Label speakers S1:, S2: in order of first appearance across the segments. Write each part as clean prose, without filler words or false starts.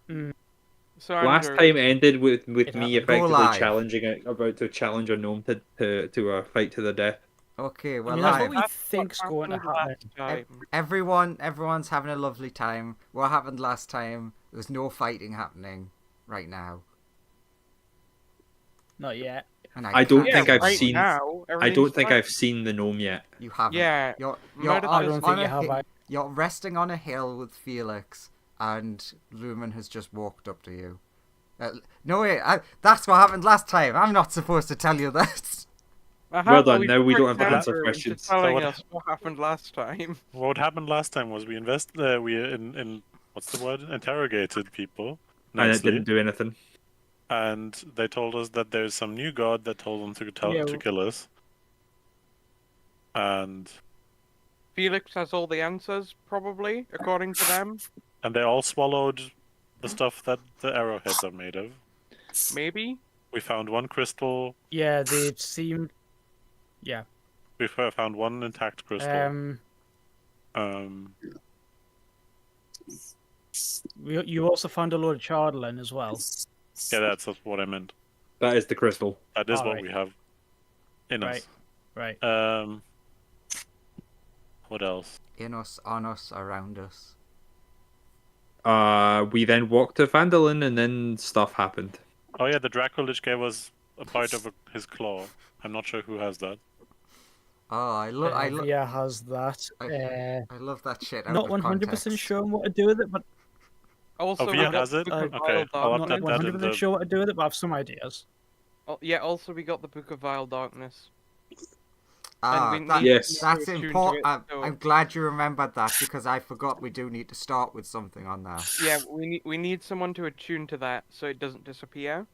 S1: Mm.
S2: So
S3: Last
S2: Andrew,
S3: time ended with
S1: It
S3: me
S1: happened.
S4: Go
S3: effectively
S4: live.
S3: about to challenge a gnome to a fight to the death.
S4: Okay,
S1: I
S4: we're
S1: mean, that's what
S4: live.
S1: we
S2: that's what
S1: think's going to
S2: happened
S1: happen.
S2: last time.
S4: Everyone's having a lovely time. What happened last time? There's no fighting happening right now,
S1: Not yet.
S4: and I
S3: I don't
S4: can't
S2: Yeah,
S3: think
S4: see
S3: I've
S2: right
S4: anyone.
S3: seen.
S2: now
S3: I
S2: everything's
S3: don't think
S2: fine.
S3: I've seen the gnome yet.
S4: You haven't.
S2: Yeah,
S4: You're
S1: I
S2: Meredith
S1: don't
S2: is
S1: think you have.
S4: you're resting on a hill with Felix, and Lumen has just walked up to you. No wait, that's what happened last time. I'm not supposed to tell you this.
S3: Well done.
S2: we
S3: Now we don't have
S2: tricked
S3: to answer
S2: Andrew into
S3: questions.
S2: telling
S5: what-
S2: us what happened last time.
S5: What happened last time was we in what's the word? Interrogated people
S3: And it
S5: nicely,
S3: didn't do anything.
S5: and they told us that there's some new god that told them
S1: Yeah.
S5: to kill us. And
S2: Felix has all the answers, probably, according to them.
S5: they all swallowed the stuff that the arrowheads are made of.
S2: Maybe.
S5: We found one crystal.
S1: Yeah, they seemed. Yeah.
S5: We found one intact crystal.
S1: Um, you also found a load of chardalin as well.
S5: Yeah, that's what I meant.
S3: That is the crystal.
S5: That is
S1: All
S5: what
S1: right.
S5: we have in us.
S1: Right.
S5: What else?
S4: In us, on us, around us.
S3: We then walked to Phandelver and then stuff happened.
S5: Oh yeah, the Dracolich gave us a part of his claw. I'm not sure who has that.
S4: Oh, I love
S1: Via has that.
S4: I love that shit. Out
S1: Not
S4: of
S1: 100%
S4: context.
S1: sure what to do with it, but
S2: Also,
S5: Oh,
S2: we
S5: Via
S2: got
S5: has
S2: the
S5: it?
S2: Book of
S5: Okay,
S2: Vile
S5: I'll
S1: not
S5: update that in
S1: 100%
S5: the...
S1: sure what to do with it, but I have some ideas.
S2: Yeah, also we got the Book of Vile Darkness.
S4: Ah,
S2: And we
S4: that,
S2: need
S3: Yes.
S2: to
S4: that's
S2: attune to
S4: important.
S2: it, so-
S4: I'm glad you remembered that because I forgot we do need to start with something on that.
S2: Yeah, we need someone to attune to that so it doesn't disappear.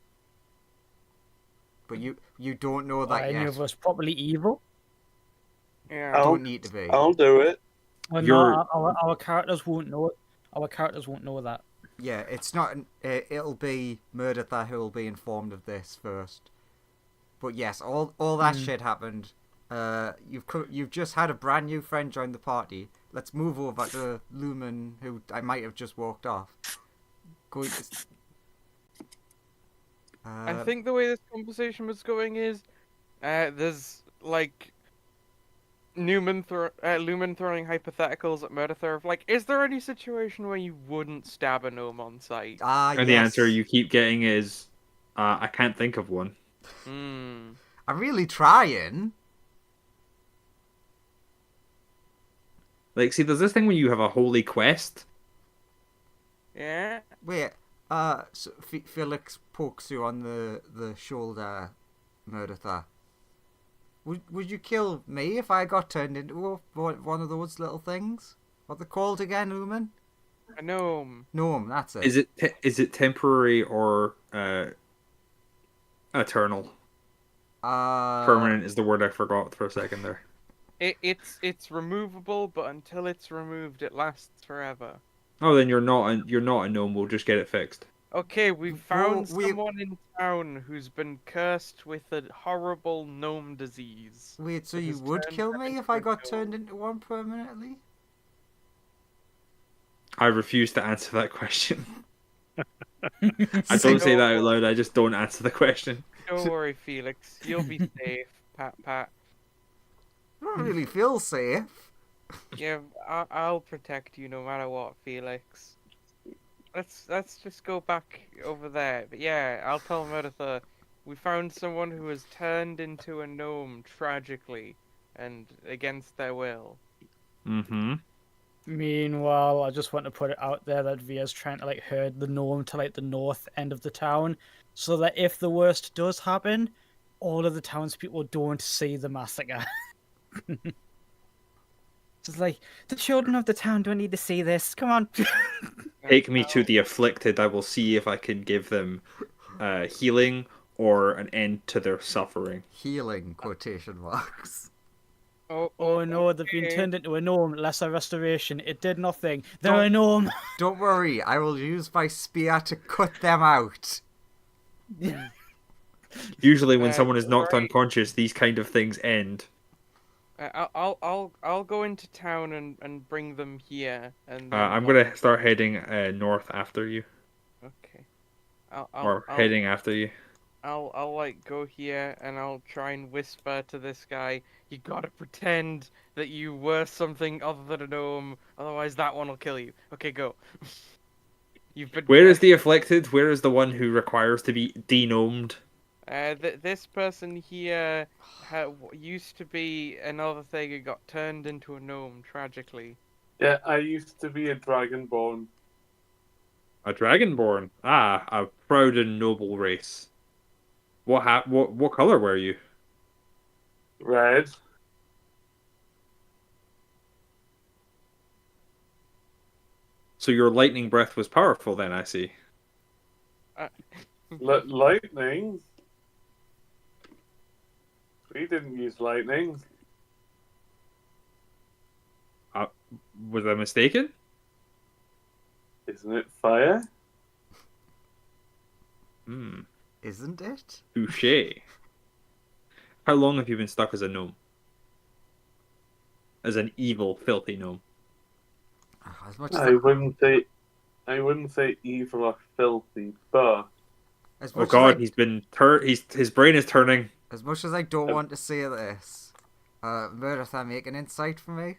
S4: But you don't know
S1: Are
S4: that
S1: any
S4: yet.
S1: of us properly evil?
S2: Yeah.
S4: Don't need to be.
S6: I'll do it.
S1: Well,
S3: You're-
S1: no, our characters won't know it. Our characters won't know that.
S4: Yeah, it's not. It'll be Murdertha who will be informed of this first. But yes, all that shit happened. You've just had a brand new friend join the party. Let's move over to Lumen, who I might have just walked off. Going to...
S2: I think the way this conversation was going is, there's like Lumen throwing hypotheticals at Murdertha of like, is there any situation where you wouldn't stab a gnome on sight?
S3: And the answer you keep getting is, I can't think of one.
S2: Hmm.
S4: I'm really trying.
S3: Like, see, there's this thing when you have a holy quest.
S2: Yeah.
S4: Wait, so Felix pokes you on the shoulder, Murdertha. Would you kill me if I got turned into one of those little things? What they're called again, Lumen?
S2: A gnome.
S4: Gnome, that's it.
S3: Is it temporary or eternal? Permanent is the word I forgot for a second there.
S2: It's removable, but until it's removed, it lasts forever.
S3: Oh, then you're not a gnome. We'll just get it fixed.
S2: Okay, we found
S4: we-
S2: someone in town who's been cursed with a horrible gnome disease.
S4: Wait, so
S2: It
S4: you
S2: has
S4: would
S2: turned
S4: kill
S2: her
S4: me
S2: into
S4: if I
S2: a
S4: got
S2: gnome.
S4: turned into one permanently?
S3: I refuse to answer that question. I don't say that out loud. I just don't answer the question.
S2: Don't worry, Felix. You'll be safe. Pat.
S4: I don't really feel safe.
S2: Yeah, I'll protect you no matter what, Felix. Let's just go back over there. But yeah, I'll tell Meredith. We found someone who was turned into a gnome tragically and against their will.
S3: Mm-hmm.
S1: Meanwhile, I just want to put it out there that Via's trying to herd the gnome to the north end of the town, so that if the worst does happen, all of the townspeople don't see the massacre. Just the children of the town don't need to see this. Come on.
S3: Take me to the afflicted. I will see if I can give them healing or an end to their suffering.
S4: Healing, quotation marks.
S1: Oh no, they've been turned into a gnome. Lesser restoration. It did nothing. They're
S4: Don't-
S1: a gnome.
S4: Don't worry, I will use my spear to cut them out.
S3: Usually, when someone is knocked
S2: right.
S3: unconscious, these kind of things end.
S2: I'll go into town and bring them here. And then
S3: I'm gonna start heading north after you.
S2: Okay. I'll
S3: or
S2: I'll
S3: heading after you.
S2: I'll like go here and I'll try and whisper to this guy. You gotta pretend that you were something other than a gnome, otherwise that one will kill you. Okay, go. You've been.
S3: Where is the afflicted? Where is the one who requires to be denomed?
S2: This person here used to be another thing and got turned into a gnome tragically.
S6: Yeah, I used to be a dragonborn.
S3: A dragonborn. Ah, a proud and noble race. What color were you?
S6: Red.
S3: So your lightning breath was powerful then, I see.
S6: Lightning? We didn't use lightning.
S3: Was I mistaken?
S6: Isn't it fire?
S3: Hmm.
S4: Isn't it?
S3: Touché. How long have you been stuck as a gnome? As an evil, filthy gnome?
S4: As much as
S6: I wouldn't say evil or filthy, but
S4: as
S3: Oh
S4: much
S3: god,
S4: as
S3: he's been his brain is turning.
S4: as much as I don't want to say this, Meredith, make an insight for me.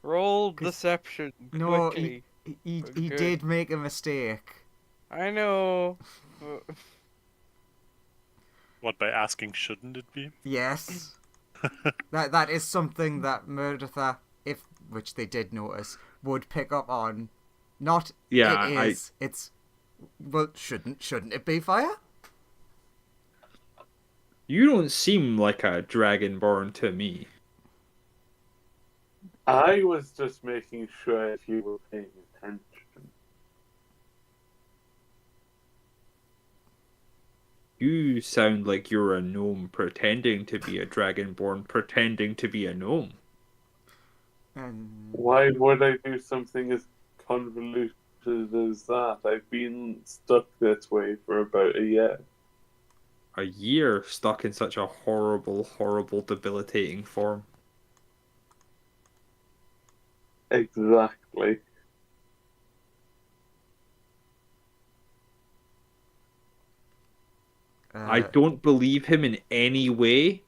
S2: Roll deception
S4: No,
S2: quickly.
S4: he
S2: Good.
S4: did make a mistake.
S2: I know. but-
S5: What, by asking shouldn't it be?
S4: Yes. that is something that Meredith, which they did notice, would pick up on. Not
S3: Yeah,
S4: it is. It's well, shouldn't it be fire?
S3: You don't seem like a dragonborn to me.
S6: I was just making sure if you were paying attention.
S3: You sound like you're a gnome pretending to be a dragonborn, pretending to be a gnome.
S4: And
S6: Why would I do something as convoluted as that? I've been stuck this way for about a year.
S3: A year stuck in such a horrible, horrible, debilitating form.
S6: Exactly.
S3: I don't believe him in any way.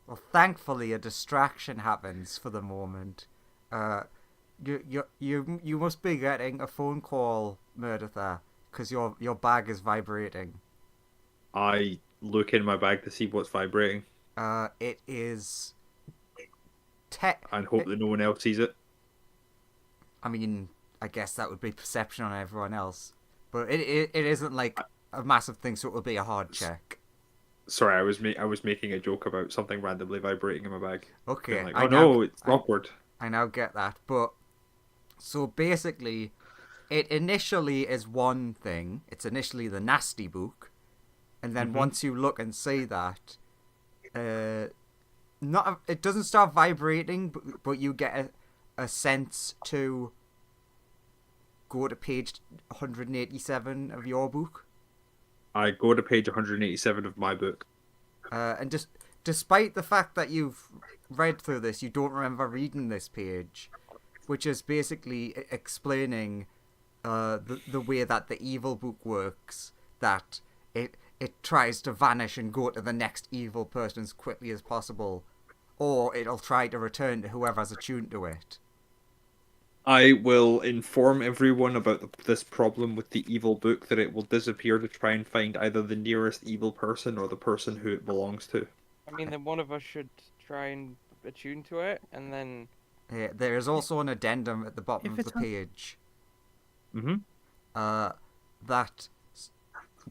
S4: Well, thankfully, a distraction happens for the moment. You must be getting a phone call, Meredith, because your bag is vibrating.
S3: I look in my bag to see what's vibrating
S4: It is.
S3: and hope that no one else sees it.
S4: I mean, I guess that would be perception on everyone else, but it isn't like a massive thing, so it will be a hard check.
S3: Sorry, I was making a joke about something randomly vibrating in my bag.
S4: Okay,
S3: Being like, oh no, it's awkward.
S4: I now get that, but so basically, it initially is one thing. It's initially the nasty book, and then once you look and see that, it doesn't start vibrating, but you get a sense to go to page 187 of your book.
S3: I go to page 187 of my book.
S4: And just despite the fact that you've read through this, you don't remember reading this page, which is basically explaining the way that the evil book works. That it tries to vanish and go to the next evil person as quickly as possible, or it'll try to return to whoever's attuned to it.
S3: I will inform everyone about this problem with the evil book, that it will disappear to try and find either the nearest evil person or the person who it belongs to.
S2: I mean, then one of us should try and attune to it, and then.
S4: There is also an addendum at the bottom of the page. That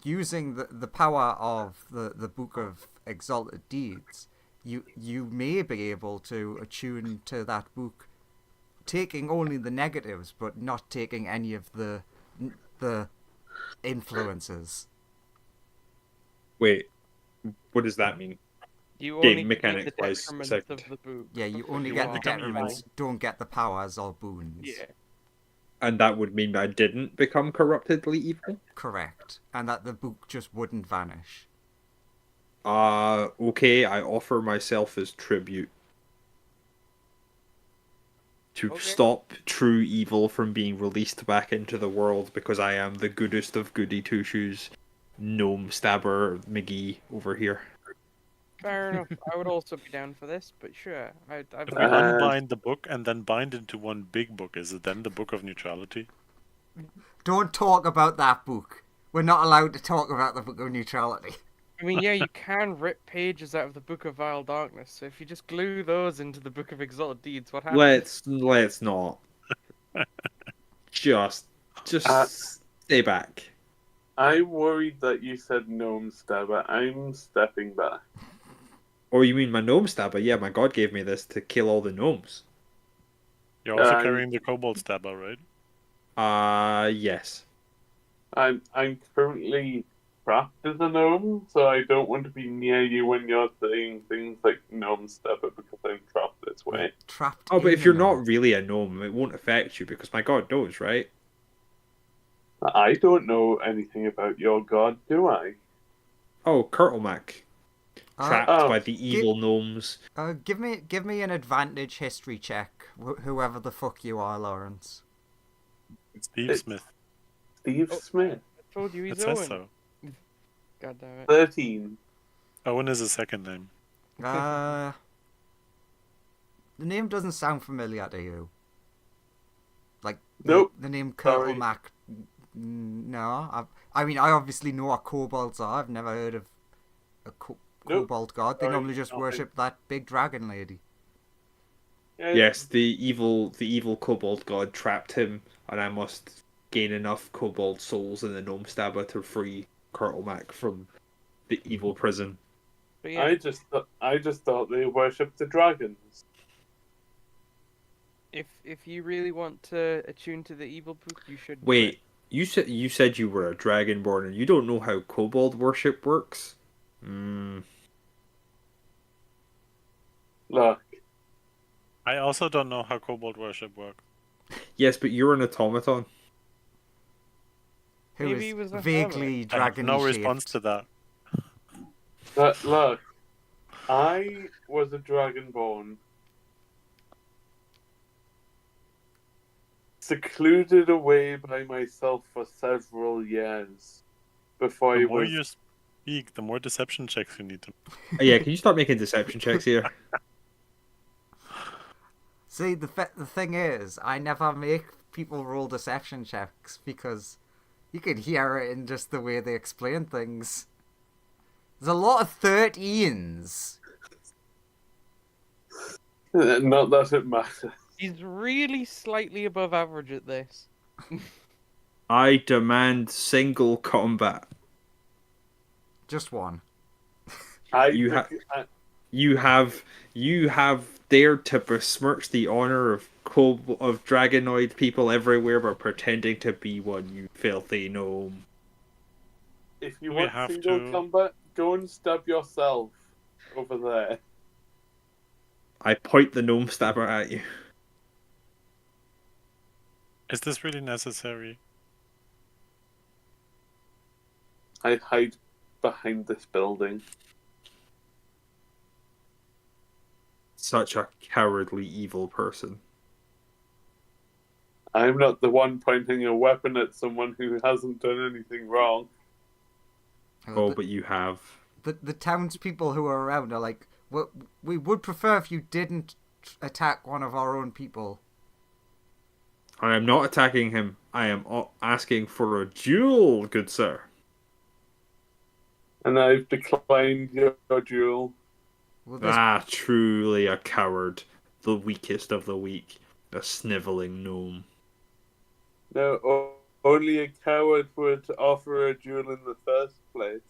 S4: using the power of the Book of Exalted Deeds, you may be able to attune to that book, taking only the negatives, but not taking any of the influences.
S3: Wait, what does that mean?
S2: You
S3: Game
S2: only
S3: mechanics
S2: get the
S3: wise,
S2: detriments
S3: second.
S2: of the book.
S4: Yeah, you only
S2: You
S4: get
S2: are.
S4: the detriments, don't get the powers or boons.
S2: Yeah.
S3: And that would mean I didn't become corruptedly evil?
S4: Correct. And that the book just wouldn't vanish.
S3: Okay, I offer myself as tribute. to
S2: Okay.
S3: stop true evil from being released back into the world, because I am the goodest of goody two shoes, gnome stabber McGee over here.
S2: Fair enough. I would also be down for this, but sure. I'd
S5: If we
S6: Uh,
S5: unbind the book and then bind into one big book, is it then the Book of Neutrality?
S4: Don't talk about that book. We're not allowed to talk about the Book of Neutrality.
S2: I mean, yeah, you can rip pages out of the Book of Vile Darkness, so if you just glue those into the Book of Exalted Deeds, what happens?
S3: Let's not. Just
S6: Uh,
S3: stay back.
S6: I'm worried that you said gnome stabber. I'm stepping back.
S3: Or you mean my gnome stabber? Yeah, my god gave me this to kill all the gnomes.
S5: You're also
S6: I'm-
S5: carrying the Kobold Stabber, right?
S3: Yes.
S6: I'm currently trapped as a gnome, so I don't want to be near you when you're saying things like gnome stabber because I'm trapped this way.
S4: Trapped.
S3: Oh, but
S4: in
S3: if you're
S4: the
S3: not
S4: gnome.
S3: really a gnome, it won't affect you, because my god knows, right?
S6: I don't know anything about your god, do I?
S3: Oh, Kurtlemak. Trapped
S6: Oh.
S3: by the evil gnomes.
S4: Give me an advantage history check, whoever the fuck you are, Lawrence.
S5: Steve
S6: It's-
S5: Smith.
S6: Steve
S2: Oh.
S6: Smith.
S2: I told you
S5: It
S2: he's
S5: says
S2: Owen.
S5: so.
S2: God damn it.
S6: 13.
S5: Owen is a second name.
S4: The name doesn't sound familiar to you. Like
S6: Nope.
S4: the name
S6: Sorry.
S4: Kurtlemak. No, I mean I obviously know what kobolds are. I've never heard of a
S6: Nope.
S4: kobold god. They
S6: Sorry,
S4: normally just
S6: nothing.
S4: worship that big dragon lady.
S3: Yes, the evil kobold god trapped him, and I must gain enough kobold souls in the gnome stabber to free Kurtlemak from the evil prison.
S2: But yeah,
S6: I just thought they worshipped the dragons.
S2: if you really want to attune to the evil book, you should. do it.
S3: Wait, you said you were a dragonborn, and you don't know how kobold worship works?
S6: Look,
S5: I also don't know how Kobold worship works.
S3: Yes, but you're an automaton.
S4: Who
S2: Maybe
S4: is
S2: he was a
S4: vaguely
S5: I have
S4: dragon
S5: no response to that.
S6: look, I was a dragonborn, secluded away by myself for several years before I
S5: The more
S6: was.
S5: you speak, the more deception checks you need to.
S3: Yeah, can you start making deception checks here?
S4: See, the thing is, I never make people roll deception checks because you can hear it in just the way they explain things. There's a lot of 13s.
S6: Not that it matters.
S2: He's really slightly above average at this.
S3: I demand single combat.
S4: Just one.
S3: You have dared to besmirch the honor of dragonoid people everywhere by pretending to be one, you filthy gnome.
S6: If you
S5: We
S6: want
S5: have
S6: single
S5: to-
S6: combat, go and stab yourself over there.
S3: I point the gnome stabber at you.
S5: Is this really necessary?
S6: I hide behind this building.
S3: Such a cowardly, evil person.
S6: I'm not the one pointing a weapon at someone who hasn't done anything wrong.
S3: Oh, but you have.
S4: The townspeople who are around are like, well, we would prefer if you didn't attack one of our own people.
S3: I am not attacking him. I am asking for a duel, good sir.
S6: And I've declined your duel.
S4: Well, this,
S3: Truly a coward. The weakest of the weak. A sniveling gnome.
S6: No, only a coward would offer a duel in the first place.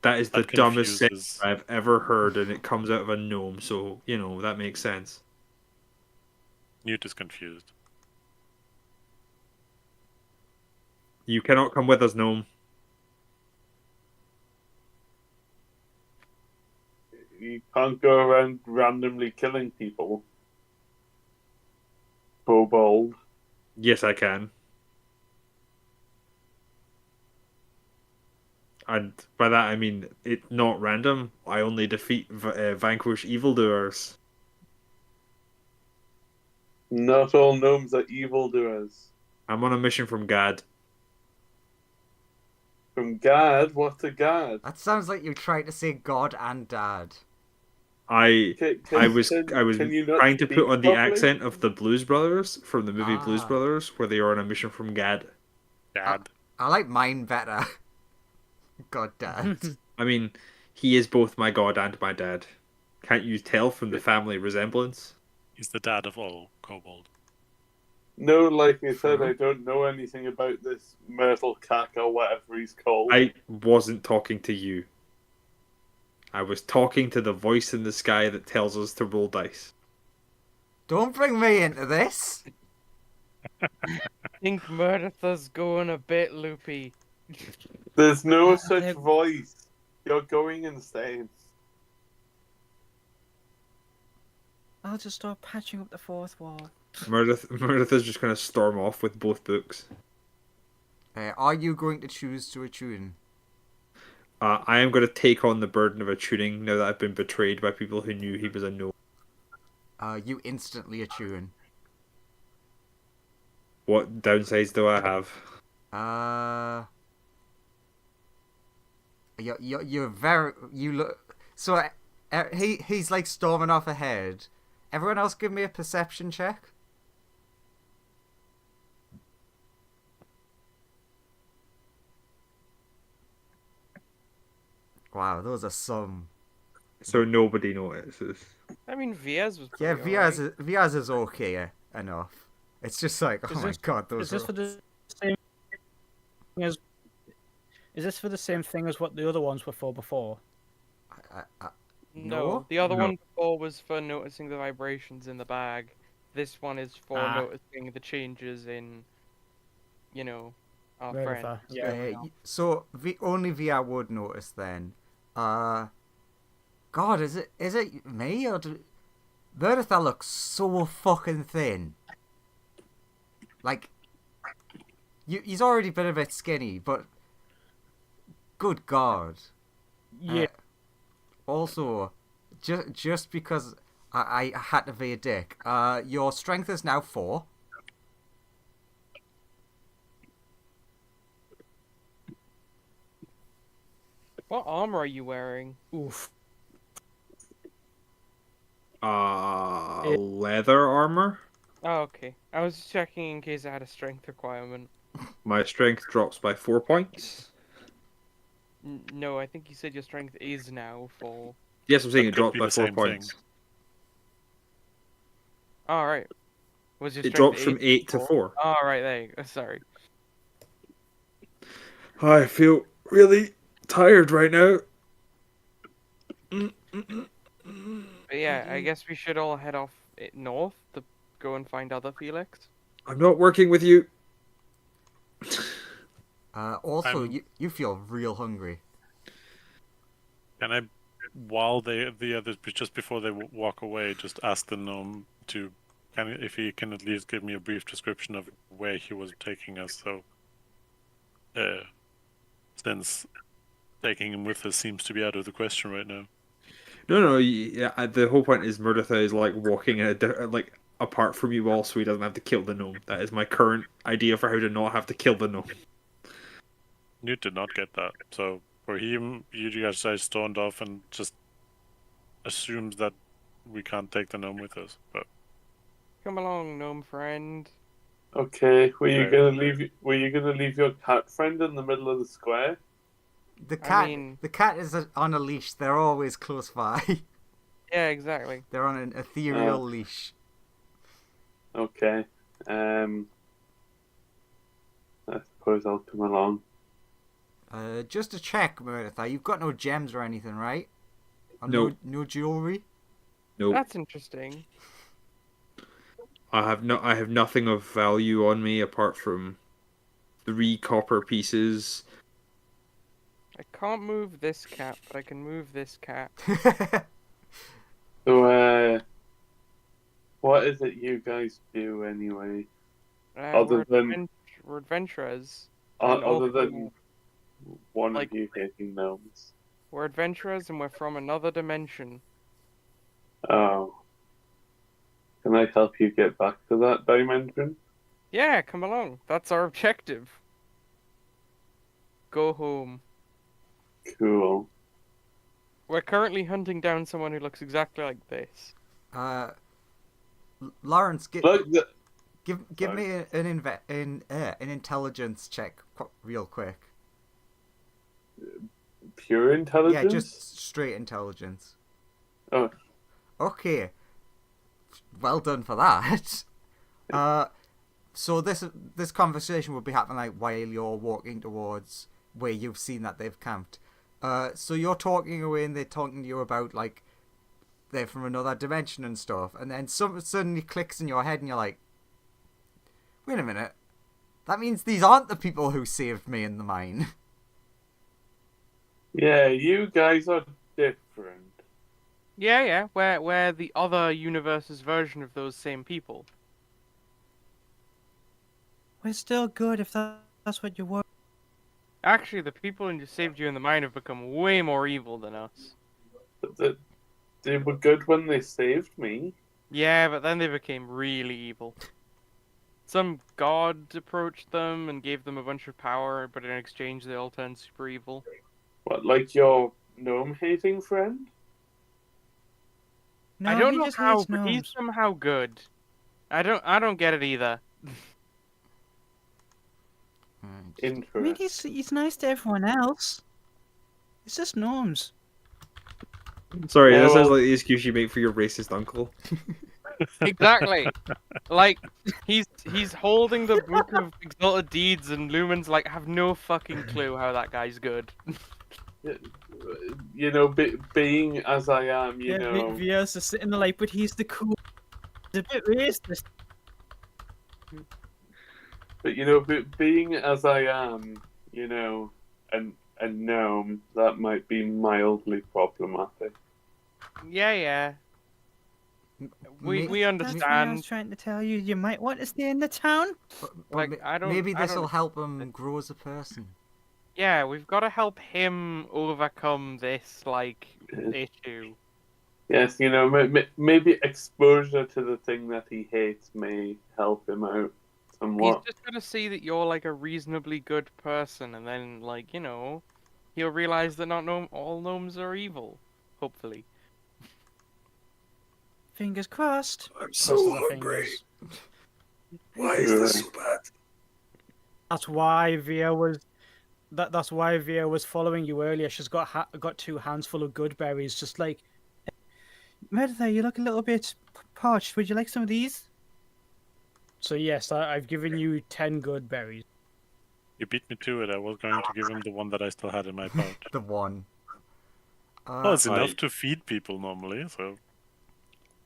S3: That is the
S5: That
S3: dumbest thing
S5: confuses.
S3: I've ever heard, and it comes out of a gnome, so, that makes sense.
S5: Newt is confused.
S3: You cannot come with us, gnome.
S6: You can't go around randomly killing people. Kobold.
S3: Yes, I can. And by that I mean it's not random. I only vanquish evildoers.
S6: Not all gnomes are evildoers.
S3: I'm on a mission from Gad.
S6: From Gad? What's a Gad?
S4: That sounds like you're trying to say God and Dad.
S3: I was
S6: Can you not
S3: trying to put
S6: speak
S3: on the
S6: properly?
S3: accent of the Blues Brothers from the movie Blues
S4: Ah.
S3: Brothers, where they are on a mission from Gad.
S5: Dad.
S4: I like mine better. God, Dad.
S3: I mean, he is both my god and my dad. Can't you tell from the family resemblance?
S5: He's the dad of all kobold.
S6: No, like I said,
S3: True.
S6: I don't know anything about this Myrtle Cack or whatever he's called.
S3: I wasn't talking to you. I was talking to the voice in the sky that tells us to roll dice.
S4: Don't bring me into this.
S2: I think Meredith's going a bit loopy.
S6: There's no such
S1: they-
S6: voice. You're going insane.
S1: I'll just start patching up the fourth wall.
S3: Meredith is just going to storm off with both books.
S4: Are you going to choose to attune?
S3: I am going to take on the burden of attuning now that I've been betrayed by people who knew he was a gnome.
S4: You instantly attune.
S3: What downsides do I have?
S4: You're very you look so he's like storming off ahead. Everyone else, give me a perception check. Wow, those are some.
S3: So nobody notices.
S2: I mean, Viaz was
S4: Yeah,
S2: pretty alright.
S4: Viaz is okay enough. It's just like, oh
S1: Is
S4: my
S1: this-
S4: god,
S1: Is
S4: those
S1: this
S4: are.
S1: for the same thing as? Is this for the same thing as what the other ones were for before?
S2: No,
S4: No?
S2: the other
S3: No.
S2: one before was for noticing the vibrations in the bag. This one is for
S1: Ah.
S2: noticing the changes in, our
S1: Meredith,
S2: friend.
S1: yeah.
S4: So only VR would notice then. God, is it me or Meredith looks so fucking thin. Like, he's already been a bit skinny, but good God.
S1: Yeah.
S4: Also, just because I had to be a dick, your strength is now 4.
S2: What armor are you wearing?
S1: Oof.
S3: Leather armor.
S2: Oh, okay. I was just checking in case I had a strength requirement.
S3: My strength drops by 4 points.
S2: No, I think you said your strength is now 4.
S3: Yes, I'm saying
S5: That
S3: it
S5: could
S3: dropped
S5: be
S3: by
S5: the
S3: 4
S5: same
S3: points.
S2: Alright. Was your
S3: It
S2: strength
S3: drops from 8 to
S2: 4?
S3: 4.
S2: Alright, there you go. Sorry.
S3: I feel really tired right now.
S2: But yeah, I guess we should all head off north to go and find other Felix.
S3: I'm not working with you.
S4: Also,
S5: I'm-
S4: you feel real hungry.
S5: Can I, while the others, just before they walk away, just ask the gnome to, if he can at least give me a brief description of where he was taking us, so, since taking him with us seems to be out of the question right now.
S3: No, yeah. The whole point is Murdertha is like walking in like apart from you all, so he doesn't have to kill the gnome. That is my current idea for how to not have to kill the gnome.
S5: You did not get that. So for him, you guys stormed off and just assumed that we can't take the gnome with us. But
S2: Come along, gnome friend.
S6: Okay, were you
S5: Right.
S6: gonna leave your cat friend in the middle of the square?
S4: The cat,
S2: mean-
S4: the cat is on a leash. They're always close by.
S2: Yeah, exactly.
S4: They're on an ethereal leash.
S6: Okay. I suppose I'll come along.
S4: Just to check, Meredith, you've got no gems or anything, right? Or
S3: No.
S4: no jewelry.
S3: Nope.
S2: That's interesting.
S3: I have nothing of value on me apart from 3 copper pieces.
S2: I can't move this cat, but I can move this cat.
S6: So, what is it you guys do anyway? Other
S2: We're,
S6: than-
S2: we're adventurers.
S6: Other
S2: And also,
S6: than one
S2: Like-
S6: of you hating gnomes.
S2: We're adventurers and we're from another dimension.
S6: Oh. Can I help you get back to that dimension?
S2: Yeah, come along. That's our objective. Go home.
S6: Cool.
S2: We're currently hunting down someone who looks exactly like this.
S4: Lawrence,
S6: Look,
S4: give
S6: Sorry.
S4: me an intelligence check real quick.
S6: pure intelligence?
S4: Yeah, just straight intelligence.
S6: Oh.
S4: Okay. Well done for that. So this conversation will be happening like while you're walking towards where you've seen that they've camped. So you're talking away and they're talking to you about like they're from another dimension and stuff, and then something suddenly clicks in your head and you're like, wait a minute, that means these aren't the people who saved me in the mine.
S6: Yeah, you guys are different.
S2: Yeah, we're the other universe's version of those same people.
S1: We're still good if that's what you want.
S2: Actually, the people who saved you in the mine have become way more evil than us.
S6: They were good when they saved me.
S2: Yeah, but then they became really evil. Some god approached them and gave them a bunch of power, but in exchange they all turned super evil.
S6: What, like your gnome-hating friend?
S1: No,
S2: I don't
S1: he
S2: know
S1: just
S2: how,
S1: hates
S2: but he's
S1: gnomes.
S2: somehow good. I don't get it either.
S1: I mean,
S6: Interesting.
S1: he's nice to everyone else. It's just gnomes.
S3: Sorry, that
S6: Well-
S3: sounds like the excuse you make for your racist uncle.
S2: Exactly. Like he's holding the book of exalted deeds, and Lumen's like have no fucking clue how that guy's good.
S6: You know, being as I am, you
S1: Yeah,
S6: know.
S1: Vios is sitting there like, but he's the cool. He's a bit racist.
S6: But you know, being as I am, you know, and a gnome, that might be mildly problematic.
S2: Yeah. We
S4: Me-
S1: That's what I was
S2: understand.
S1: trying to tell you. You might want to stay in the town.
S2: Like, I don't-
S4: Maybe
S2: I
S4: this
S2: don't-
S4: will help him grow as a person.
S2: Yeah, we've got to help him overcome this like issue.
S6: Yes, you know, maybe exposure to the thing that he hates may help him out
S2: He's
S6: somewhat.
S2: just got to see that you're like a reasonably good person, and then like he'll realize that not all gnomes are evil. Hopefully.
S1: Fingers crossed.
S3: I'm
S1: Crossing the fingers.
S3: Why
S6: is this
S3: so bad?
S1: That's why Via was. That's why Via was following you earlier. She's got got 2 hands full of good berries. Just like, Meredith, you look a little bit parched. Would you like some of these? So yes, I've given you 10 good berries.
S5: You beat me to it. I was going to give him the one that I still had in my pouch.
S4: The one.
S5: Well, it's
S3: I-
S5: enough to feed people normally, so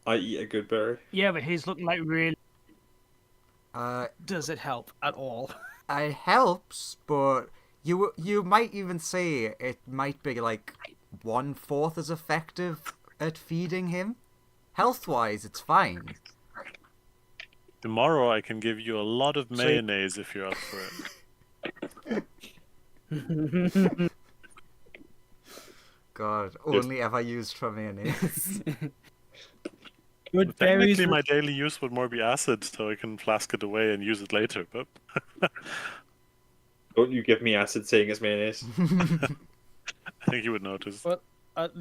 S3: I eat a good berry.
S1: Yeah, but his looking like really.
S4: Uh,
S1: Does it help at all?
S4: it helps, but you might even say it might be like 1/4 as effective at feeding him. Health-wise, it's fine.
S5: tomorrow I can give you a lot of
S1: So-
S5: mayonnaise if you're up for it.
S4: God, only ever used for mayonnaise.
S1: Good berries.
S5: Technically, my daily use would more be acid, so I can flask it away and use it later. But
S3: Don't you give me acid saying it's mayonnaise.
S5: I think you would notice.
S1: Well, at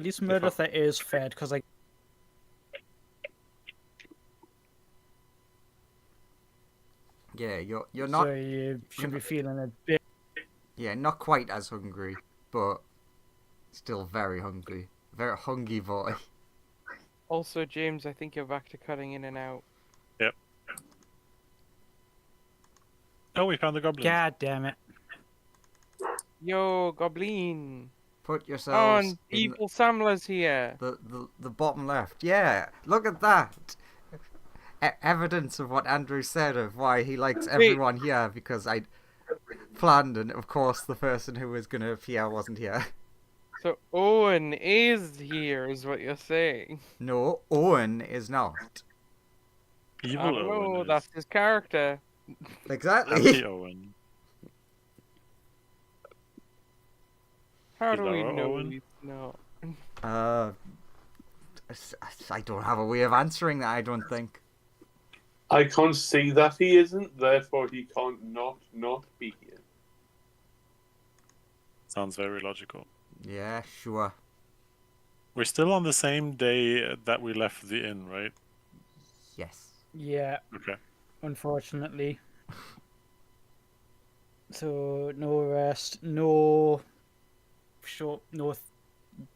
S1: least Meredith is fed because like.
S4: Yeah, you're not.
S1: So you should be feeling a bit.
S4: Yeah, not quite as hungry, but still very hungry. Very hungry boy.
S2: Also, James, I think you're back to cutting in and out.
S5: Oh, we found the goblin.
S1: God damn it!
S2: Yo, Goblin!
S4: Put yourselves
S2: On,
S4: in
S2: evil Samla's here!
S4: the bottom left. Yeah, look at that. Evidence of what Andrew said of why he likes everyone here, because I planned, and of course the person who was going to appear wasn't here.
S2: So Owen is here, is what you're saying.
S4: No, Owen is not.
S5: Evil
S2: Oh,
S5: Owen.
S2: that's his character.
S4: Exactly.
S5: Happy Owen.
S2: How do we
S5: Kilara,
S2: know
S5: Owen?
S2: he's not?
S4: I don't have a way of answering that, I don't think.
S6: I can't see that he isn't, therefore he can't not be here.
S5: Sounds very logical.
S4: Yeah, sure.
S5: We're still on the same day that we left the inn, right?
S4: Yes.
S1: Yeah,
S5: Okay.
S1: unfortunately. So no rest, no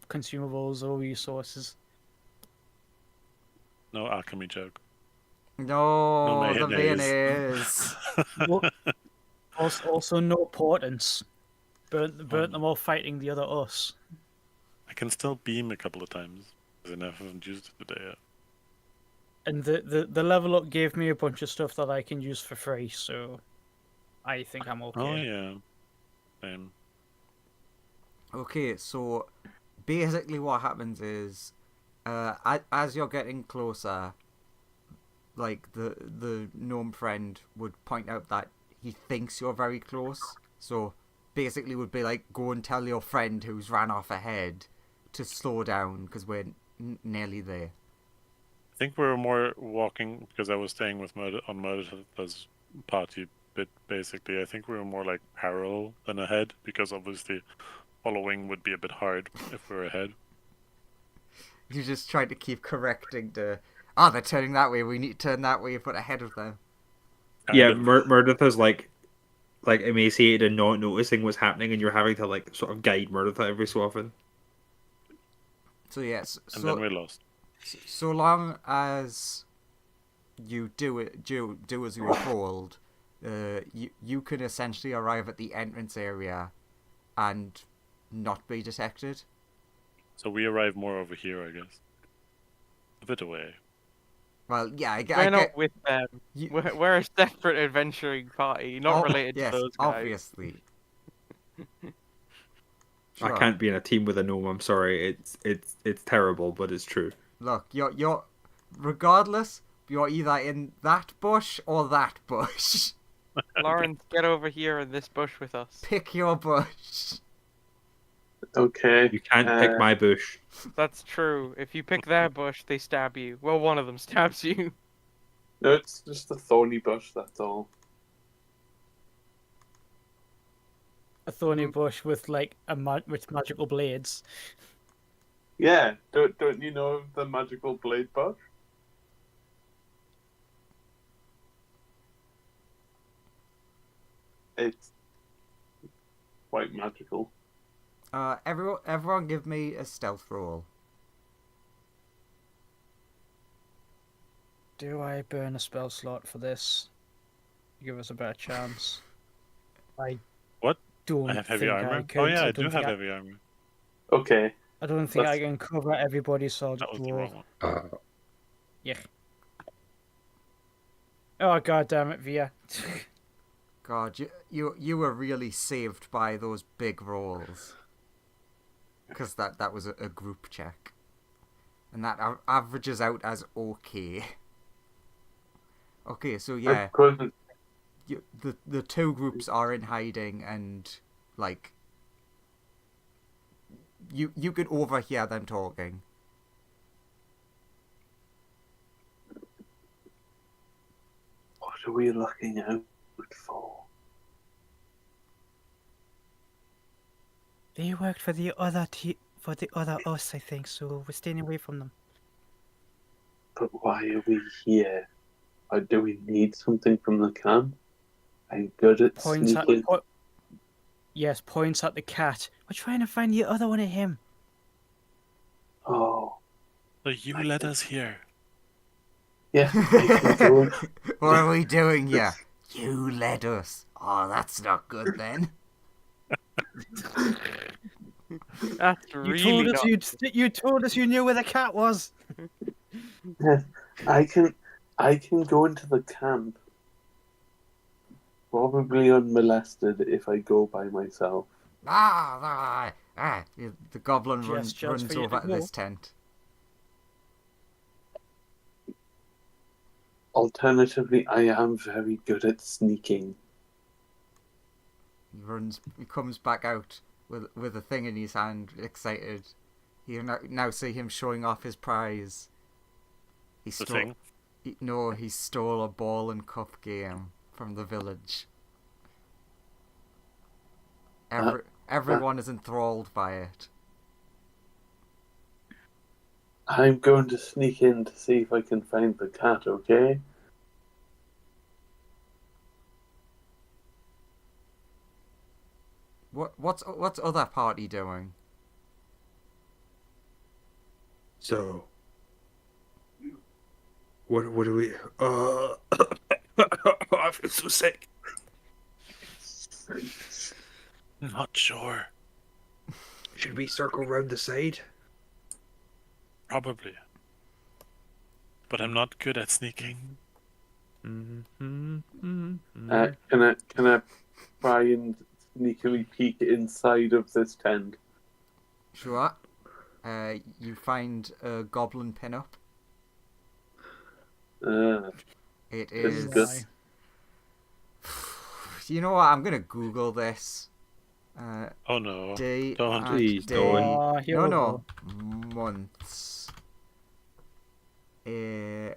S1: consumables or resources.
S5: No alchemy joke.
S4: No, the
S5: mayonnaise.
S4: mayonnaise.
S1: Also no portents. Burnt
S5: Oh.
S1: them all fighting the other us.
S5: I can still beam a couple of times because I haven't used it today yet.
S1: And the level up gave me a bunch of stuff that I can use for free, so I think I'm okay.
S5: Oh yeah. Same.
S4: Okay, so basically what happens is, as you're getting closer, like the gnome friend would point out that he thinks you're very close. So basically would be like, go and tell your friend who's ran off ahead to slow down because we're nearly there.
S5: I think we were more walking because I was staying with on Murder's party bit. Basically, I think we were more like parallel than ahead because obviously following would be a bit hard if we were ahead.
S4: You just try to keep correcting they're turning that way, we need to turn that way, but ahead of them.
S3: Yeah,
S5: Kind of.
S3: Murdertha's like emaciated and not noticing what's happening, and you're having to like sort of guide Murdertha every so often.
S4: So yes,
S5: And then we lost.
S4: so long as you do as you were told, you can essentially arrive at the entrance area and not be detected.
S5: So we arrive more over here, I guess. A bit away.
S4: Well, yeah, I
S2: We're not
S4: get
S2: with them.
S4: you,
S2: We're a separate adventuring party, not related
S4: yes,
S2: to those guys.
S4: obviously.
S3: I
S4: Sure.
S3: can't be in a team with a gnome. I'm sorry. It's terrible, but it's true.
S4: Look, you're regardless, you're either in that bush or that bush.
S2: Lawrence, get over here in this bush with us.
S4: Pick your bush.
S6: Okay.
S3: You can't pick my bush.
S2: That's true. If you pick their bush, they stab you. Well, one of them stabs you.
S6: No, it's just a thorny bush, that's all.
S1: A thorny bush with like with magical blades.
S6: Yeah, don't you know of the magical blade bush? It's quite magical.
S4: Everyone give me a stealth roll.
S1: Do I burn a spell slot for this? Give us a better chance. I
S5: What?
S1: don't
S5: I have heavy
S1: think
S5: armor.
S1: I could.
S5: Oh yeah, I
S1: don't
S5: do
S1: think
S5: have heavy armor.
S6: Okay.
S1: I don't think I
S6: That's-
S1: can cover everybody, so I'll
S5: That
S1: just
S5: was the
S1: roll.
S5: wrong one.
S1: Yeah. Oh god damn it, Via.
S4: God, you were really saved by those big rolls. Because that was a group check. And that averages out as okay. Okay, so yeah,
S6: Because
S4: the two groups are in hiding and, like, you could overhear them talking.
S6: what are we looking out for?
S1: They worked for the other us, I think, so we're staying away from them.
S6: But why are we here? Or do we need something from the camp? I'm good at
S1: Points at
S6: sneaking.
S1: yes, points at the cat. We're trying to find the other one of him.
S6: Oh,
S5: So you led us here.
S6: yeah. I can go and-
S4: What are we doing here? You led us. Oh, that's not good then.
S2: That's
S1: You
S2: really
S1: told
S2: not...
S1: us you told us you knew where the cat was.
S6: I can go into the camp. Probably unmolested if I go by myself.
S4: The goblin
S1: Just chance
S4: runs
S1: for you
S4: over
S1: to
S4: to
S1: go.
S4: this tent.
S6: Alternatively, I am very good at sneaking.
S4: He comes back out. with a thing in his hand, excited. You now see him showing off his prize. He
S5: The thing.
S4: No, he stole a ball and cup game from the village. Everyone is enthralled by it.
S6: I'm going to sneak in to see if I can find the cat, okay?
S4: What's other party doing?
S3: So, what do we? I feel so sick.
S5: Not sure.
S3: Should we circle round the side?
S5: Probably. But I'm not good at sneaking.
S6: Can I try and sneakily peek inside of this tent?
S4: Sure. You find a goblin pinup. It
S6: Is
S4: is.
S6: this-
S4: You know what? I'm gonna Google this.
S5: Oh no.
S4: Day
S5: Don't.
S4: and
S3: Please
S4: day.
S3: don't.
S1: Here we
S4: No,
S1: go.
S4: months. Yes,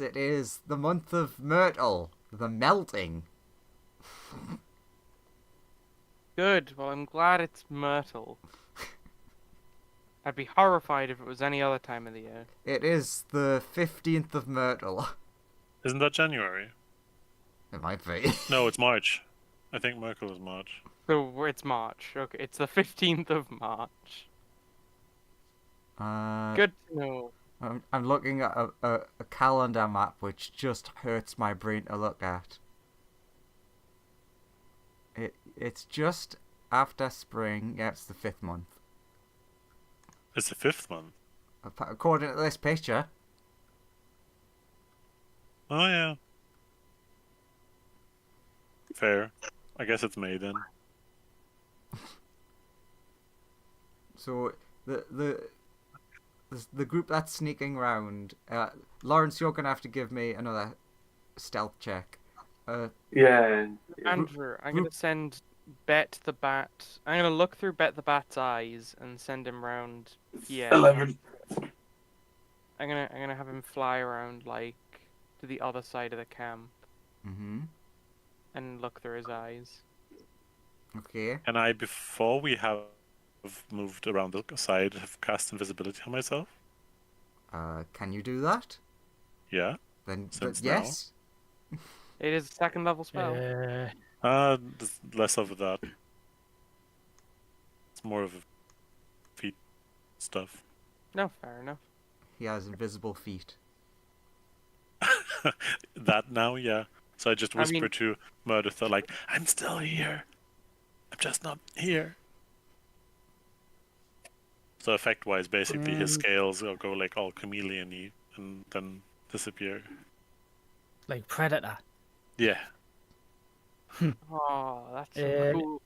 S4: it is the month of Myrtle, the melting.
S2: Good. Well, I'm glad it's Myrtle. I'd be horrified if it was any other time of the year.
S4: It is the 15th of Myrtle.
S5: Isn't that January?
S4: It might be.
S5: No, it's March. I think Merkel is March.
S2: So it's March. Okay, it's the 15th of March. Good to know.
S4: I'm looking at a calendar map which just hurts my brain to look at. It's just after spring. Yeah, it's the 5th month.
S5: It's the 5th month.
S4: According to this picture.
S5: Oh yeah. Fair. I guess it's May then.
S4: So the group that's sneaking around, Lawrence, you're gonna have to give me another stealth check.
S6: Yeah.
S2: Andrew, I'm gonna send Bet the Bat. I'm gonna look through Bet the Bat's eyes and send him round here.
S6: 11.
S2: I'm gonna have him fly around like to the other side of the camp
S4: Mm-hmm.
S2: and look through his eyes.
S4: Okay.
S5: And I, before we have moved around the side, have cast invisibility on myself?
S4: Can you do that?
S5: Yeah.
S4: Then
S5: Since
S4: yes.
S2: It is a 2nd level spell.
S5: There's less of that. It's more of a feet stuff.
S2: No, fair enough.
S4: He has invisible feet.
S5: That now, yeah. So I just
S2: I
S5: whisper
S2: mean-
S5: to Murdertha, like, I'm still here. I'm just not here. So effect-wise, basically, his scales will go like all chameleon-y and then disappear.
S1: Like Predator.
S5: Yeah.
S2: Oh, that's so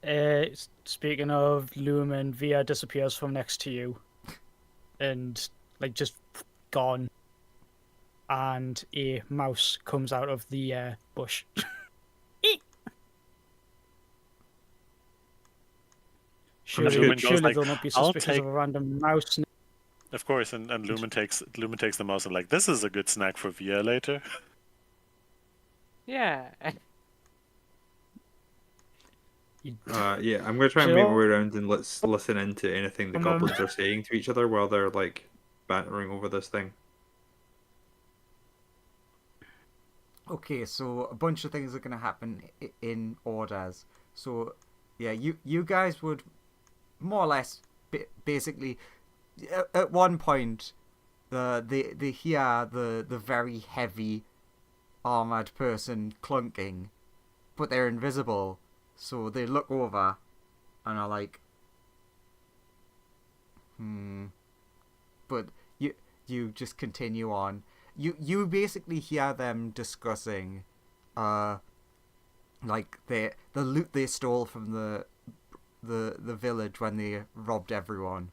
S1: Uh,
S2: cool.
S1: Speaking of Lumen, Via disappears from next to you, and like just gone. And a mouse comes out of the bush.
S5: Lumen
S1: Surely,
S5: goes
S1: surely
S5: like,
S1: they'll not be
S5: "I'll
S1: suspicious
S5: take-"
S1: of a random mouse.
S5: Of course, and Lumen takes the mouse and like, this is a good snack for Via later.
S2: Yeah.
S3: Yeah, I'm gonna try and make my way around and let's listen into anything the goblins are saying to each other while they're like bantering over this thing.
S4: Okay, so a bunch of things are gonna happen in orders. So, yeah, you guys would more or less basically at one point they hear the very heavy armored person clunking, but they're invisible, so they look over and are like, but you just continue on. You basically hear them discussing like the loot they stole from the village when they robbed everyone.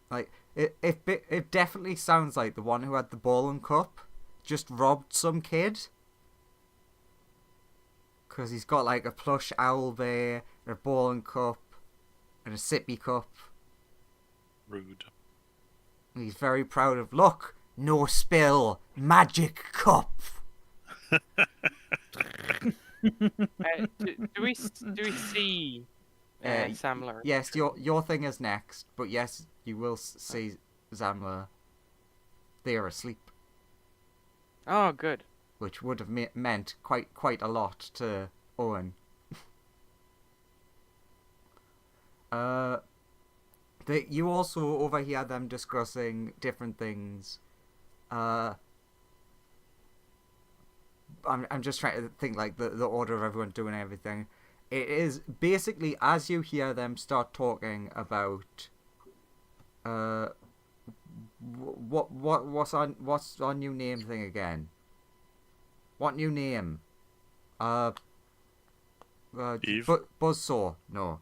S4: Like it definitely sounds like the one who had the ball and cup just robbed some kid. Because he's got like a plush owl bear, and a bowling cup, and a sippy cup.
S5: Rude.
S4: And he's very proud of, look, no spill, magic cup.
S2: Do we see Samler?
S4: Yes, your thing is next, but yes, you will see Zamla. They are asleep,
S2: Oh, good.
S4: which would have meant quite a lot to Owen. You also overhear them discussing different things. I'm just trying to think like the order of everyone doing everything. It is basically as you hear them start talking about what's our new name thing again? What new name?
S5: Eve?
S4: Buzzsaw. No.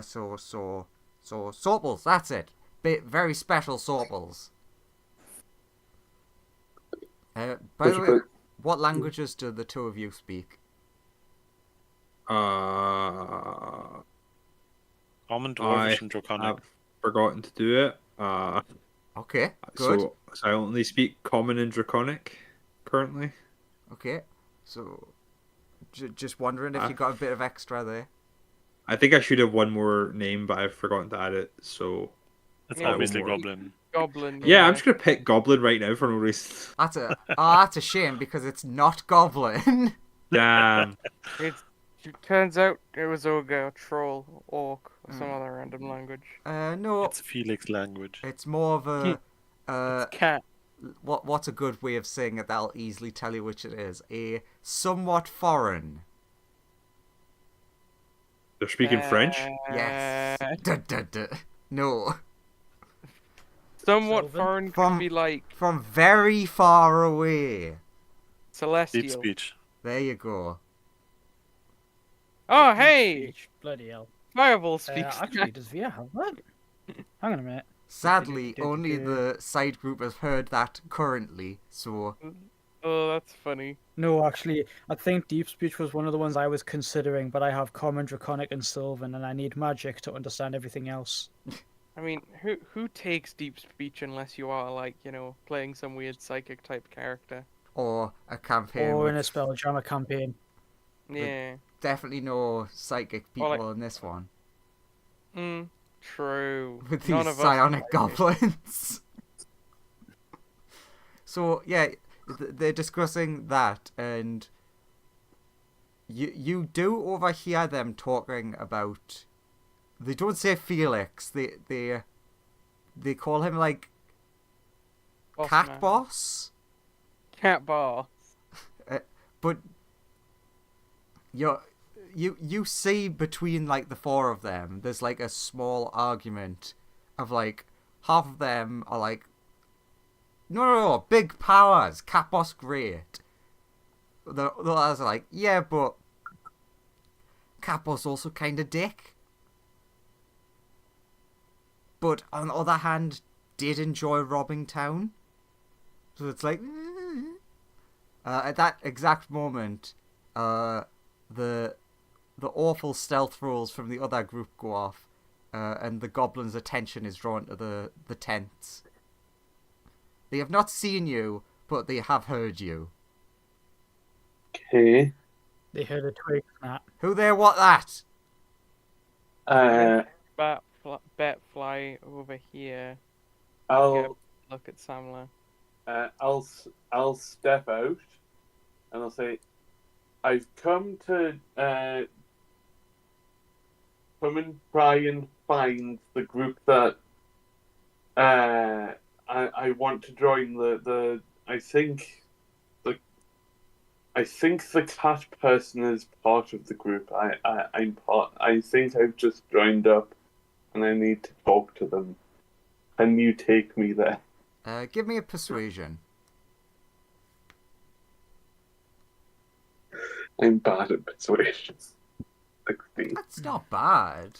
S4: So Sorples, that's it. Very special Sorples. By the way, what languages do the two of you speak?
S5: Common, Dwarvish, and Draconic.
S3: I've forgotten to do it.
S4: Okay, good.
S3: So I only speak Common and Draconic currently.
S4: Okay, so just wondering if you got a bit of extra there.
S3: I think I should have one more name, but I've forgotten to add it. So
S5: It's
S2: Yeah,
S5: obviously
S3: one more.
S5: Goblin.
S2: Goblin.
S3: Yeah, I'm just gonna pick Goblin right now for no reason.
S4: That's a shame because it's not Goblin.
S3: Damn.
S2: It turns out it was Ogre, Troll, Orc, or some other random language.
S4: No,
S5: It's Felix language.
S4: it's more of a
S2: It's cat.
S4: what's a good way of saying it that'll easily tell you which it is? A somewhat foreign.
S3: They're speaking French.
S4: Yes. Duh. No.
S2: Somewhat
S1: Sylvan?
S2: foreign
S4: From-
S2: could be like
S4: From very far away.
S2: celestial.
S5: Deep speech.
S4: There you go.
S2: Oh, hey!
S1: Bloody hell.
S2: Fireball speaks.
S1: Actually, does Via have that? Hang on a minute.
S4: Sadly,
S1: Do.
S4: only the side group has heard that currently, so
S2: Oh, that's funny.
S1: No, actually, I think Deep Speech was one of the ones I was considering, but I have Common, Draconic, and Sylvan, and I need Magic to understand everything else.
S2: I mean, who takes deep speech unless you are like, playing some weird psychic type character?
S4: or a campaign
S1: Or
S4: with
S1: in a Spelljammer campaign.
S2: Yeah.
S4: definitely no psychic people
S2: Or like-
S4: in this one.
S2: True.
S4: With
S2: None
S4: these
S2: of us
S4: psionic
S2: are psychic.
S4: goblins. So yeah, they're discussing that, and you do overhear them talking about. They don't say Felix. They call him like
S2: Boss
S4: Cat
S2: man.
S4: Boss.
S2: Cat boss.
S4: But you see between like the four of them, there's like a small argument of like half of them are like, no, big powers, Cat Boss great. The others are like, yeah, but Cat Boss also kind of dick. But on the other hand, did enjoy robbing town. So it's like, at that exact moment, the awful stealth rolls from the other group go off, and the goblins' attention is drawn to the tents. They have not seen you, but they have heard you.
S6: Okay.
S1: They heard a twig snap.
S4: Who there? What that?
S2: Bet fly over here.
S6: I'll
S2: Look at Samla.
S6: I'll step out, and I'll say, I've come to come and try and find the group that I want to join. I think the cat person is part of the group. I'm part. I think I've just joined up, and I need to talk to them. Can you take me there?
S4: Give me a persuasion.
S6: I'm bad at persuasion. 16.
S4: That's not bad.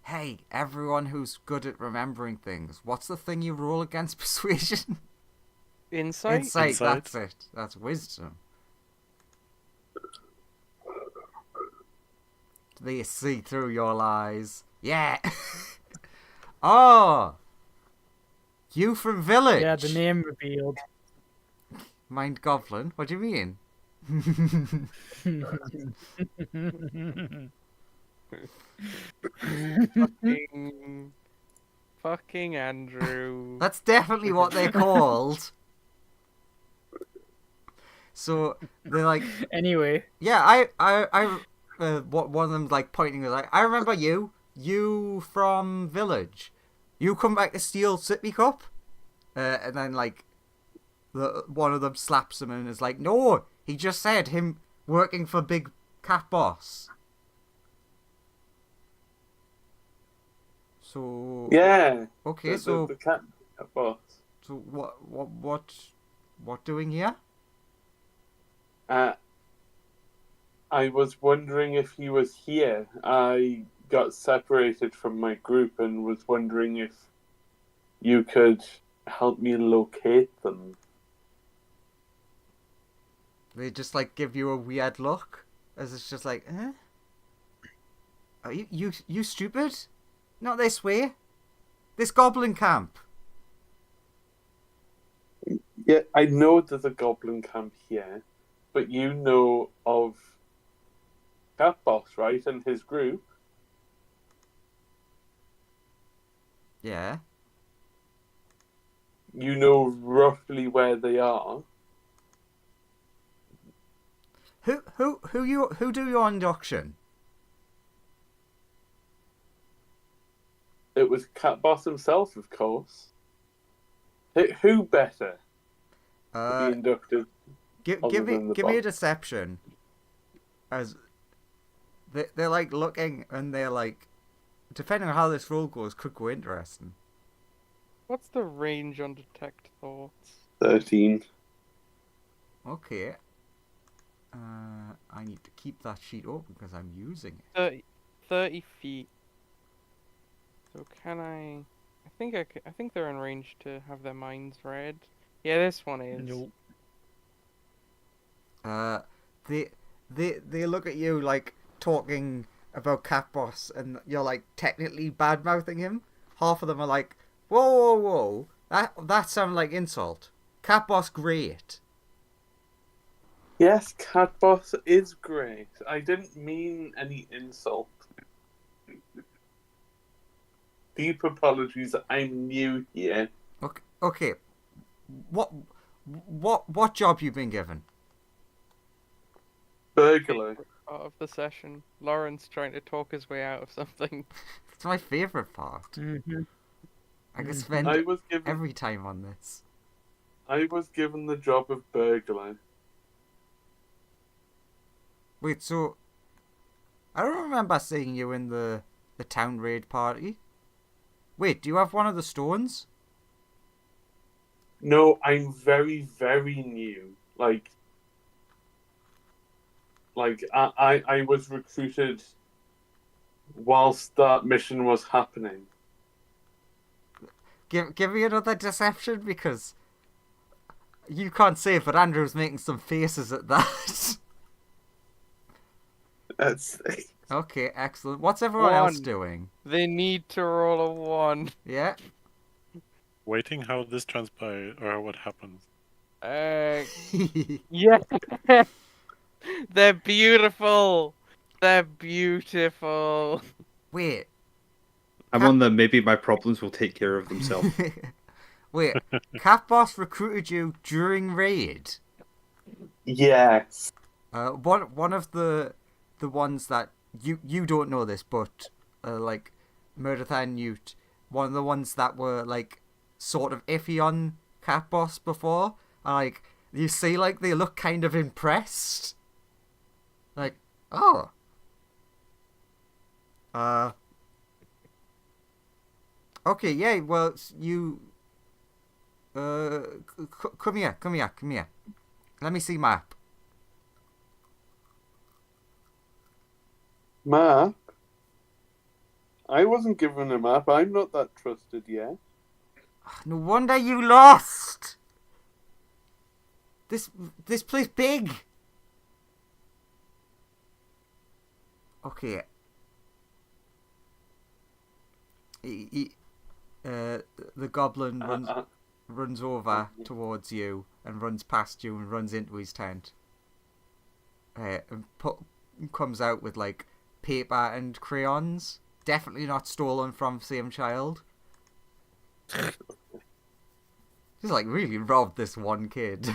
S4: Hey, everyone who's good at remembering things, what's the thing you roll against persuasion?
S2: Insight?
S4: Insight,
S5: Insight.
S4: that's it. That's wisdom. They see through your lies. Yeah. Oh! You from Village?
S1: Yeah, the name revealed.
S4: Mind Goblin? What do you mean?
S2: Fucking Andrew.
S4: That's definitely what they're called. So they're like,
S1: Anyway,
S4: yeah, one of them's like pointing, like, I remember you from Village. You come back to steal Sippy Cup? And then like, one of them slaps him and is like, no, he just said him working for Big Cat Boss. So
S6: Yeah.
S4: okay,
S6: The cat boss.
S4: so what doing here?
S6: I was wondering if he was here. I got separated from my group and was wondering if you could help me locate them.
S4: They just like give you a weird look, as it's just like, eh? Are you stupid? Not this way. This goblin camp.
S6: Yeah, I know there's a goblin camp here, but you know of Cat Boss, right? And his group.
S4: Yeah.
S6: You know roughly where they are.
S4: Who do your induction?
S6: It was Cat Boss himself, of course. Who better to be inducted?
S4: Give
S6: other
S4: me
S6: than the
S4: a
S6: boss?
S4: deception. As they're like looking and they're like, depending on how this roll goes, could go interesting.
S2: What's the range on detect thoughts?
S6: 13.
S4: Okay. I need to keep that sheet open because I'm using it.
S2: 30 feet. So can I I think they're in range to have their minds read. Yeah, this one is.
S1: nope.
S4: They look at you like talking about Cat Boss, and you're like technically bad mouthing him. Half of them are like, whoa, that sounded like insult. Cat Boss, great.
S6: Yes, Cat Boss is great. I didn't mean any insult. Deep apologies. I'm new here.
S4: Okay. What job you been given?
S6: Burglar.
S2: Part of the session. Lawrence trying to talk his way out of something.
S4: It's my favorite part.
S1: Mm-hmm.
S4: I could spend
S6: I was given.
S4: every time on this.
S6: I was given the job of burglar.
S4: Wait, so I don't remember seeing you in the town raid party. Wait, do you have one of the stones?
S6: No, I'm very, very new. Like I was recruited whilst that mission was happening.
S4: Give me another deception, because you can't say it, but Andrew's making some faces at that.
S6: That's
S4: Okay, excellent. What's everyone else
S2: One.
S4: doing?
S2: They need to roll a 1.
S4: Yeah?
S5: Waiting how this transpires or what happens.
S2: Yeah. They're beautiful. They're beautiful.
S4: Wait.
S3: I'm on the maybe my problems will take care of themselves.
S4: Wait, Cat Boss recruited you during raid?
S6: yes.
S4: One of the ones that you don't know this, but like Murdertha and Newt, one of the ones that were like sort of iffy on Cat Boss before, and like you see, like they look kind of impressed. Like, oh. Okay, yeah. Well, you. Come here. Let me see map.
S6: Map? I wasn't given a map. I'm not that trusted yet.
S4: No wonder you lost. This place big. Okay. The goblin runs over towards you and runs past you and runs into his tent. And comes out with like paper and crayons. Definitely not stolen from same child. Just like really robbed this one kid.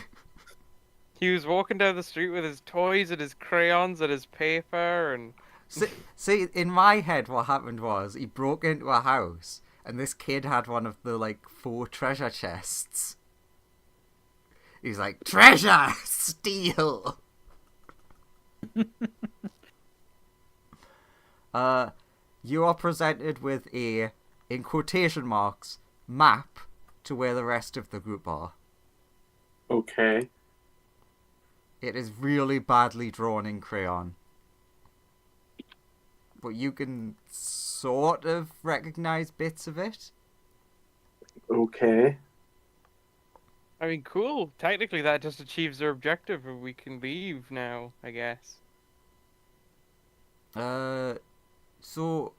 S2: He was walking down the street with his toys and his crayons and his paper and...
S4: See, in my head what happened was he broke into a house and this kid had one of the like 4 treasure chests. He's like, treasure! Steal! You are presented with a, in quotation marks, map to where the rest of the group are.
S6: Okay.
S4: It is really badly drawn in crayon. But you can sort of recognize bits of it.
S6: Okay.
S2: I mean, cool. Technically, that just achieves their objective, and we can leave now, I guess.
S4: So...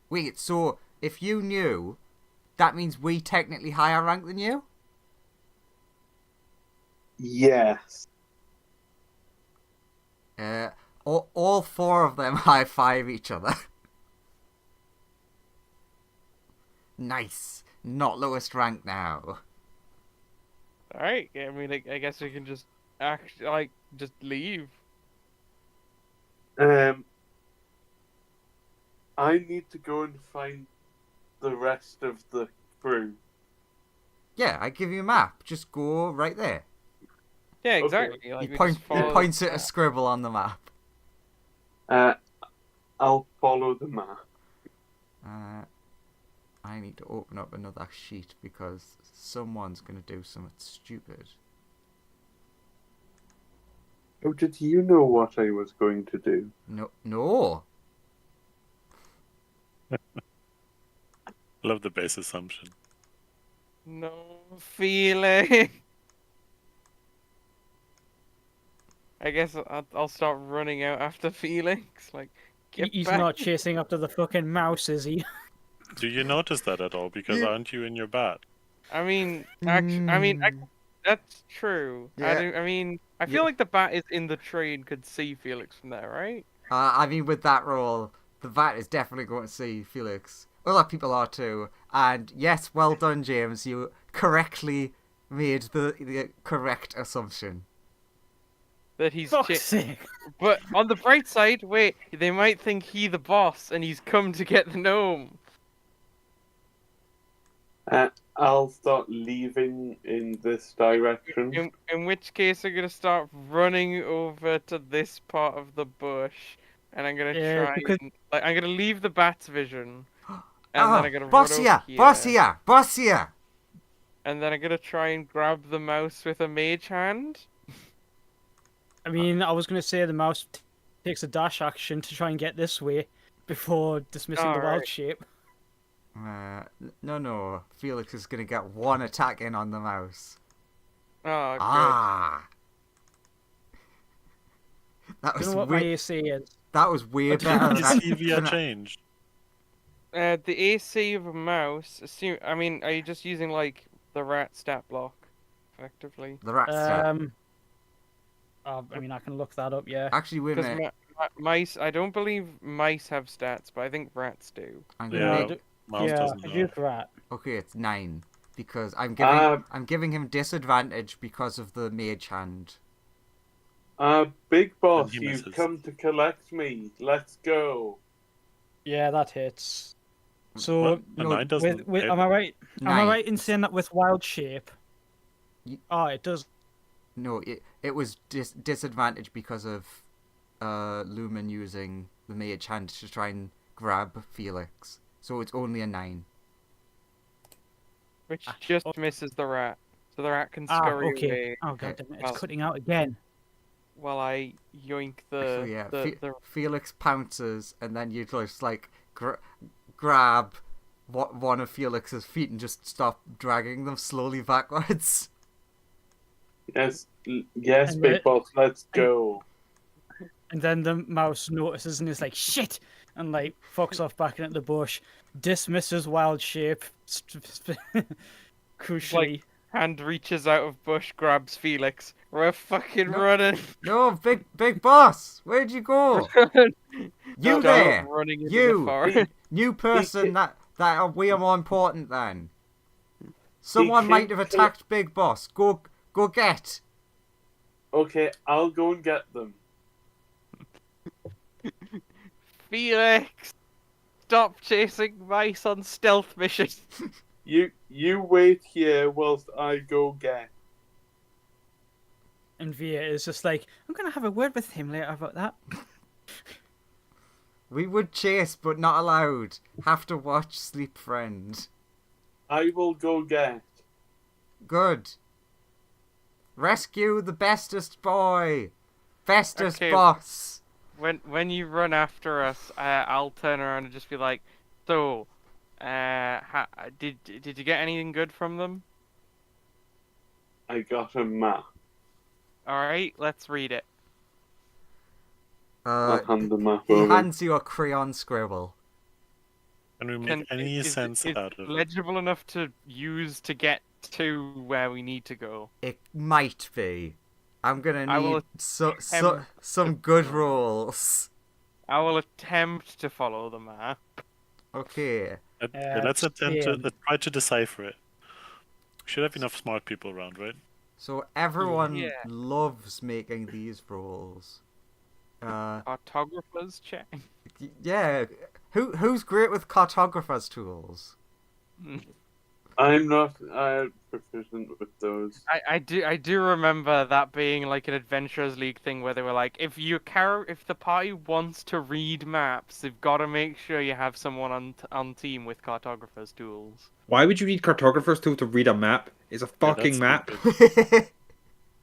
S4: Wait, so if you knew, that means we technically higher rank than you?
S6: Yes.
S4: All 4 of them high five each other. Nice. Not lowest rank now.
S2: Alright, I mean, I guess we can just just leave.
S6: I need to go and find the rest of the crew.
S4: Yeah, I give you a map. Just go right there.
S2: Yeah,
S6: Okay.
S2: exactly. Like,
S4: He
S2: we
S4: points
S2: just follow
S4: points
S2: the
S4: at a
S2: map.
S4: scribble on the map.
S6: I'll follow the map.
S4: I need to open up another sheet because someone's going to do something stupid.
S6: Oh, did you know what I was going to do?
S4: No.
S5: Love the base assumption.
S2: No feeling. I guess I'll start running out after Felix. Like, get
S1: He's
S2: back.
S1: not chasing after the fucking mouse, is he?
S5: Do you notice that at all? Because aren't you in your bat?
S2: I mean, that's true.
S4: Yeah.
S2: I feel like the bat is in the tree and could see Felix from there, right?
S4: I mean, with that roll, the vat is definitely going to see Felix. Other people are too. And yes, well done, James. You correctly made the correct assumption.
S2: That he's
S1: Fuck's sake.
S2: But on the bright side, wait, they might think he the boss and he's come to get the gnome.
S6: I'll start leaving in this direction.
S2: In which case, I'm gonna start running over to this part of the bush, and I'm gonna
S1: Yeah, because-
S2: I'm gonna leave the bat's vision, and then I'm gonna
S4: boss
S2: run
S4: here,
S2: over here,
S4: boss here.
S2: and then I'm gonna try and grab the mouse with a mage hand.
S1: I mean, I was going to say the mouse takes a dash action to try and get this way before dismissing the wild
S2: Alright.
S1: shape.
S4: No. Felix is going to get one attack in on the mouse.
S2: Oh,
S4: Ah. That
S1: I
S4: was
S1: don't know what my
S4: way,
S1: AC is.
S4: that was way
S1: What
S4: better
S5: Is
S4: than
S5: EVR changed?
S2: good. The AC of a mouse. I mean, are you just using like the rat stat block, effectively?
S4: the rat stat.
S1: I mean, I can look that up, yeah.
S4: Actually, wait a
S2: Because
S4: minute.
S2: mice, I don't believe mice have stats, but I think rats do.
S4: I'm
S5: Yeah.
S4: gonna
S1: I
S4: make,
S1: do-
S5: Mouse
S1: yeah,
S5: doesn't
S1: I
S5: know.
S1: use rat.
S4: okay, it's 9 because I'm giving him disadvantage because of the mage hand.
S6: Big boss,
S5: he
S6: you've
S5: misses.
S6: come to collect me. Let's go.
S1: Yeah, that hits. So,
S5: What? A 9 doesn't hit.
S1: am I right? Am I
S4: 9.
S1: right in saying that with wild shape? Oh, it does.
S4: No, it was disadvantage because of Lumen using the mage hand to try and grab Felix. So it's only a 9.
S2: Which just misses the rat. So the rat can scurry
S1: okay.
S2: away
S1: Oh, god damn it, it's
S2: Well-
S1: cutting out again.
S2: while I yoink
S4: So yeah,
S2: the
S4: Felix pounces, and then you just like grab one of Felix's feet and just stop dragging them slowly backwards.
S6: Yes,
S1: And
S6: Big
S1: the-
S6: Boss, let's go.
S1: And then the mouse notices and is like, shit! And like, fucks off back into the bush, dismisses wild shape, crucially.
S2: Hand reaches out of bush, grabs Felix. We're fucking
S4: No.
S2: running.
S4: No, Big Boss, where'd you go? You
S2: Start
S4: there?
S2: running into the
S4: You,
S2: forest.
S4: new person that we are more important than. Someone might have attacked Big Boss. Go get.
S6: Okay, I'll go and get them.
S2: Felix, stop chasing mice on stealth missions.
S6: You wait here whilst I go get.
S1: And Via is just like, I'm gonna have a word with him later about that.
S4: We would chase, but not allowed. Have to watch Sleep Friend.
S6: I will go get.
S4: Good. Rescue the bestest boy. Bestest
S2: Okay.
S4: boss.
S2: When you run after us, I'll turn around and just be like, so, did you get anything good from them?
S6: I got a map.
S2: All right, let's read it.
S6: I'll hand the map
S4: He
S6: over.
S4: hands you a crayon scribble.
S5: Can we make any sense
S2: is
S5: out of it?
S2: legible enough to use to get to where we need to go?
S4: It might be. I'm gonna
S2: I will
S4: need some
S2: attempt-
S4: good rolls.
S2: I will attempt to follow the map.
S4: Okay.
S5: Let's attempt to
S1: yeah.
S5: try to decipher it. We should have enough smart people around, right?
S4: So everyone
S2: Yeah.
S4: loves making these rolls.
S2: Cartographers check.
S4: Yeah. Who's great with cartographers tools?
S6: I'm not proficient with those.
S2: I do remember that being like an Adventurers League thing where they were like, if the party wants to read maps, they've got to make sure you have someone on team with cartographers tools.
S3: Why would you need cartographer's tool to read a map? It's a fucking
S5: that's
S3: map.
S5: stupid.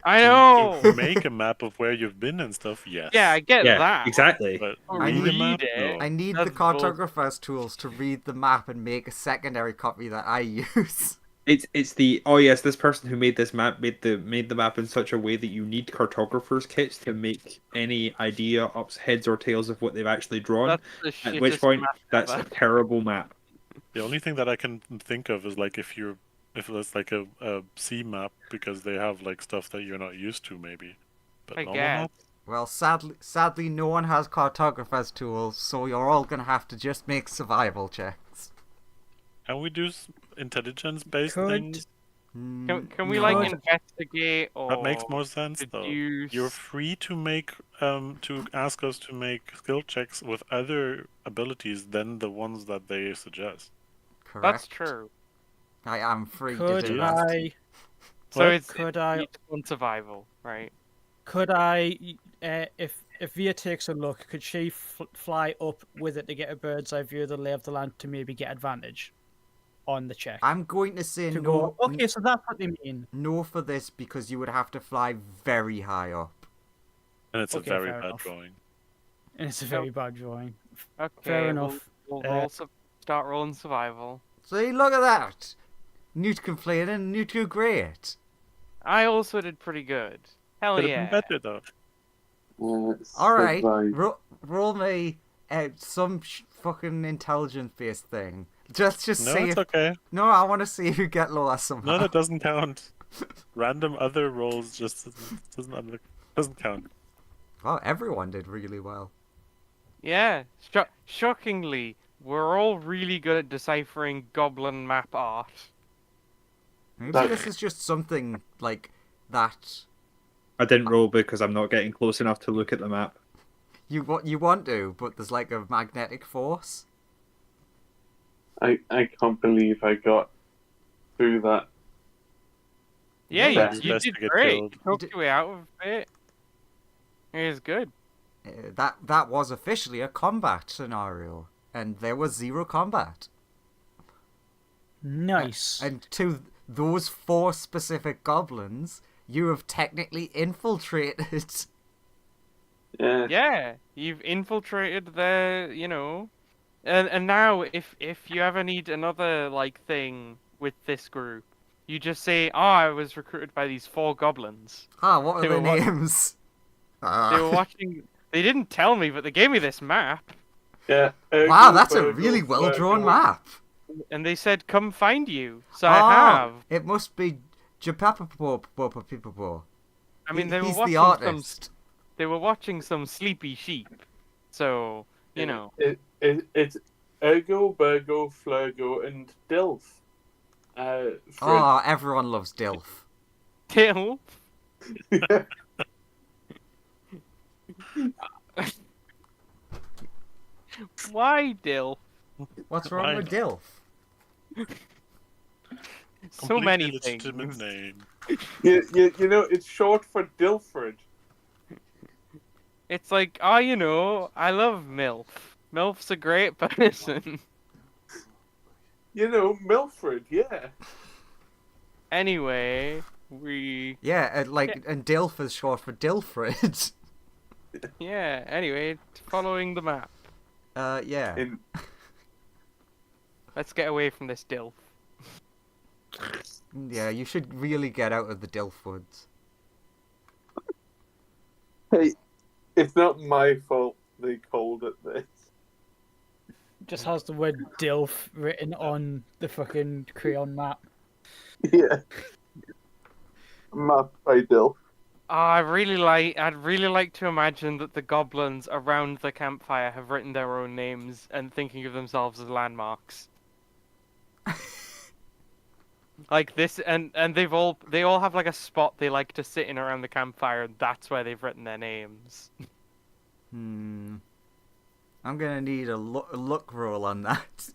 S2: I know.
S5: To make a map of where you've been and stuff, yes.
S2: Yeah, I get
S3: Yeah,
S2: that.
S3: exactly.
S5: But
S2: Or
S4: I
S5: read a
S2: read
S5: map?
S2: it.
S5: No.
S4: I need
S2: That's
S4: the cartographer's tools to read the map and make a secondary copy that I use.
S3: It's the oh yes, this person who made this map made the map in such a way that you need cartographers kits to make any idea up heads or tails of what they've actually drawn.
S2: That's the
S3: At which
S2: shittest
S3: point,
S2: map
S3: that's
S2: ever.
S3: a terrible map.
S5: The only thing that I can think of is like if it's like a sea map because they have like stuff that you're not used to maybe. But
S2: I
S5: normal
S2: guess.
S5: map?
S4: Well, sadly, no one has cartographer's tools, so you're all gonna have to just make survival checks.
S5: Can we do intelligence-based
S1: Could-
S5: things?
S2: Can we
S4: No.
S2: like investigate or
S5: That makes more sense though.
S2: deduce?
S5: You're free to make to ask us to make skill checks with other abilities than the ones that they suggest.
S4: Correct.
S2: That's true.
S4: I am free to
S1: Could
S4: do that.
S2: So
S5: What?
S2: it's
S1: Could I-
S2: on survival, right?
S1: Could I, if Via takes a look, could she fly up with it to get a bird's eye view of the lay of the land to maybe get advantage on the check?
S4: I'm going to say
S1: To
S4: no.
S1: go, okay, so that's what they mean.
S4: No for this because you would have to fly very high up.
S5: And it's
S1: Okay,
S5: a very
S1: fair
S5: bad
S1: enough.
S5: drawing.
S1: And it's a very bad drawing.
S2: Okay.
S1: Fair
S2: we'll-
S1: enough.
S2: We'll,
S1: Uh,
S2: start rolling survival.
S4: See, look at that. Newt complaining, Newt do great.
S2: I also did pretty good. Hell
S5: Could
S2: yeah.
S5: have been better though.
S4: All right,
S6: Survive.
S4: roll me some fucking intelligence-based thing. Just
S5: No,
S4: see
S5: it's
S4: if...
S5: okay.
S4: No, I want to see if you get lower somehow.
S5: No, that doesn't count. Random other rolls just doesn't count.
S4: Well, everyone did really well.
S2: Yeah. Shockingly, we're all really good at deciphering goblin map art.
S4: Maybe
S6: That-
S4: this is just something like that.
S3: I didn't roll because I'm not getting close enough to look at the map.
S4: You want to, but there's like a magnetic force.
S6: I can't believe I got through that.
S2: Yeah,
S4: Yeah,
S2: you
S5: best
S2: did
S5: to get
S2: great.
S5: killed.
S2: Talked your way out of it. It was good.
S4: That was officially a combat scenario, and there was zero combat.
S1: Nice.
S4: And to those 4 specific goblins, you have technically infiltrated.
S6: Yeah.
S2: Yeah, you've infiltrated their, and now if you ever need another like thing with this group, You just say, "Oh, I was recruited by these 4 goblins."
S4: Ah, what are
S2: They
S4: their
S2: were what-
S4: names?
S2: They were watching. They didn't tell me, but they gave me this map,
S6: Yeah.
S4: Wow, that's a really well-drawn map.
S2: and they said, "Come find you." So I have.
S4: It must be Japapapo.
S2: I mean, they were
S4: He's
S2: watching
S4: the artist.
S2: They were watching some sleepy sheep. So you know.
S6: It's Ergo, Burgo, Flurgo, and Dilf. Fred.
S4: Oh, everyone loves Dilf.
S2: Till. Why Dill?
S4: What's wrong with Dilf?
S2: So
S5: Completely
S2: many
S5: legitimate
S2: things.
S5: name.
S6: you know, it's short for Dilfred.
S2: It's like, oh, you know, I love MILF. MILF's a great person.
S6: You know, Milfred, yeah.
S2: Anyway, we.
S4: Yeah, and Dilf is short for Dilfred.
S2: Yeah, anyway, following the map.
S4: Yeah.
S2: Let's get away from this Dilf.
S4: Yeah, you should really get out of the Dilf woods.
S6: Hey, it's not my fault they called it this.
S1: Just has the word DILF written on the fucking crayon map.
S6: Yeah. Map by Dilf.
S2: I'd really like to imagine that the goblins around the campfire have written their own names and thinking of themselves as landmarks. Like this, and they all have like a spot they like to sit in around the campfire, and that's where they've written their names.
S4: I'm gonna need a luck roll on that.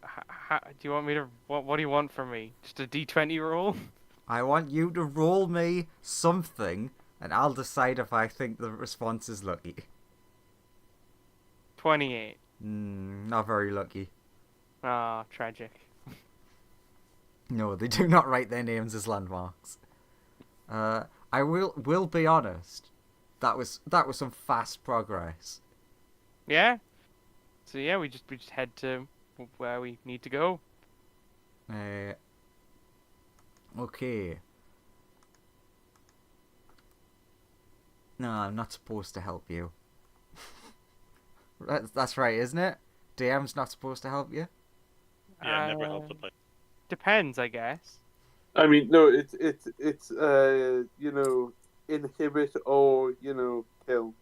S2: Do you want me to? What do you want from me? Just a D20 roll?
S4: I want you to roll me something, and I'll decide if I think the response is lucky.
S2: 28.
S4: Not very lucky.
S2: Ah, tragic.
S4: No, they do not write their names as landmarks. I will be honest. That was some fast progress.
S2: Yeah. So yeah, we just head to where we need to go.
S4: Okay. No, I'm not supposed to help you. That's right, isn't it? DM's not supposed to help you.
S5: Yeah, never help the player.
S2: Depends, I guess.
S6: I mean, no, it's you know, inhibit or, you know, kill.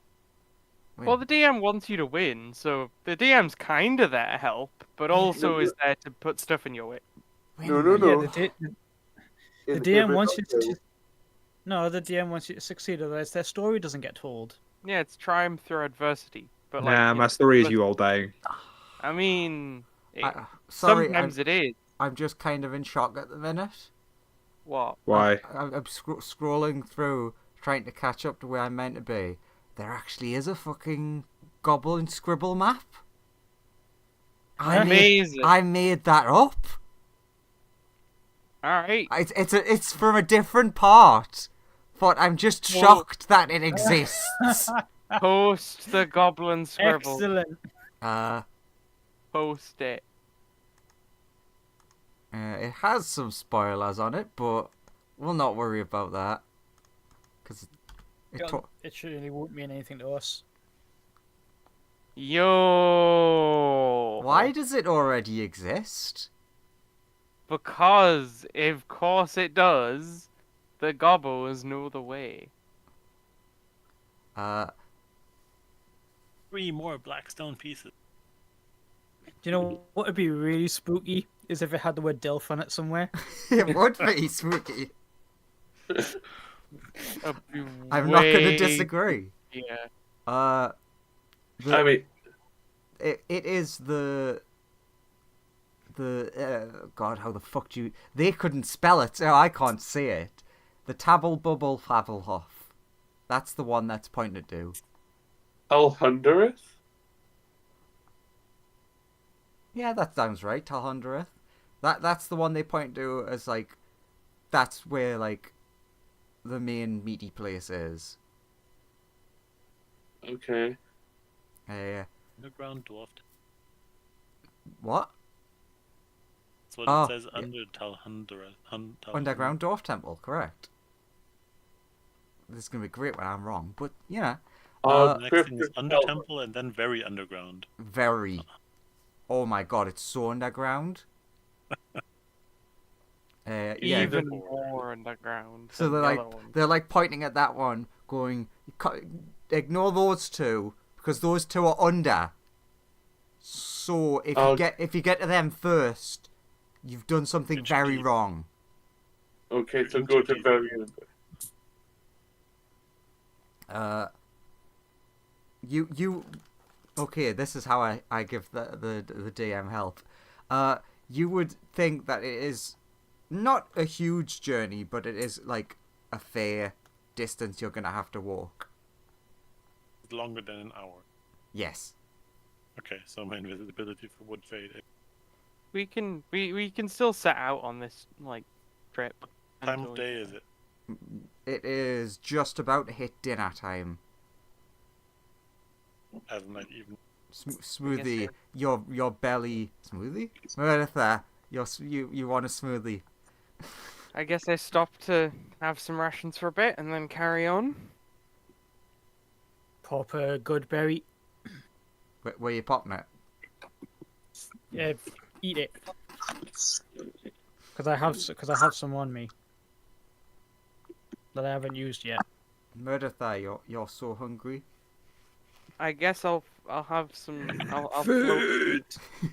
S4: Wait,
S2: Well, the DM wants you to win, so the DM's kind of there to help, but also is there to put stuff in your way.
S4: wait
S6: No,
S4: a
S6: no,
S4: minute.
S6: no.
S1: Yeah, the
S6: Inhibit
S1: DM wants
S6: or
S1: you
S6: kill.
S1: to. No, the DM wants you to succeed, otherwise their story doesn't get told.
S2: Yeah, it's triumph through adversity. But
S3: Nah,
S2: like,
S3: my story is you all dying.
S2: I mean,
S4: Sorry,
S2: sometimes it is.
S4: I'm just kind of in shock at the minute.
S2: What?
S3: Why?
S4: I'm scrolling through, trying to catch up to where I'm meant to be. There actually is a fucking goblin scribble map.
S2: Amazing.
S4: I made that up.
S2: All right.
S4: It's from a different part, but I'm just shocked that it exists.
S2: Post the goblin scribble.
S1: Excellent.
S2: Post it.
S4: It has some spoilers on it, but we'll not worry about that. Because
S1: It surely won't mean anything to us.
S2: Yo.
S4: why does it already exist?
S2: Because, of course it does. The gobbles know the way.
S5: 3 more black stone pieces.
S1: Do you know what would be really spooky is if it had the word DILF on it somewhere?
S4: It would be spooky. I'm not going to disagree.
S2: Yeah.
S6: I mean,
S4: It is the God, how the fuck do you? They couldn't spell it, so I can't see it. The Tabble Bubble Fabblehoff. That's the one that's pointed to.
S6: Alhundereth?
S4: Yeah, that sounds right. Talhundereth. That's the one they point to as like, that's where like, the main meaty place is.
S6: Okay.
S5: Underground dwarf.
S4: What?
S5: That's what
S4: Oh,
S5: it says
S4: yeah.
S5: under
S4: Underground Dwarf Temple, correct. This is going to be great when I'm wrong, but, you know.
S5: The next thing is
S6: Cryptic
S5: under
S6: Delver.
S5: temple and then very underground.
S4: Very. Oh my god, it's so underground. Yeah.
S2: Even
S5: Forward.
S2: more underground.
S4: So
S2: than
S4: they're
S2: the
S4: like
S2: other one.
S4: they're like pointing at that one, going, ignore those two because those two are under. So if you get to them first, you've done something
S5: It should
S4: very
S5: be-
S4: wrong.
S6: Okay, so go to very end.
S4: You okay, this is how I give the DM help. You would think that it is not a huge journey, but it is like a fair distance you're gonna have to walk.
S5: It's longer than an hour.
S4: Yes.
S5: Okay, so my invisibility would fade.
S2: We can still set out on this like trip.
S5: Time
S2: until
S5: of
S2: we-
S5: day is it?
S4: It is just about to hit dinner time.
S5: As in like even.
S4: Smoothie, your belly smoothie. Meredith, you want a smoothie?
S2: I guess I stop to have some rations for a bit and then carry on.
S1: Pop a good berry.
S4: Where you popping it?
S1: Yeah, eat it. Because I have some on me that I haven't used yet.
S4: Meredith, you're so hungry.
S2: I guess I'll have some. I'll
S3: Food!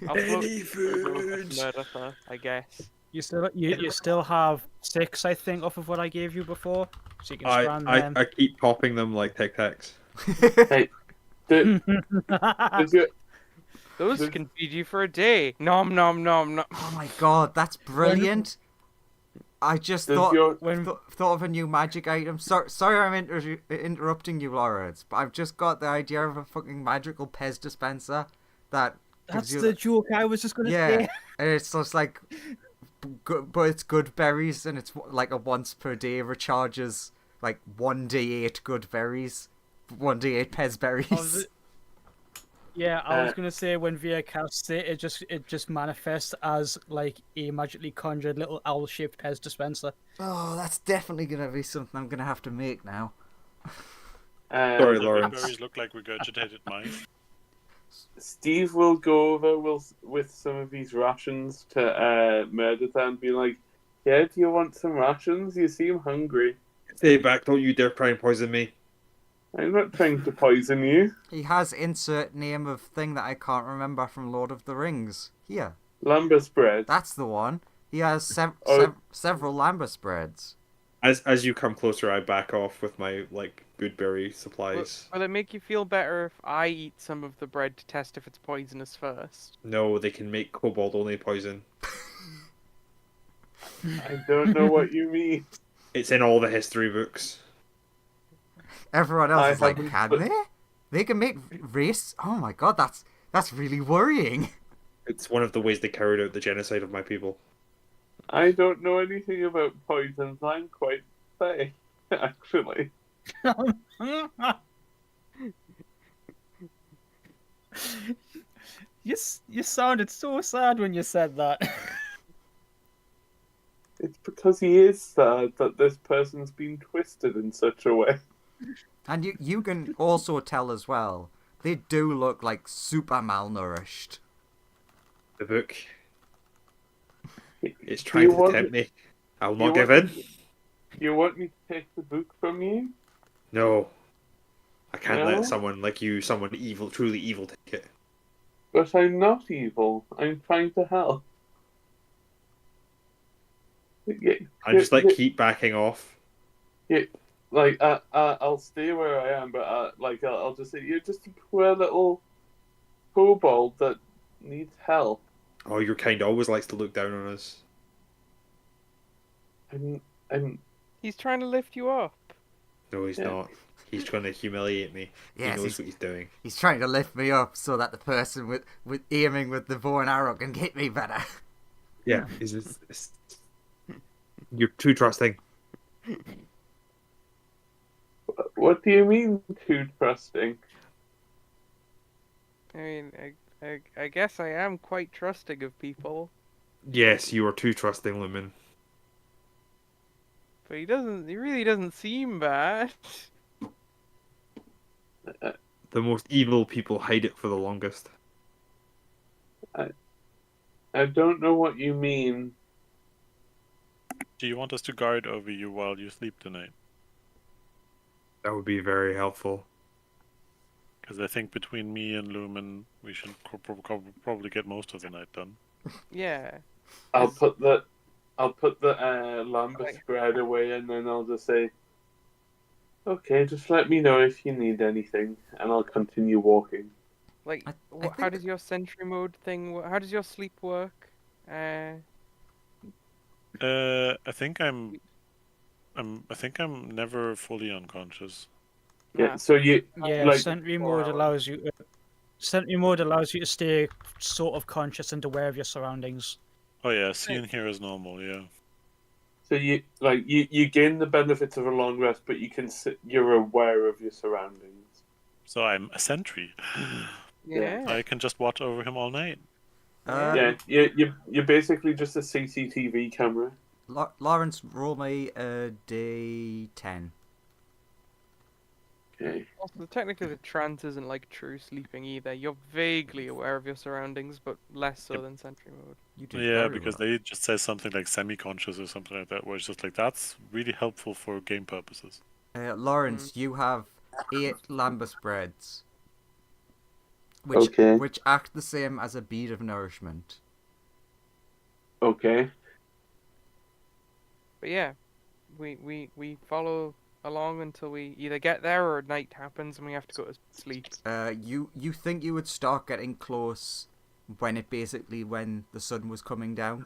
S2: I'll float
S3: Any food!
S2: Murder, I guess.
S1: You still have 6, I think, off of what I gave you before, so you can scram them.
S3: I keep popping them like Tic Tacs.
S6: Hey, did you,
S2: Those
S6: There's-
S2: can feed you for a day. Nom nom nom nom.
S4: Oh my god, that's brilliant! I just
S6: does
S4: thought
S6: your
S4: thought of a new magic item. Sorry, I'm interrupting you, Lawrence, but I've just got the idea of a fucking magical Pez dispenser that
S1: That's
S4: gives you
S1: the joke I was just gonna
S4: yeah,
S1: say.
S4: and it's just like, but it's good berries, and it's like a once per day recharges like 1d8 good berries, 1d8 Pez berries.
S1: Yeah, I was gonna say when Via casts it, it just manifests as like a magically conjured little owl-shaped Pez dispenser.
S4: Oh, that's definitely gonna be something I'm gonna have to make now.
S3: Sorry,
S5: The
S3: Lawrence.
S5: berries look like regurgitated mice.
S6: Steve will go over with some of these rations to Meredith and be like, "Yeah, do you want some rations? You seem hungry."
S3: Stay back! Don't you dare try and poison me.
S6: I'm not trying to poison you.
S4: He has insert name of thing that I can't remember from Lord of the Rings. Here,
S6: Lambus bread.
S4: that's the one. He has
S6: Oh.
S4: several lambus breads.
S3: As you come closer, I back off with my like good berry supplies.
S2: Will it make you feel better if I eat some of the bread to test if it's poisonous first?
S3: No, they can make kobold only poison.
S6: I don't know what you mean.
S3: It's in all the history books.
S4: Everyone else
S6: I
S4: is like,
S6: haven't
S4: can
S6: put-
S4: they? They can make race. Oh my god, that's really worrying.
S3: It's one of the ways they carried out the genocide of my people.
S6: I don't know anything about poisons. I'm quite safe, actually.
S1: You sounded so sad when you said that.
S6: It's because he is sad that this person's been twisted in such a way.
S4: And you can also tell as well, they do look like super malnourished.
S3: The book. It's
S6: Do
S3: trying
S6: you
S3: to
S6: want
S3: tempt me. I will
S6: you
S3: not give
S6: want
S3: in.
S6: You want me to take the book from you?
S3: No. I can't
S6: No?
S3: let someone like you, someone evil, truly evil, take it.
S6: But I'm not evil. I'm trying to help. Yeah,
S3: I just
S6: yeah,
S3: keep backing off.
S6: like I'll stay where I am, but I'll just say you're just a poor little kobold that needs help.
S3: Oh, your kind always likes to look down on us.
S6: I'm
S2: He's trying to lift you up.
S3: No, he's
S6: Yeah.
S3: not. He's trying to humiliate me.
S4: Yes,
S3: he knows what he's doing.
S4: he's trying to lift me up so that the person with aiming with the bow and arrow can hit me better.
S3: Yeah, you're too trusting.
S6: What do you mean too trusting?
S2: I mean, I guess I am quite trusting of people.
S3: Yes, you are too trusting, Lumen.
S2: But he doesn't. He really doesn't seem bad.
S3: The most evil people hide it for the longest.
S6: I don't know what you mean.
S5: Do you want us to guard over you while you sleep tonight?
S3: That would be very helpful.
S5: Because I think between me and Lumen, we should probably get most of the night done.
S2: Yeah.
S6: I'll put the lambus bread away, and then I'll just say, "Okay, just let me know if you need anything," and I'll continue walking.
S2: Like,
S4: I
S2: how
S4: think-
S2: does your sentry mode thing? How does your sleep work?
S5: I think I'm never fully unconscious.
S6: Yeah.
S2: Nah.
S6: So you
S1: Yeah,
S6: like
S1: sentry mode allows you. Sentry mode allows you to stay sort of conscious and aware of your surroundings.
S5: Oh yeah, seeing here is normal. Yeah.
S6: so you gain the benefits of a long rest, but you're aware of your surroundings.
S5: So I'm a sentry.
S2: Yeah.
S5: I can just watch over him all night.
S6: Yeah, you're basically just a CCTV camera.
S4: Lawrence, roll me a D10.
S6: Okay.
S2: Also, technically, the trance isn't like true sleeping either. You're vaguely aware of your surroundings, but less so than sentry mode.
S4: You did
S5: Yeah,
S4: very
S5: because
S4: well.
S5: they just say something like semi-conscious or something like that, where it's just like that's really helpful for game purposes.
S4: Lawrence, you have 8 lambus breads,
S6: Okay.
S4: which act the same as a bead of nourishment.
S6: Okay.
S2: But yeah, we follow along until we either get there or night happens and we have to go to sleep.
S4: You think you would start getting close when the sun was coming down?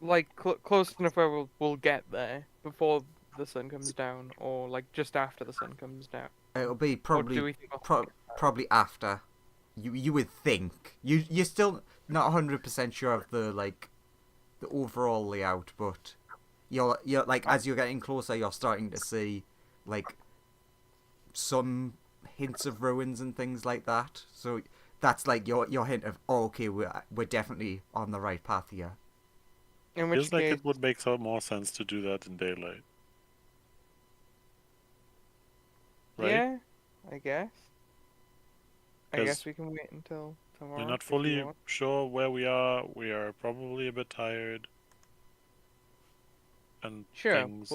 S2: Like close enough where we'll get there before the sun comes down, or like just after the sun comes down.
S4: It'll be
S2: Or do
S4: probably
S2: we think we'll
S4: probably after. You would think. You're still not 100% sure of the overall layout, but you're like, as you're getting closer, you're starting to see like some hints of ruins and things like that. So that's like your hint of, oh, okay, we're definitely on the right path here.
S2: In which
S5: Feels like
S2: case,
S5: it would make some more sense to do that in daylight. Right?
S2: yeah, I guess. I
S5: 'Cause
S2: guess we can wait until tomorrow.
S5: We're not
S2: if you
S5: fully
S2: want.
S5: sure where we are. We are probably a bit tired. And
S2: Sure,
S5: things.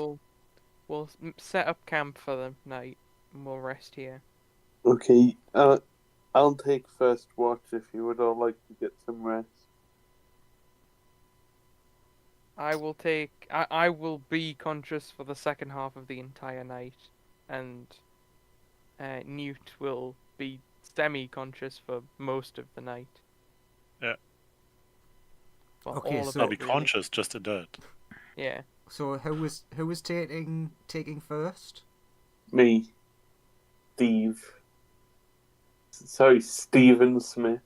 S2: we'll set up camp for the night and we'll rest here.
S6: Okay. I'll take first watch if you would all like to get some rest.
S2: I will be conscious for the second half of the entire night, and Newt will be semi-conscious for most of the night.
S5: Yeah.
S2: For
S4: Okay,
S2: all of
S4: so-
S5: I'll
S2: it,
S5: be
S2: really.
S5: conscious, just a dirt.
S2: Yeah.
S4: So who was taking first?
S6: Me. Steve. Sorry, Stephen Smith.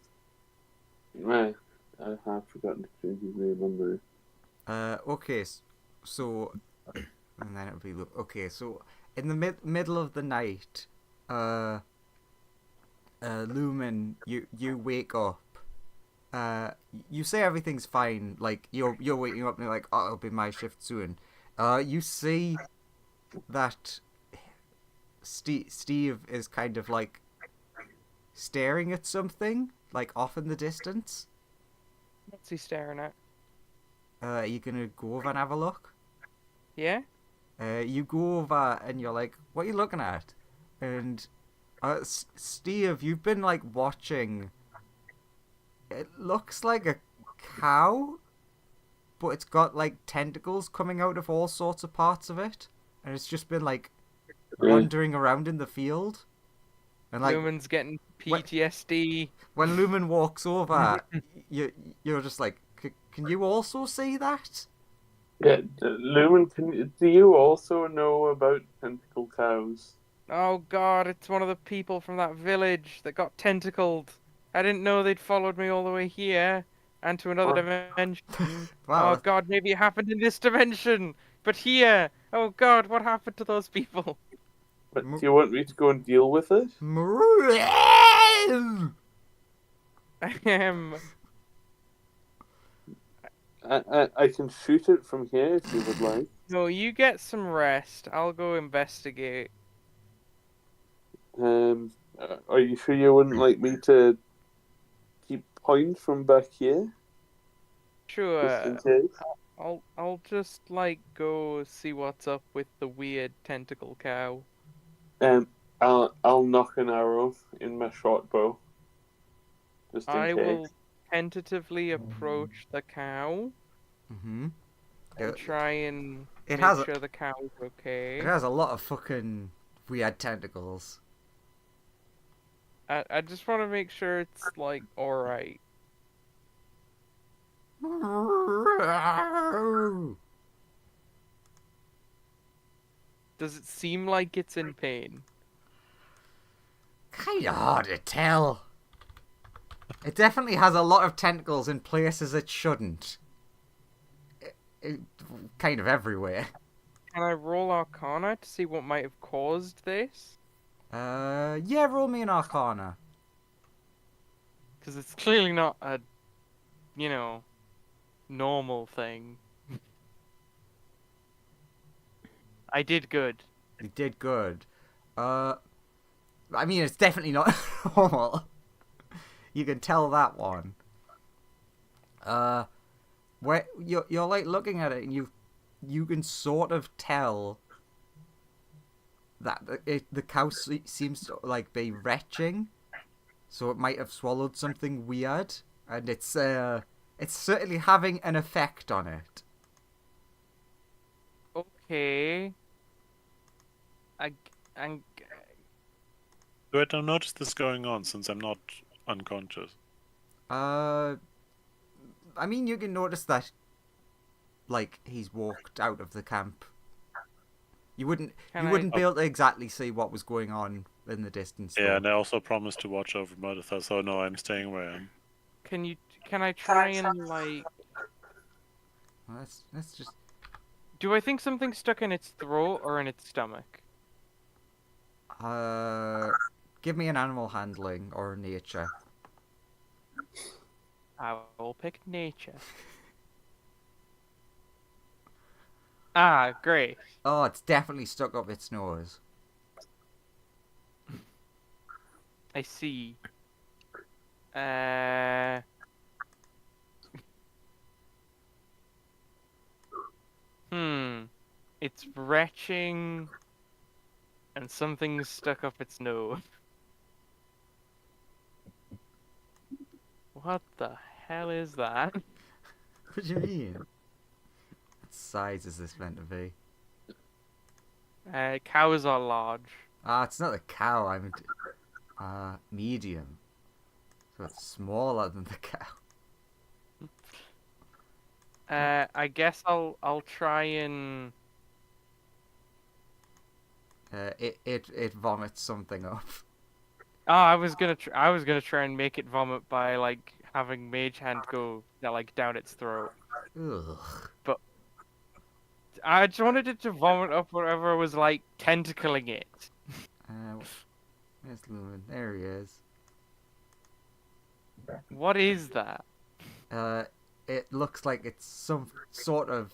S6: Right. I have forgotten to change his name on there.
S4: Okay, so and then it'll be okay. So in the middle of the night, Lumen, you wake up. You say everything's fine. Like you're waking up and you're like, oh, it'll be my shift soon. You see that Steve is kind of like staring at something, like off in the distance.
S2: What's he staring at?
S4: Are you gonna go over and have a look?
S2: Yeah.
S4: You go over and you're like, what are you looking at? And Steve, you've been like watching. It looks like a cow, but it's got like tentacles coming out of all sorts of parts of it, and it's just been like wandering around in the field. And like
S2: Lumen's getting PTSD.
S4: when Lumen walks over, you're just like, can you also see that?
S6: Yeah, Lumen, do you also know about tentacle cows?
S2: Oh god, it's one of the people from that village that got tentacled. I didn't know they'd followed me all the way here and to another dimension.
S4: Wow.
S2: Oh god, maybe it happened in this dimension. But here, oh god, what happened to those people?
S6: But do you want me to go and deal with it? I can shoot it from here if you would like.
S2: No, you get some rest. I'll go investigate.
S6: Are you sure you wouldn't like me to keep point from back here, just in
S2: Sure.
S6: case?
S2: I'll just like go see what's up with the weird tentacle cow.
S6: I'll knock an arrow in my short bow, just in
S2: I
S6: case.
S2: will tentatively approach the cow
S4: Mm-hmm.
S2: and try and
S4: It
S2: make
S4: has
S2: sure the cow's okay.
S4: It has a lot of fucking weird tentacles.
S2: I just want to make sure it's like alright. Does it seem like it's in pain?
S4: Kinda hard to tell. It definitely has a lot of tentacles in places it shouldn't. Kind of everywhere.
S2: Can I roll Arcana to see what might have caused this?
S4: Yeah, roll me an Arcana.
S2: Because it's clearly not a, normal thing. I did good.
S4: You did good. I mean, it's definitely not normal. You can tell that one. Where you're like looking at it and you can sort of tell that the cow seems to like be retching, so it might have swallowed something weird, and it's certainly having an effect on it.
S2: Okay.
S5: Do I don't notice this going on since I'm not unconscious?
S4: I mean, you can notice that, like, he's walked out of the camp. You wouldn't be able to exactly see what was going on in the distance.
S5: Yeah,
S4: though.
S5: and I also promised to watch over Murdertha, so no, I'm staying where I am.
S2: Can I try and like...
S4: Well, let's just...
S2: Do I think something's stuck in its throat or in its stomach?
S4: Give me an animal handling or nature.
S2: I will pick nature. Ah, great.
S4: Oh, it's definitely stuck up its nose.
S2: I see. It's retching, and something's stuck up its nose. What the hell is that?
S4: What do you mean? What size is this meant to be?
S2: Cows are large.
S4: It's not a cow. I'm medium. So it's smaller than the cow.
S2: I guess I'll try and...
S4: It vomits something up.
S2: Oh, I was gonna try and make it vomit by like having Mage Hand go like down its throat.
S4: Ugh.
S2: But I just wanted it to vomit up whatever was like tentacling it.
S4: Where's Lumen? There he is.
S2: What is that?
S4: It looks like it's some sort of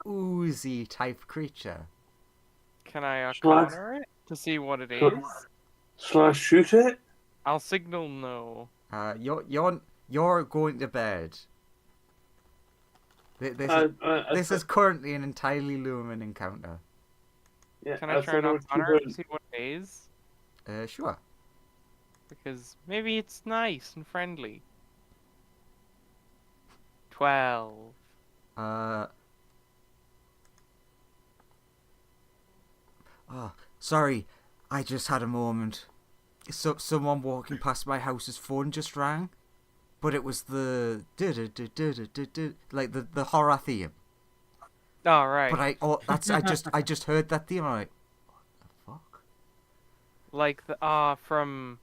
S4: oozy type creature.
S2: Can I Arcana it to see what it is?
S6: Shall I shoot it?
S2: I'll signal no.
S4: You're going to bed. This is currently an entirely Lumen encounter.
S6: Yeah,
S2: Can I try and Arcana it to see what it is?
S4: Sure.
S2: Because maybe it's nice and friendly. 12.
S4: Oh, sorry. I just had a moment. Someone walking past my house's phone just rang, but it was the like the horror theme.
S2: Oh, right.
S4: But I just heard that theme. I'm like, what the fuck?
S2: Like the from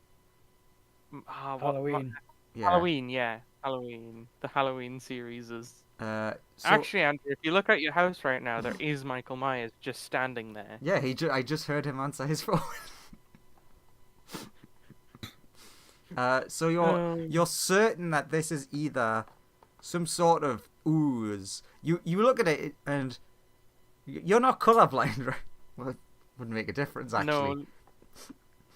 S1: Halloween.
S4: Yeah.
S2: Halloween, yeah, Halloween. The Halloween series is.
S4: So,
S2: Actually, Andrew, if you look at your house right now, there is Michael Myers just standing there.
S4: yeah, I just heard him answer his phone. So you're certain that this is either some sort of ooze. You look at it and you're not colorblind, right? Well, it wouldn't make a difference actually.
S2: No,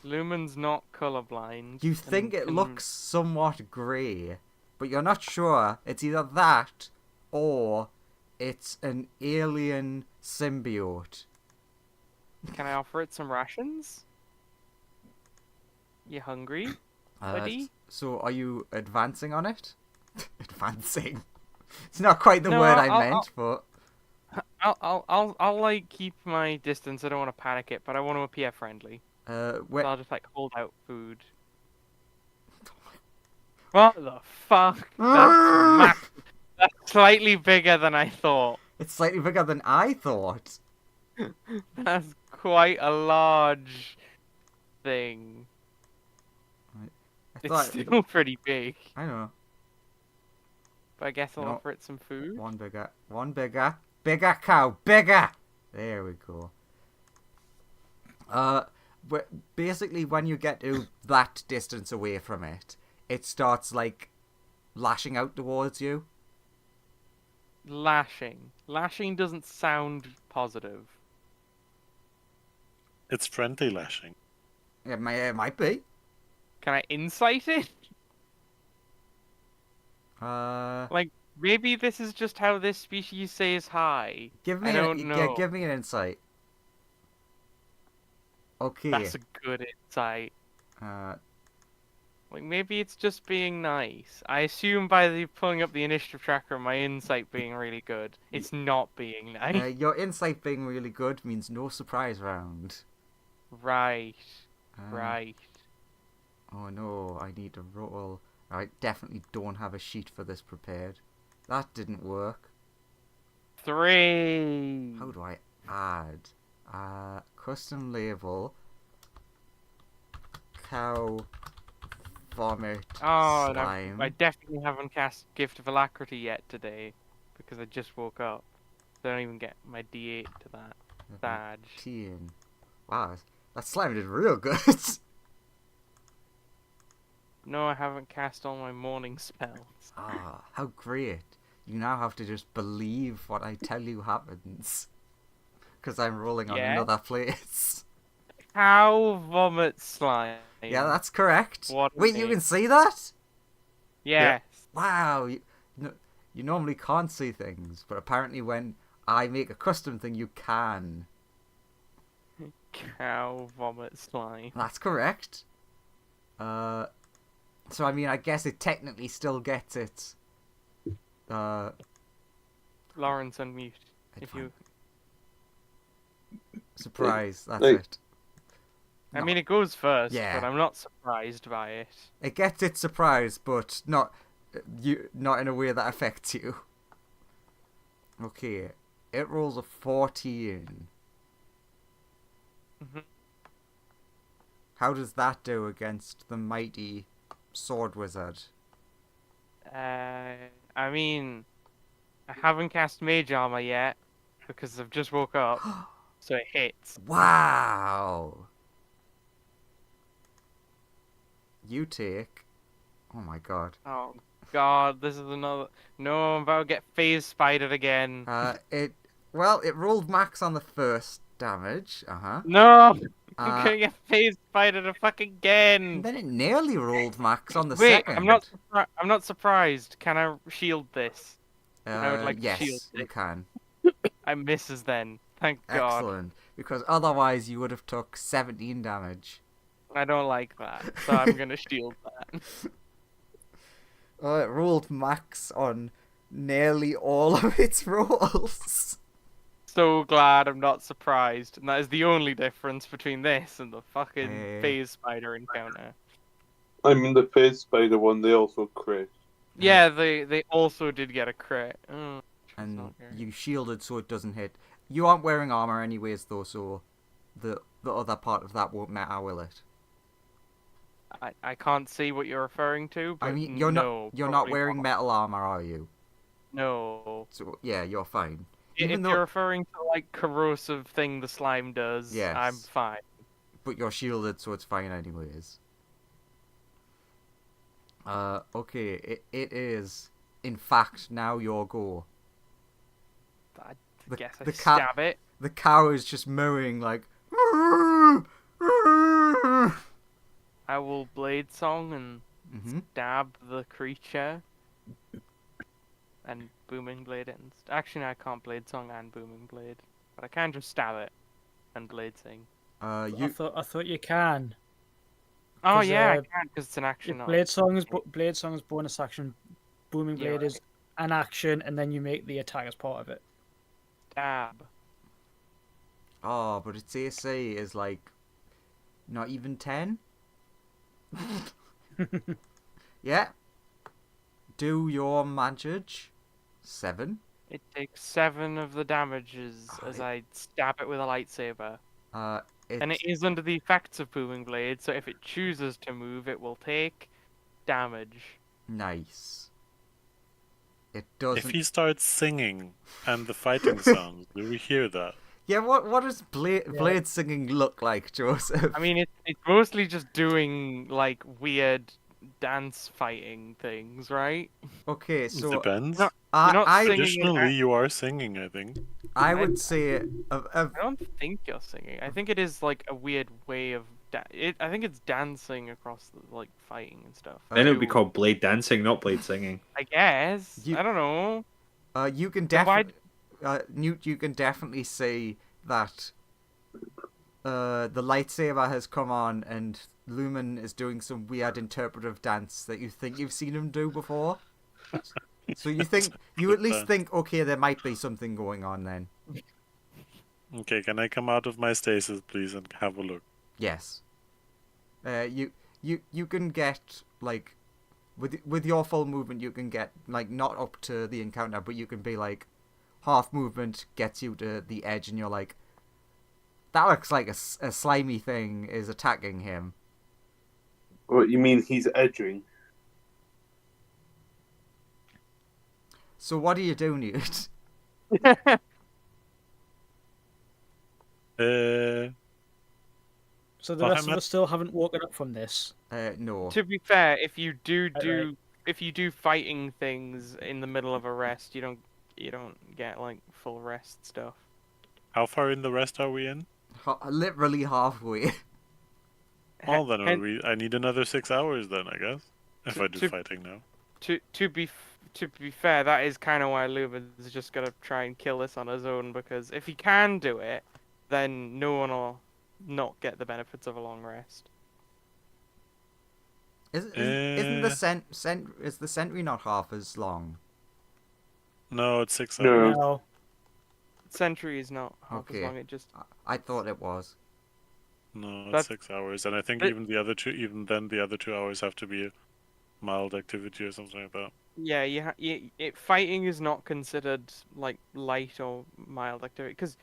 S2: Lumen's not colorblind.
S4: You
S2: and
S4: think it
S2: can-
S4: looks somewhat grey, but you're not sure. It's either that or it's an alien symbiote.
S2: Can I offer it some rations? You hungry? Buddy?
S4: So are you advancing on it? Advancing. It's not quite the
S2: No,
S4: word I
S2: I'll-
S4: meant, but
S2: I'll like keep my distance. I don't want to panic it, but I want to appear friendly. So I'll just like hold out food. What the fuck? That's slightly bigger than I thought.
S4: it's slightly bigger than I thought.
S2: That's quite a large thing.
S4: I
S2: It's
S4: thought
S2: still pretty big.
S4: I know.
S2: But I guess I'll
S4: No.
S2: offer it some food.
S4: One bigger, bigger cow, bigger. There we go. Basically, when you get to that distance away from it, it starts like lashing out towards you.
S2: Lashing. Lashing doesn't sound positive.
S5: It's friendly lashing.
S4: It might be.
S2: Can I insight it?
S4: Give
S2: Maybe this is just how this species says hi.
S4: me
S2: I don't
S4: yeah,
S2: know.
S4: give me an insight. Okay.
S2: That's a good insight. Like, maybe it's just being nice. I assume by the pulling up the initiative tracker, my insight being really good. It's not being nice.
S4: Your insight being really good means no surprise round.
S2: Right.
S4: Uh,
S2: Right.
S4: Oh no, I need to roll. I definitely don't have a sheet for this prepared. That didn't work.
S2: 3.
S4: How do I add? Custom label. Cow vomit
S2: Oh,
S4: slime.
S2: no, I definitely haven't cast Gift of Alacrity yet today because I just woke up. So I don't even get my D8 to that. Badge.
S4: 17. Wow, that slime did real good.
S2: No, I haven't cast all my morning spells.
S4: Ah, how great. You now have to just believe what I tell you happens. Because I'm rolling on
S2: Yeah?
S4: another place.
S2: Cow vomit slime.
S4: Yeah, that's correct.
S2: What
S4: Wait,
S2: a
S4: you
S2: name.
S4: can see that?
S2: Yes.
S4: Wow, you normally can't see things, but apparently when I make a custom thing, you can.
S2: Cow vomit slime.
S4: That's correct. So I mean, I guess it technically still gets it.
S2: Lawrence, unmute. If you,
S4: Surprise, that's
S6: Like-
S4: it.
S2: I
S4: No.
S2: mean, it goes first,
S4: Yeah.
S2: but I'm not surprised by it.
S4: It gets its surprise, but not in a way that affects you. Okay, it rolls a 14.
S2: Mhm.
S4: How does that do against the mighty sword wizard?
S2: I mean, I haven't cast Mage Armor yet because I've just woke up, so it hits.
S4: Wow. You take. Oh my god.
S2: Oh God, this is another. No, I'm about to get phase spidered again.
S4: It rolled max on the first damage.
S2: No, I'm
S4: Uh,
S2: gonna get phase spidered again.
S4: and then it nearly rolled max on the
S2: Wait,
S4: second.
S2: I'm not surprised. Can I shield this? I would like to
S4: yes,
S2: shield
S4: you
S2: it.
S4: can.
S2: I misses then. Thank God.
S4: Excellent. Because otherwise you would have took 17 damage.
S2: I don't like that, so I'm gonna shield that.
S4: It rolled max on nearly all of its rolls.
S2: So glad I'm not surprised, and that is the only difference between this and the fucking
S4: Eh.
S2: phase spider encounter.
S6: I mean, the phase spider one, they also crit.
S2: Yeah, they also did get a crit. Oh,
S4: And
S2: not very-
S4: you shielded so it doesn't hit. You aren't wearing armor anyways though, so the other part of that won't matter, will it?
S2: I can't see what you're referring to, but
S4: I mean,
S2: no,
S4: you're not
S2: probably
S4: wearing
S2: not.
S4: metal armor, are you?
S2: No.
S4: So yeah, you're fine.
S2: If
S4: Even though-
S2: you're referring to like corrosive thing the slime does,
S4: Yes.
S2: I'm fine.
S4: But you're shielded, so it's fine anyways. Okay, it is in fact now your go.
S2: I
S4: The-
S2: guess I
S4: the cat-
S2: stab it.
S4: The cow is just mooing like.
S2: I will blade song and
S4: Mhm.
S2: stab the creature. And booming blade it. Actually, no, I can't blade song and booming blade, but I can just stab it and blade sing.
S1: I
S4: You
S1: thought you can.
S2: Oh
S1: 'Cause,
S2: yeah, I
S1: uh,
S2: can because it's an action.
S1: If
S2: not
S1: Blade Song is bonus action, Booming
S2: Yeah,
S1: Blade is an action, and then you make the attack as part of it.
S2: stab.
S4: Oh, but its AC is like not even 10. Yeah. Do your magic 7.
S2: It takes 7 of the damages as I stab it with a lightsaber. And it is under the effects of Booming Blade, so if it chooses to move, it will take damage.
S4: Nice. It doesn't.
S5: If he starts singing and the fighting sounds, do we hear that?
S4: Yeah, what does blade singing look like, Joseph?
S2: I mean, it's mostly just doing, like, weird dance fighting things, right?
S4: Okay,
S5: It
S4: so
S5: depends.
S2: You're not singing
S5: Traditionally, you are singing, I think.
S4: I would say
S2: I don't think you're singing. I think it is, like, a weird way of... I think it's dancing across, like, fighting and stuff.
S3: Then it would be
S2: too.
S3: called blade dancing, not blade singing.
S2: I guess.
S4: You-
S2: I don't know.
S4: you can
S2: But why-
S4: definitely Newt, you can definitely see that the lightsaber has come on and Lumen is doing some weird interpretive dance that you think you've seen him do before. So you at least think, okay, there might be something going on then.
S5: Okay, can I come out of my stasis, please, and have a look?
S4: Yes. You can get like with your full movement you can get like not up to the encounter, but you can be like half movement gets you to the edge and you're like, that looks like a slimy thing is attacking him.
S6: What, you mean he's edging?
S4: So what do you do, Newt?
S1: So the
S5: Well,
S1: rest
S5: I'm
S1: of
S5: at-
S1: us still haven't woken up from this.
S4: No.
S2: To be fair, if you do
S1: Alright.
S2: if you do fighting things in the middle of a rest, you don't get like full rest stuff.
S5: How far in the rest are we in?
S4: Literally halfway.
S5: Well, then
S2: And
S5: I need another 6 hours then, I guess. If I do
S2: to-
S5: fighting now.
S2: to be fair, that is kind of why Lumen's just gonna try and kill this on his own, because if he can do it, then no one will not get the benefits of a long rest.
S4: Isn't the sentry not half as long?
S5: No, it's 6
S6: No.
S5: hours.
S1: No.
S2: Sentry is not half as
S4: Okay.
S2: long. It just
S4: I thought it was.
S5: No, it's
S2: That's-
S5: 6 hours. And I think
S2: But-
S5: even the other 2 hours have to be mild activity or something like that.
S2: yeah, fighting is not considered like light or mild activity, because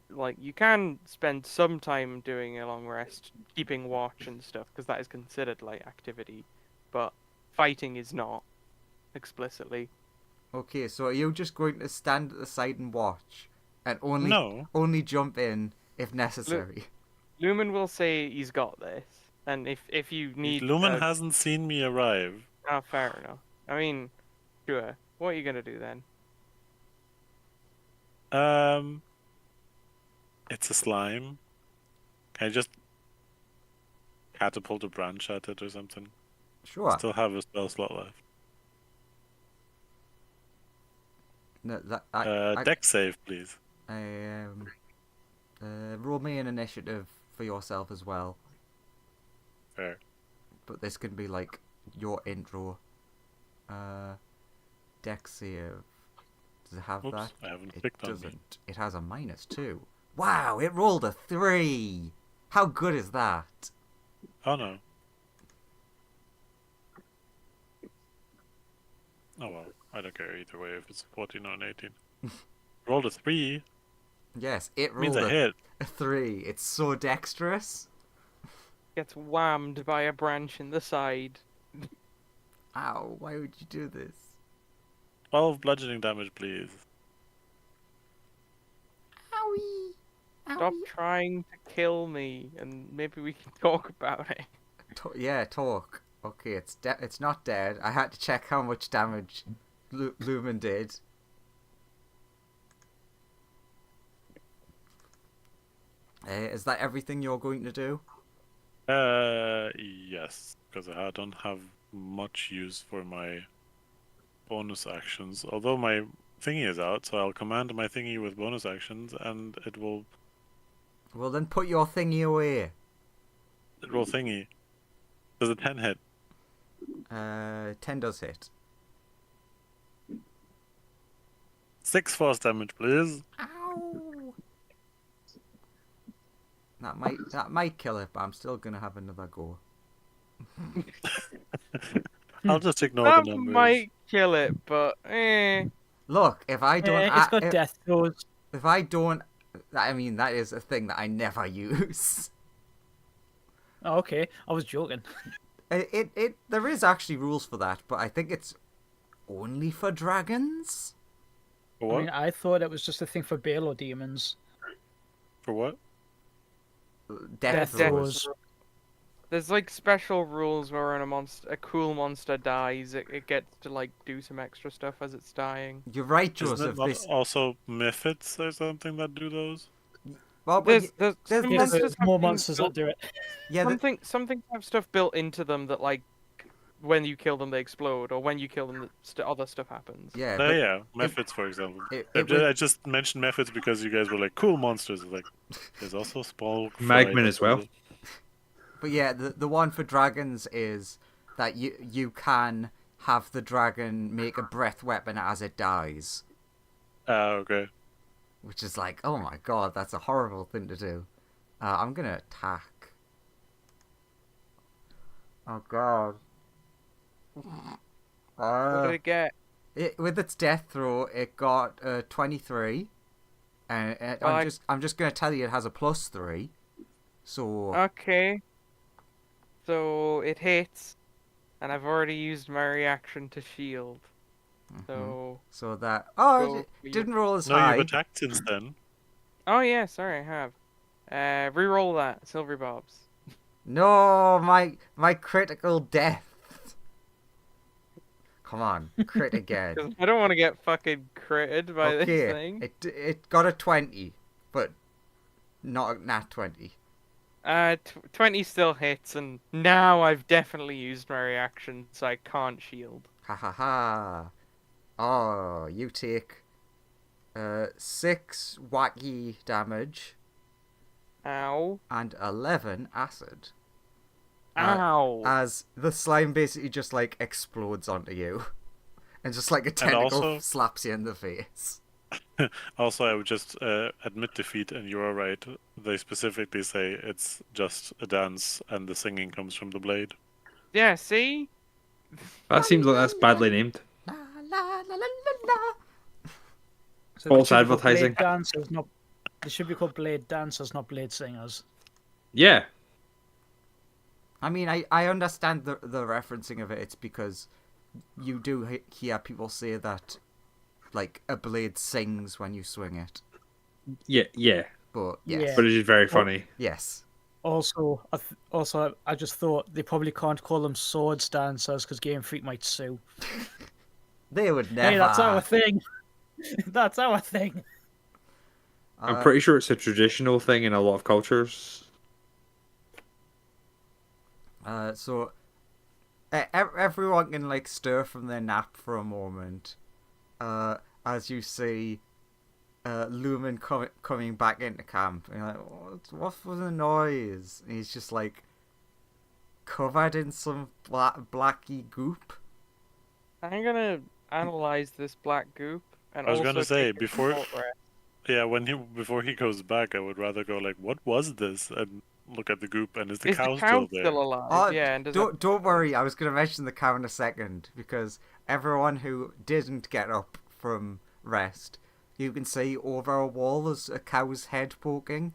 S2: like you can spend some time doing a long rest, keeping watch and stuff, because that is considered light activity, but fighting is not explicitly.
S4: Okay, so are you just going to stand at the side and watch, and
S5: No.
S4: only jump in if necessary?
S2: Lumen will say he's got this, and if you need
S5: Lumen hasn't seen me arrive.
S2: oh, fair enough. I mean, sure. What are you gonna do then?
S5: It's a slime. Can I just catapult a branch at it or something?
S4: Sure.
S5: Still have a spell slot left.
S4: No,
S5: Deck save, please.
S4: Roll me an initiative for yourself as well.
S5: Fair.
S4: But this can be like your intro. Deck save. Does it have
S5: Oops,
S4: that?
S5: I haven't
S4: It
S5: clicked on me.
S4: doesn't. It has a -2. Wow, it rolled a 3. How good is that?
S5: Oh no. Oh well, I don't care either way if it's 14 or an 18. Rolled a 3.
S4: Yes, it
S5: Means
S4: rolled
S5: a hit.
S4: a 3. It's so dexterous.
S2: Gets whammed by a branch in the side.
S4: Ow, why would you do this?
S5: 12 bludgeoning damage, please.
S4: Owie.
S2: Stop trying to kill me, and maybe we can talk about it.
S4: Yeah, talk. Okay, it's not dead. I had to check how much damage Lumen did. Is that everything you're going to do?
S5: Yes, because I don't have much use for my bonus actions. Although my thingy is out, so I'll command my thingy with bonus actions, and it will
S4: Well, then put your thingy away.
S5: thingy. Does a 10 hit?
S4: 10 does hit.
S5: 6 force damage, please.
S4: Ow! That might kill it, but I'm still gonna have another go.
S5: I'll just ignore
S2: That
S5: the numbers.
S2: might kill it, but
S4: Look, if I don't,
S1: It's got death throws.
S4: if I don't, I mean that is a thing that I never use.
S1: Oh, okay, I was joking.
S4: There is actually rules for that, but I think it's only for dragons.
S5: For
S1: I
S5: what?
S1: mean, I thought it was just a thing for Balor demons.
S5: For what?
S4: Death
S1: Death
S4: throws.
S1: throws.
S2: there's like special rules where when a cool monster dies, it gets to like do some extra stuff as it's dying.
S4: You're right,
S5: Isn't
S4: Joseph.
S5: it not
S4: This
S5: also Mephits or something that do those?
S4: well, but
S2: There's
S4: there's-
S2: some
S1: Yeah,
S2: monsters
S1: there's
S2: have
S1: more
S2: things
S1: monsters
S2: built-
S1: that do it.
S4: yeah,
S2: something have stuff built into them that like when you kill them they explode, or when you kill them other stuff happens.
S4: yeah,
S5: Oh
S4: but
S5: yeah, Mephits, for example.
S4: it would-
S5: I just mentioned Mephits because you guys were like, cool monsters. Like, there's also small
S3: Magman
S5: fry
S3: as well.
S4: But yeah, the one for dragons is that you can have the dragon make a breath weapon as it dies,
S5: Ah, okay.
S4: which is like, oh my god, that's a horrible thing to do. I'm gonna attack. Oh god.
S2: What did it get?
S4: With its death throw, it got 23, and I'm just gonna tell you it has a +3. So
S2: Okay. So it hits, and I've already used my reaction to shield. So
S4: that
S2: Go
S4: it
S2: for you.
S4: didn't roll as
S5: No,
S4: high.
S5: you've attacked since then.
S2: oh yeah, sorry, I have. Reroll that, Silvery Bobs.
S4: No, my critical death. Come on, crit again.
S2: 'Cause I don't want to get fucking critted by this
S4: Okay,
S2: thing.
S4: it got a 20, but not a nat 20.
S2: 20 still hits, and now I've definitely used my reaction, so I can't shield.
S4: Ha ha ha. Oh, you take 6 wacky damage
S2: Ow.
S4: and 11 acid.
S2: Ow.
S4: As the slime basically just like explodes onto you. And just like a tentacle
S5: also-
S4: slaps you in the face.
S5: Also, I would just admit defeat, and you are right. They specifically say it's just a dance, and the singing comes from the blade.
S2: Yeah, see?
S3: That seems like that's badly named.
S4: La la la la la la.
S1: So
S3: False
S1: they should be called
S3: advertising.
S1: Blade dancers, not. They should be called blade dancers, not blade singers.
S3: Yeah.
S4: I mean, I understand the referencing of it. It's because you do hear people say that, like, a blade sings when you swing it.
S3: Yeah.
S4: But yes,
S1: Yeah.
S3: But it is very funny.
S4: yes.
S1: Also, I just thought they probably can't call them swords dancers because Game Freak might sue.
S4: They would never.
S1: Hey, that's our thing. That's our thing.
S3: I'm pretty sure it's a traditional thing in a lot of cultures.
S4: So everyone can like stir from their nap for a moment, as you see Lumen coming back into camp. And you're like, what was the noise? And he's just like covered in some blacky goop.
S2: I'm gonna analyze this black goop. And
S5: I was gonna
S2: also
S5: say,
S2: take a
S5: before-
S2: short rest.
S5: Yeah, before he goes back, I would rather go like, what was this? And look at the goop, and is the
S2: Is
S5: cow
S2: the cow
S5: still there?
S2: still alive?
S4: Oh,
S2: yeah, and does
S4: don't worry, I was going to mention the cow in a second, because everyone who didn't get up from rest, you can see over a wall there's a cow's head poking.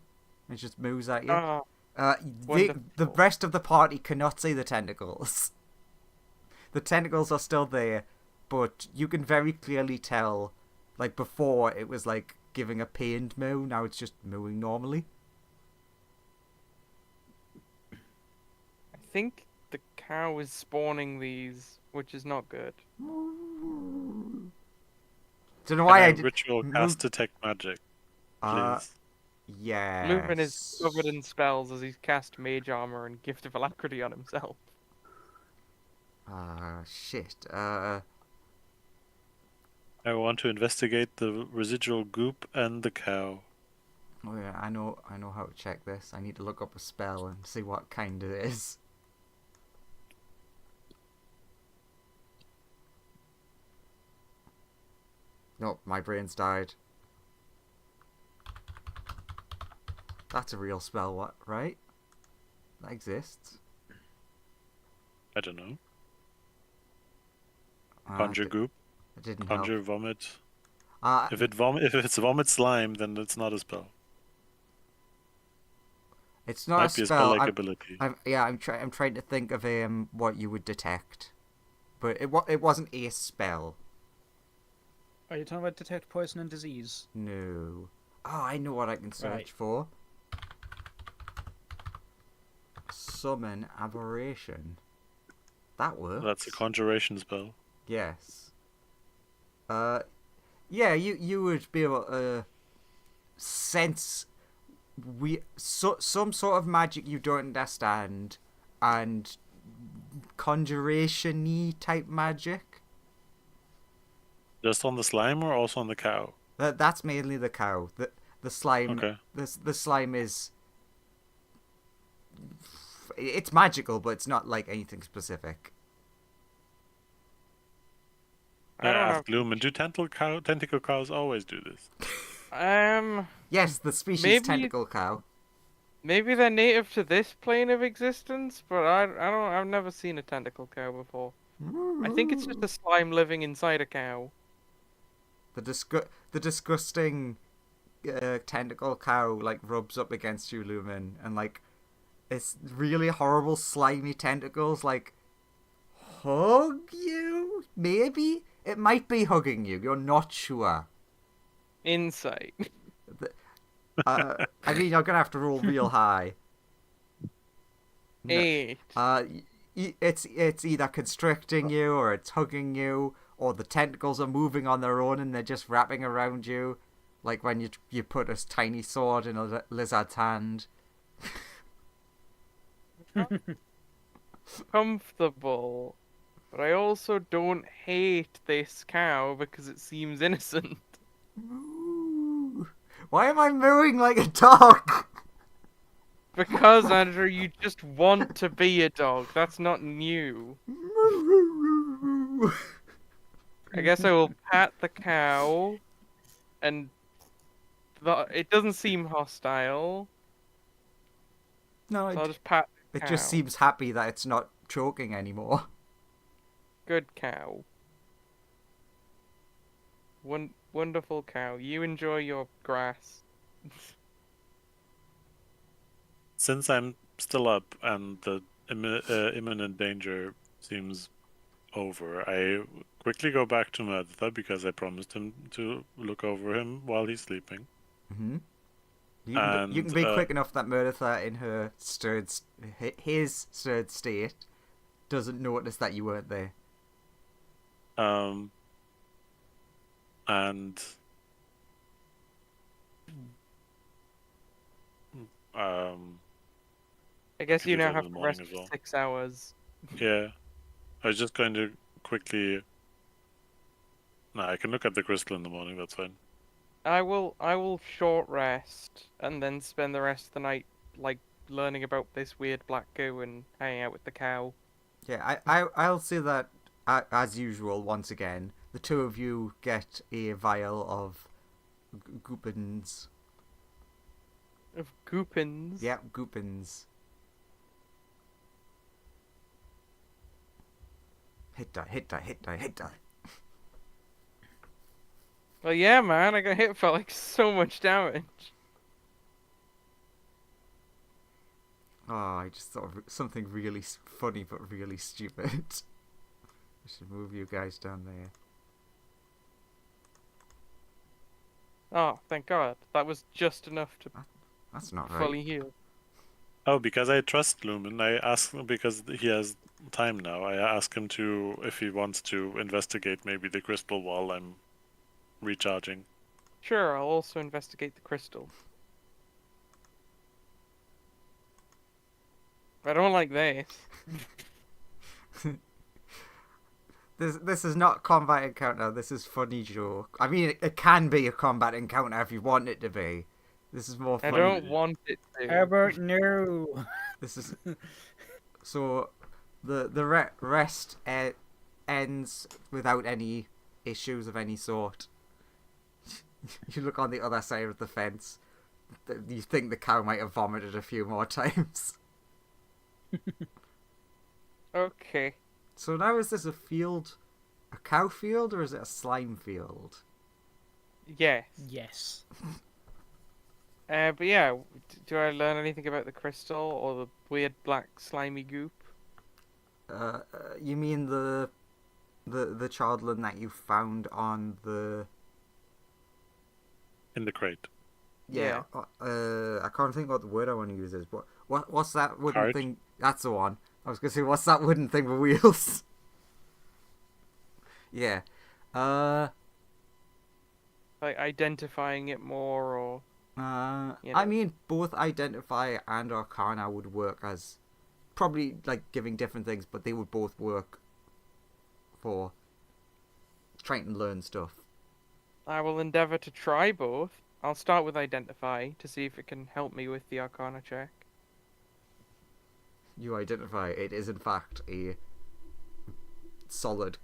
S4: It just moves at you.
S2: Oh,
S4: The
S2: wonderful.
S4: rest of the party cannot see the tentacles. The tentacles are still there, but you can very clearly tell, like before it was like giving a pained moo, now it's just mooing normally.
S2: I think the cow is spawning these, which is not good.
S4: Don't know why I
S5: Can
S4: did.
S5: ritual cast detect magic,
S4: Uh,
S5: please?
S2: Lumen is
S4: yes.
S2: covered in spells as he's cast Mage Armor and Gift of Alacrity on himself.
S4: Shit.
S5: I want to investigate the residual goop and the cow.
S4: Oh yeah, I know how to check this. I need to look up a spell and see what kind it is. Nope, my brain's died. That's a real spell, what? Right? That exists.
S5: I don't know.
S4: Ah,
S5: Conjure goop,
S4: it didn't
S5: conjure
S4: help.
S5: vomit.
S4: Uh,
S5: If it's vomit slime, then it's not a spell.
S4: it's not
S5: Might
S4: a
S5: be a
S4: spell.
S5: spell-like ability.
S4: I'm trying to think of what you would detect, but it wasn't a spell.
S1: Are you talking about detect poison and disease?
S4: No. Oh, I know what I can search
S1: Right.
S4: for. Summon aberration. That works.
S5: That's a conjuration spell.
S4: Yes. Yeah, you would be able to sense some sort of magic you don't understand, and conjuration-y type magic.
S5: Just on the slime or also on the cow?
S4: That's mainly the cow. The slime.
S5: Okay.
S4: The slime is. It's magical, but it's not like anything specific.
S2: I
S5: I
S2: don't
S5: asked Lumen, do tentacle cows always do this?
S4: Yes, the species
S2: Maybe-
S4: tentacle cow.
S2: Maybe they're native to this plane of existence, but I've never seen a tentacle cow before. I think it's just a slime living inside a cow.
S4: The disgusting tentacle cow like rubs up against you, Lumen, and like it's really horrible slimy tentacles like hug you. Maybe it might be hugging you. You're not sure.
S2: Insight.
S4: I mean, you're gonna have to roll real high. No.
S2: 8.
S4: It's either constricting you, or it's hugging you, or the tentacles are moving on their own and they're just wrapping around you, like when you put a tiny sword in a lizard's hand.
S2: Comfortable. But I also don't hate this cow because it seems innocent.
S4: Ooh. Why am I mooing like a dog?
S2: Because, Andrew, you just want to be a dog. That's not new. I guess I will pat the cow, and it doesn't seem hostile.
S4: No,
S2: So I'll just pat the
S4: it
S2: cow.
S4: just seems happy that it's not choking anymore.
S2: Good cow. Wonderful cow. You enjoy your grass.
S5: Since I'm still up and the imminent danger seems over, I quickly go back to Mertha because I promised him to look over him while he's sleeping.
S4: Mm-hmm. You can be quick enough that Mertha, in her his stirred state, doesn't notice that you weren't there.
S5: And
S2: I guess
S5: could
S2: you
S5: do
S2: now
S5: that in
S2: have
S5: the
S2: to
S5: morning
S2: rest
S5: as
S2: for
S5: well.
S2: 6 hours.
S5: Yeah, I was just going to quickly. No, I can look at the crystal in the morning. That's fine.
S2: I will short rest and then spend the rest of the night like learning about this weird black goo and hanging out with the cow.
S4: Yeah, I'll say that as usual. Once again, the two of you get a vial of goopins.
S2: Of goopins.
S4: Yeah, goopins. Hit die.
S2: Well, yeah, man, I got hit for like so much damage.
S4: Oh, I just thought of something really funny but really stupid. I should move you guys down there.
S2: Oh, thank God. That was just enough to
S4: That's not right.
S2: fully heal.
S5: Oh, because I trust Lumen, I ask because he has time now. I ask him to if he wants to investigate maybe the crystal while I'm recharging.
S2: Sure, I'll also investigate the crystal. I don't like this.
S4: This is not combat encounter. This is funny joke. I mean, it can be a combat encounter if you want it to be. This is more
S2: I
S4: fun.
S2: don't want it to.
S1: Herbert, no.
S4: This is so the rest ends without any issues of any sort. You look on the other side of the fence. You think the cow might have vomited a few more times.
S2: Okay.
S4: So now is this a cow field, or is it a slime field?
S2: Yes.
S1: Yes.
S2: But yeah, do I learn anything about the crystal or the weird black slimy goop?
S4: You mean the chardlin that you found on the...
S5: In the crate.
S4: Yeah. I can't think what the word I want to use is, but what's that wooden
S5: Cart?
S4: thing? That's the one. I was gonna say, what's that wooden thing with wheels? Yeah.
S2: Like identifying it more, or you
S4: I
S2: know.
S4: mean, both identify and arcana would work as probably like giving different things, but they would both work for trying to learn stuff.
S2: I will endeavor to try both. I'll start with identify to see if it can help me with the arcana check.
S4: You identify it is in fact a solid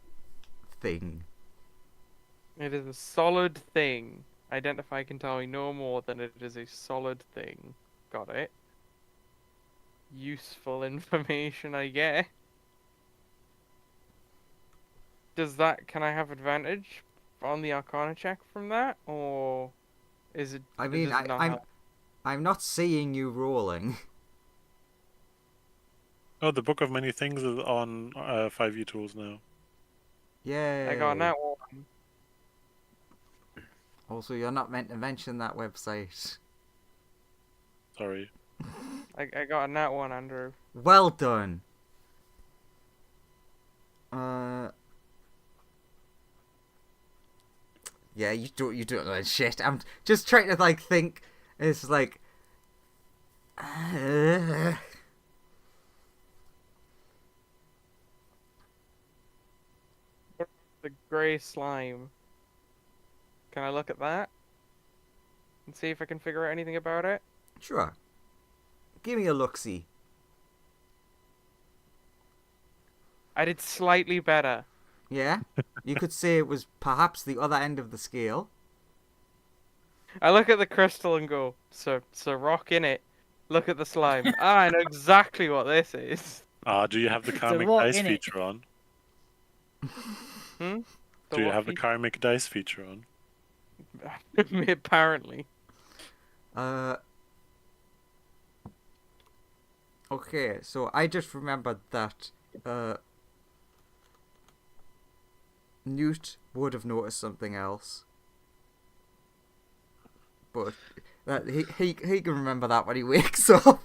S4: thing.
S2: It is a solid thing. Identify can tell me no more than it is a solid thing. Got it. Useful information, I guess. Can I have advantage on the arcana check from that, or is it?
S4: I mean,
S2: does it not help?
S4: I'm not seeing you rolling.
S5: Oh, the Book of Many Things is on 5e tools now.
S4: Yay.
S2: I got that one.
S4: Also, you're not meant to mention that website.
S5: Sorry.
S2: I got a nat one, Andrew.
S4: Well done. Yeah, you don't know shit. I'm just trying to like think. It's like.
S2: The grey slime. Can I look at that? And see if I can figure out anything about it?
S4: Sure. Give me a look-see.
S2: I did slightly better.
S4: Yeah? You could say it was perhaps the other end of the scale.
S2: I look at the crystal and go, so rock in it. Look at the slime. I know exactly what this is.
S5: Do you have the
S1: It's a
S5: karmic
S1: rock,
S5: dice
S1: innit?
S5: feature on?
S2: Hmm?
S5: Do you have the karmic dice feature on?
S2: Apparently.
S4: Okay, so I just remembered that Newt would have noticed something else. But that he can remember that when he wakes up.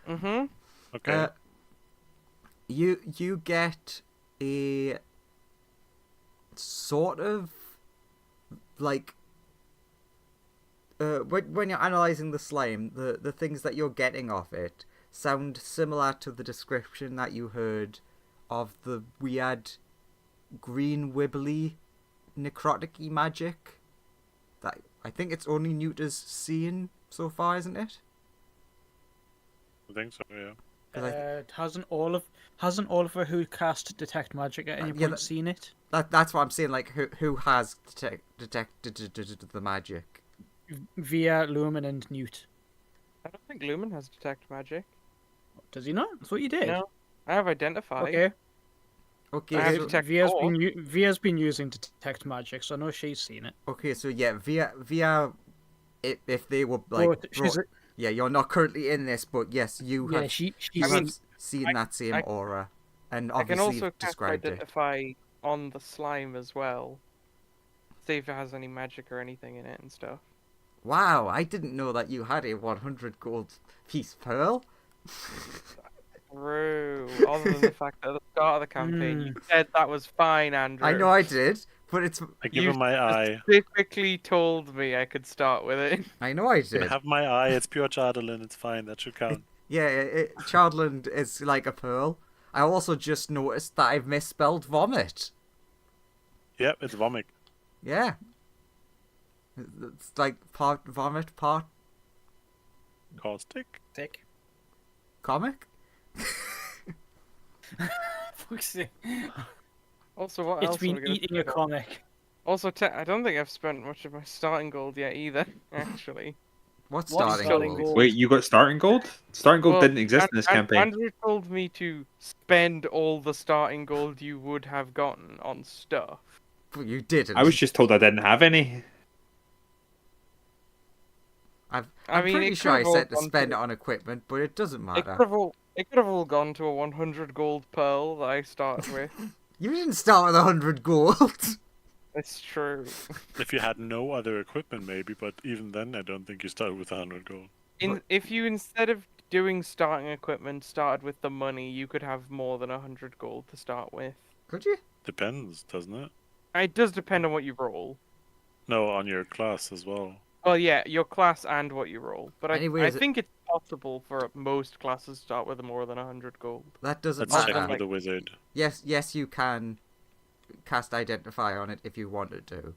S2: Mm-hmm.
S5: Okay.
S4: You get a sort of like when you're analyzing the slime, the things that you're getting off it sound similar to the description that you heard of the weird green wibbly necrotic-y magic that I think it's only Newt has seen so far, isn't it?
S5: I think so, yeah.
S4: Because
S1: Hasn't Oliver, who cast detect magic at any
S4: yeah,
S1: point, seen it?
S4: that's what I'm saying. Like who has detected the magic?
S1: Via Lumen and Newt.
S2: I don't think Lumen has detect magic.
S1: Does he not? I thought you did.
S2: No. I have identify.
S1: Okay.
S4: Okay,
S2: I have
S4: so,
S2: detect
S1: Via's
S2: all.
S1: Via's been using detect magic, so I know she's seen it.
S4: okay, so yeah, via if they were like
S1: But she's
S4: brought- yeah, you're not currently in this, but yes, you
S1: yeah,
S4: have
S1: she's
S4: you
S2: mean,
S4: have seen that same
S2: I-
S4: aura, and
S2: I can
S4: obviously
S2: also cast
S4: described it.
S2: identify on the slime as well. See if it has any magic or anything in it and stuff.
S4: Wow, I didn't know that you had a 100 gold piece pearl.
S2: True. other than the fact that at the start of the campaign you said that was fine, Andrew.
S4: I know I did, but it's.
S5: I give
S2: You
S5: him my eye.
S2: specifically told me I could start with it.
S4: I know I
S5: You can
S4: did.
S5: have my eye. It's pure Chardalin. It's fine. That should count.
S4: Yeah, Chardland is like a pearl. I also just noticed that I've misspelled vomit.
S5: Yep, it's vomit.
S4: Yeah. It's like part vomit, part
S5: Caustic.
S1: Dick.
S4: comic.
S1: Fuck's sake.
S2: Also, what
S1: It's
S2: else are we
S1: been
S2: gonna
S1: eating a
S2: talk about?
S1: comic.
S2: Also, I don't think I've spent much of my starting gold yet either. Actually,
S4: What's
S1: What's
S4: starting
S1: starting
S4: gold?
S1: gold?
S3: Wait, you got starting gold? Starting gold
S2: Well,
S3: didn't exist in this campaign.
S2: Andrew told me to spend all the starting gold you would have gotten on stuff.
S4: But you didn't.
S3: I was just told I didn't have any.
S4: I'm
S2: mean,
S4: pretty
S2: it
S4: sure I
S2: could've all
S4: said to
S2: gone
S4: spend
S2: to-
S4: it on equipment, but it doesn't
S2: It
S4: matter.
S2: could have all gone to a 100 gold pearl that I started with.
S4: You didn't start with 100 gold.
S2: It's true.
S5: If you had no other equipment, maybe, but even then, I don't think you started with 100 gold.
S2: If you instead of doing starting equipment started with the money, you could have more than 100 gold to start with.
S4: Could you?
S5: Depends, doesn't it?
S2: It does depend on what you roll.
S5: No, on your class as well.
S2: Well, yeah, your class and what you roll. But I
S4: Anyways,
S2: think it's possible for most classes to start with more than 100 gold.
S4: That doesn't
S5: Let's
S4: matter.
S5: check with the wizard.
S4: Yes, you can cast Identify on it if you wanted to.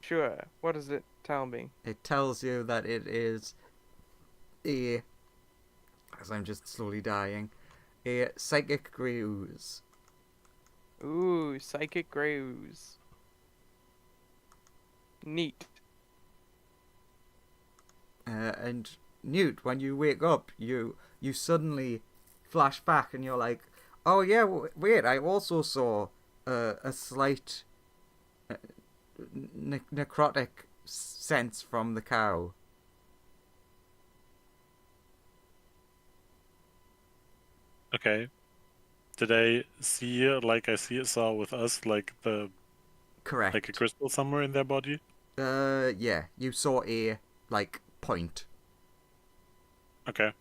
S2: Sure. What does it tell me?
S4: It tells you that it is a, as I'm just slowly dying, a Psychic Grey Ooze.
S2: Ooh, Psychic Grey Ooze. Neat.
S4: And Newt, when you wake up, you suddenly flash back and you're like, oh yeah, wait, I also saw a slight necrotic sense from the cow.
S5: Okay. Did I see, like I saw with us, like
S4: Correct.
S5: like a crystal somewhere in their body?
S4: Yeah, you saw a, like, point.
S5: Okay.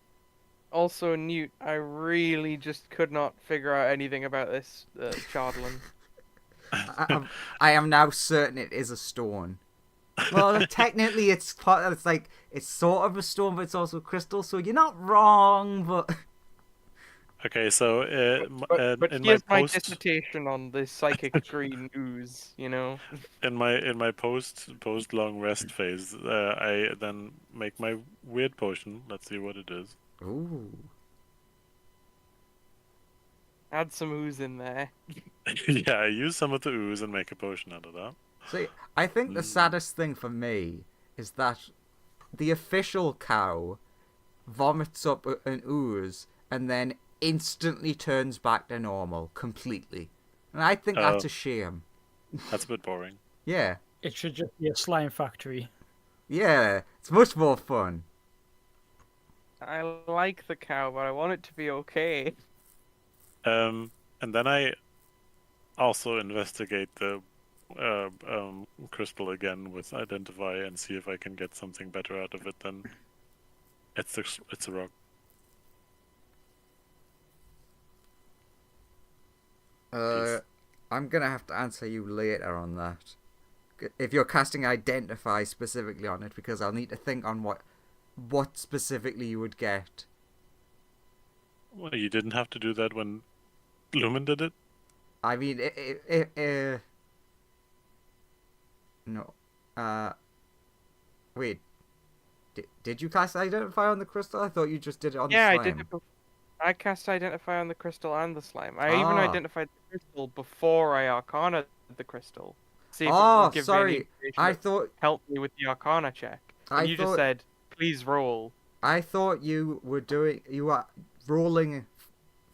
S2: Also, Newt, I really just could not figure out anything about this Chardlin.
S4: I am now certain it is a stone. Well, technically, it's sort of a stone, but it's also crystal. So you're not wrong, but
S5: Okay, so
S2: But
S5: in
S2: here's
S5: my
S2: my
S5: post,
S2: dissertation on the psychic green ooze, you know?
S5: in my post long rest phase, I then make my weird potion. Let's see what it is.
S4: ooh,
S2: Add some ooze in there.
S5: Yeah, I use some of the ooze and make a potion out of that.
S4: see, I think the saddest thing for me is that the official cow vomits up an ooze and then instantly turns back to normal completely, and I think that's a shame.
S5: That's a bit boring.
S4: Yeah,
S1: It should just be a slime factory.
S4: yeah, it's much more fun.
S2: I like the cow, but I want it to be okay.
S5: And then I also investigate the crystal again with Identify and see if I can get something better out of it than it's a rock.
S4: I'm gonna have to answer you later on that. If you're casting Identify specifically on it, because I'll need to think on what specifically you would get.
S5: Well, you didn't have to do that when Lumen did it?
S4: I mean, no. Wait. Did you cast Identify on the crystal? I thought you just did it on the slime.
S2: I did it. I cast Identify on the crystal and the slime. I even
S4: Ah.
S2: identified the crystal before I Arcana the crystal. See if it
S4: Oh,
S2: would give me any
S4: sorry.
S2: information
S4: I
S2: that
S4: thought
S2: help me with the Arcana check. And
S4: I
S2: you just
S4: thought-
S2: said, please roll.
S4: you were rolling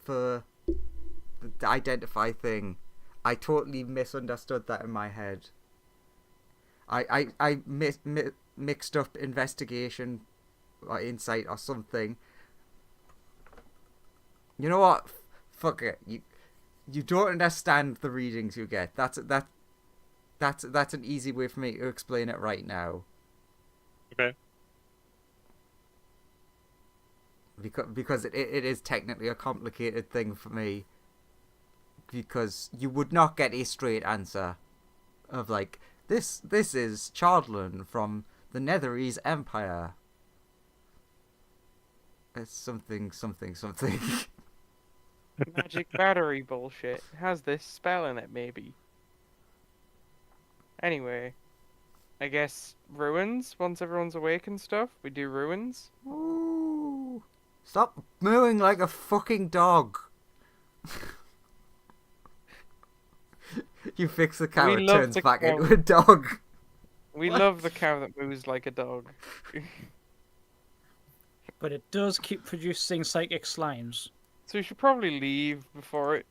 S4: for the Identify thing. I totally misunderstood that in my head. I mixed up investigation or insight or something. You know what? Fuck it. You don't understand the readings you get. That's an easy way for me to explain it right now.
S5: Okay.
S4: because it is technically a complicated thing for me. Because you would not get a straight answer of like this is Chardlin from the Netherese Empire. It's something.
S2: Magic battery bullshit. It has this spell in it, maybe. Anyway, I guess ruins. Once everyone's awake and stuff, we do ruins.
S4: Ooh. Stop mooing like a fucking dog. You fix the cow,
S2: We
S4: it
S2: love
S4: turns
S2: the
S4: back
S2: cow.
S4: into a dog.
S2: We
S4: What?
S2: love the cow that moves like a dog.
S1: But it does keep producing psychic slimes.
S2: So we should probably leave before it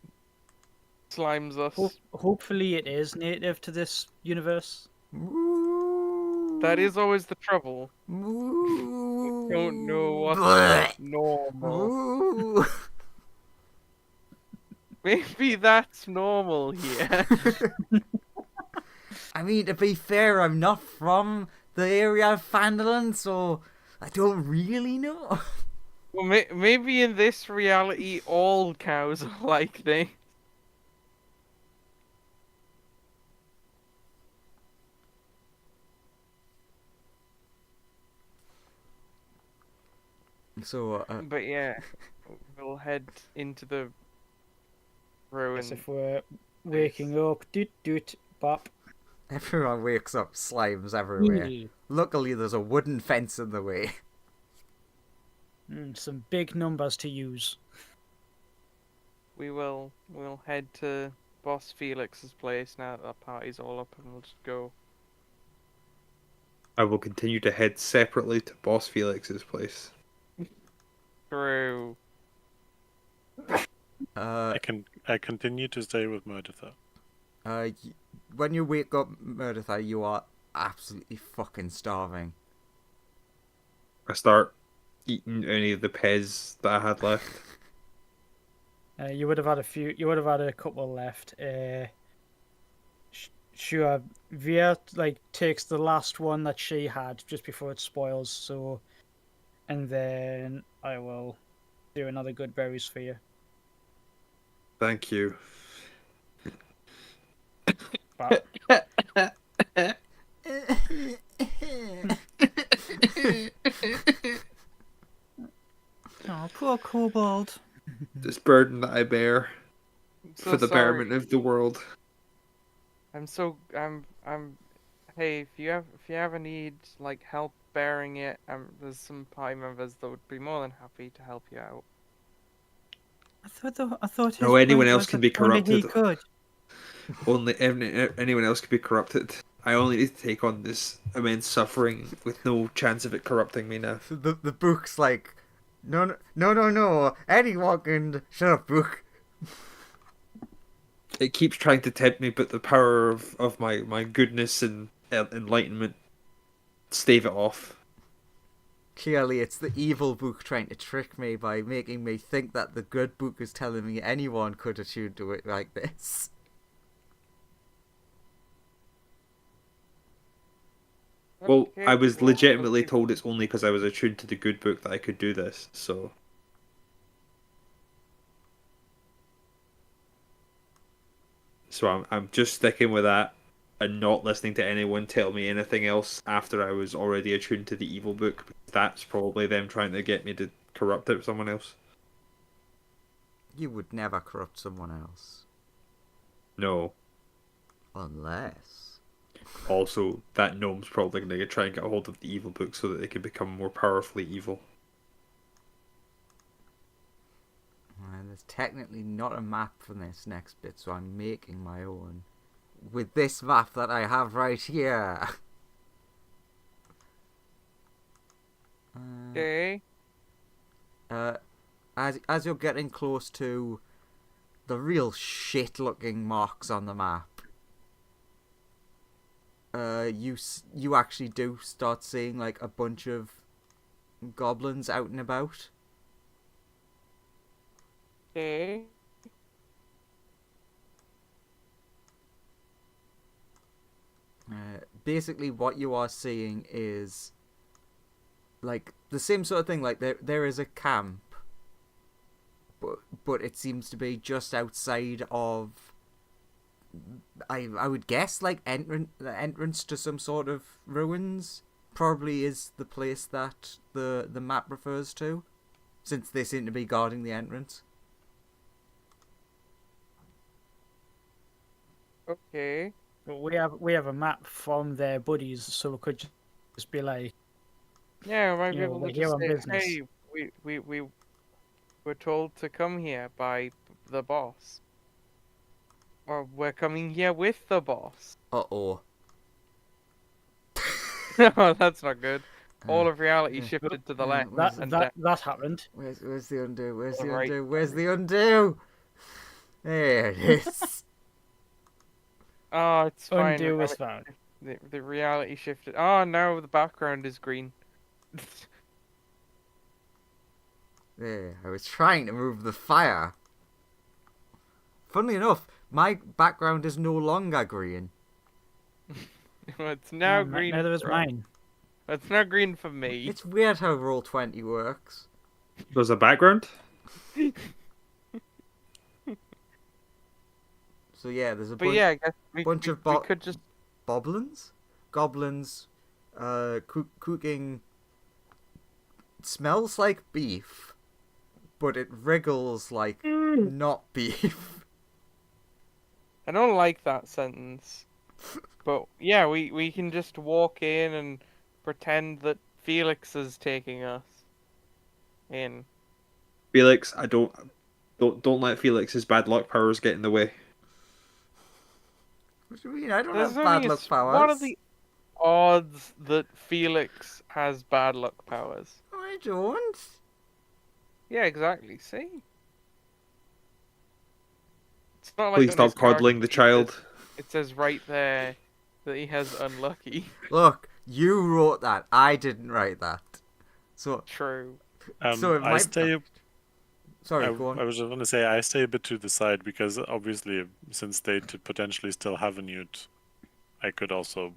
S2: slimes us.
S1: Hopefully it is native to this universe.
S4: Moo.
S2: That is always the trouble.
S4: Moo.
S2: Don't know what's
S4: Blech.
S2: normal.
S4: Moo.
S2: Maybe that's normal here.
S4: I mean, to be fair, I'm not from the area of Phandelver, so I don't really know.
S2: Well, maybe in this reality, all cows are like this.
S4: So,
S2: But yeah, we'll head into the ruins.
S1: As if we're waking up, doot doot bop.
S4: everyone wakes up, slimes everywhere.
S1: Mm,
S4: Luckily, there's a wooden fence in the way.
S1: some big numbers to use.
S2: We'll head to Boss Felix's place now that our party's all up, and we'll just go.
S3: I will continue to head separately to Boss Felix's place.
S2: Through.
S4: Uh,
S5: I continue to stay with Murdertha.
S4: When you wake up, Murdertha, you are absolutely fucking starving.
S3: I start eating any of the pez that I had left.
S1: You would have had a few. You would have had a couple left. Sure, Via takes the last one that she had just before it spoils. So, and then I will do another good berries for you.
S3: Thank you.
S1: But oh, poor kobold.
S3: This burden that I bear
S2: I'm so
S3: for the
S2: sorry.
S3: betterment of the world.
S2: I'm. Hey, if you ever need help bearing it, there's some party members that would be more than happy to help you out.
S1: I thought.
S3: No,
S1: his
S3: anyone
S1: point
S3: else
S1: was
S3: can
S1: that
S3: be
S1: only he
S3: corrupted.
S1: could.
S3: Only anyone else can be corrupted. I only need to take on this immense suffering with no chance of it corrupting me now.
S4: The book's like, no, anyone can... Shut up, book.
S3: It keeps trying to tempt me, but the power of my goodness and enlightenment stave it off.
S4: Clearly, it's the evil book trying to trick me by making me think that the good book is telling me anyone could attune to it like this.
S3: Well,
S2: Okay,
S3: I was
S2: well,
S3: legitimately
S2: okay.
S3: told it's only because I was attuned to the good book that I could do this, so... So I'm just sticking with that and not listening to anyone tell me anything else after I was already attuned to the evil book. That's probably them trying to get me to corrupt it with someone else.
S4: You would never corrupt someone else.
S3: No.
S4: Unless...
S3: Also, that gnome's probably going to try and get a hold of the evil book so that they can become more powerfully evil.
S4: And there's technically not a map for this next bit, so I'm making my own. With this map that I have right here.
S2: Okay.
S4: As you're getting close to the real shit-looking marks on the map, you actually do start seeing a bunch of goblins out and about.
S2: Okay.
S4: Basically, what you are seeing is the same sort of thing. Like there is a camp, but it seems to be just outside of. I would guess like the entrance to some sort of ruins probably is the place that the map refers to, since they seem to be guarding the entrance.
S2: Okay.
S1: But we have a map from their buddies, so we could just be like,
S2: Yeah, we might
S1: You
S2: be
S1: know,
S2: able to
S1: we're here
S2: just
S1: on
S2: say,
S1: business.
S2: hey, we were told to come here by the boss. Or we're coming here with the boss.
S4: Uh-oh.
S2: No, that's not good. All of reality
S4: yeah.
S2: shifted to the
S4: Yeah,
S2: left
S4: where's-
S2: and
S1: that happened.
S4: Where's the undo? Where's the
S2: Right.
S4: undo? Where's the undo? There it is.
S2: Oh, it's fine.
S1: Undo was found.
S2: The reality shifted. Oh, now the background is green.
S4: There, I was trying to move the fire. Funnily enough, my background is no longer green.
S2: It's now
S1: Mm,
S2: green.
S1: Neither is
S2: for-
S1: mine.
S2: It's not green for me.
S4: It's weird how Roll20 works.
S3: There's a background.
S4: So yeah, there's a
S2: But yeah, I guess
S4: bunch of
S2: we could just.
S4: goblins, cooking. Smells like beef, but it wriggles like not beef.
S2: I don't like that sentence. But yeah, we can just walk in and pretend that Felix is taking us in.
S3: Felix, I don't let Felix's bad luck powers get in the way.
S4: What do you mean? I don't
S2: There's
S4: have bad
S2: only
S4: luck powers.
S2: What are the odds that Felix has bad luck powers?
S4: I don't.
S2: Yeah, exactly. See? It's not like
S3: Please
S2: on
S3: stop
S2: his character
S3: coddling the
S2: sheet
S3: child.
S2: It says right there that he has unlucky.
S4: Look, you wrote that. I didn't write that. So,
S2: True.
S4: so it
S5: I
S4: might.
S5: stay.
S4: Sorry, go on.
S5: I was just going to say I stay a bit to the side because obviously, since they potentially still have a newt, I could also,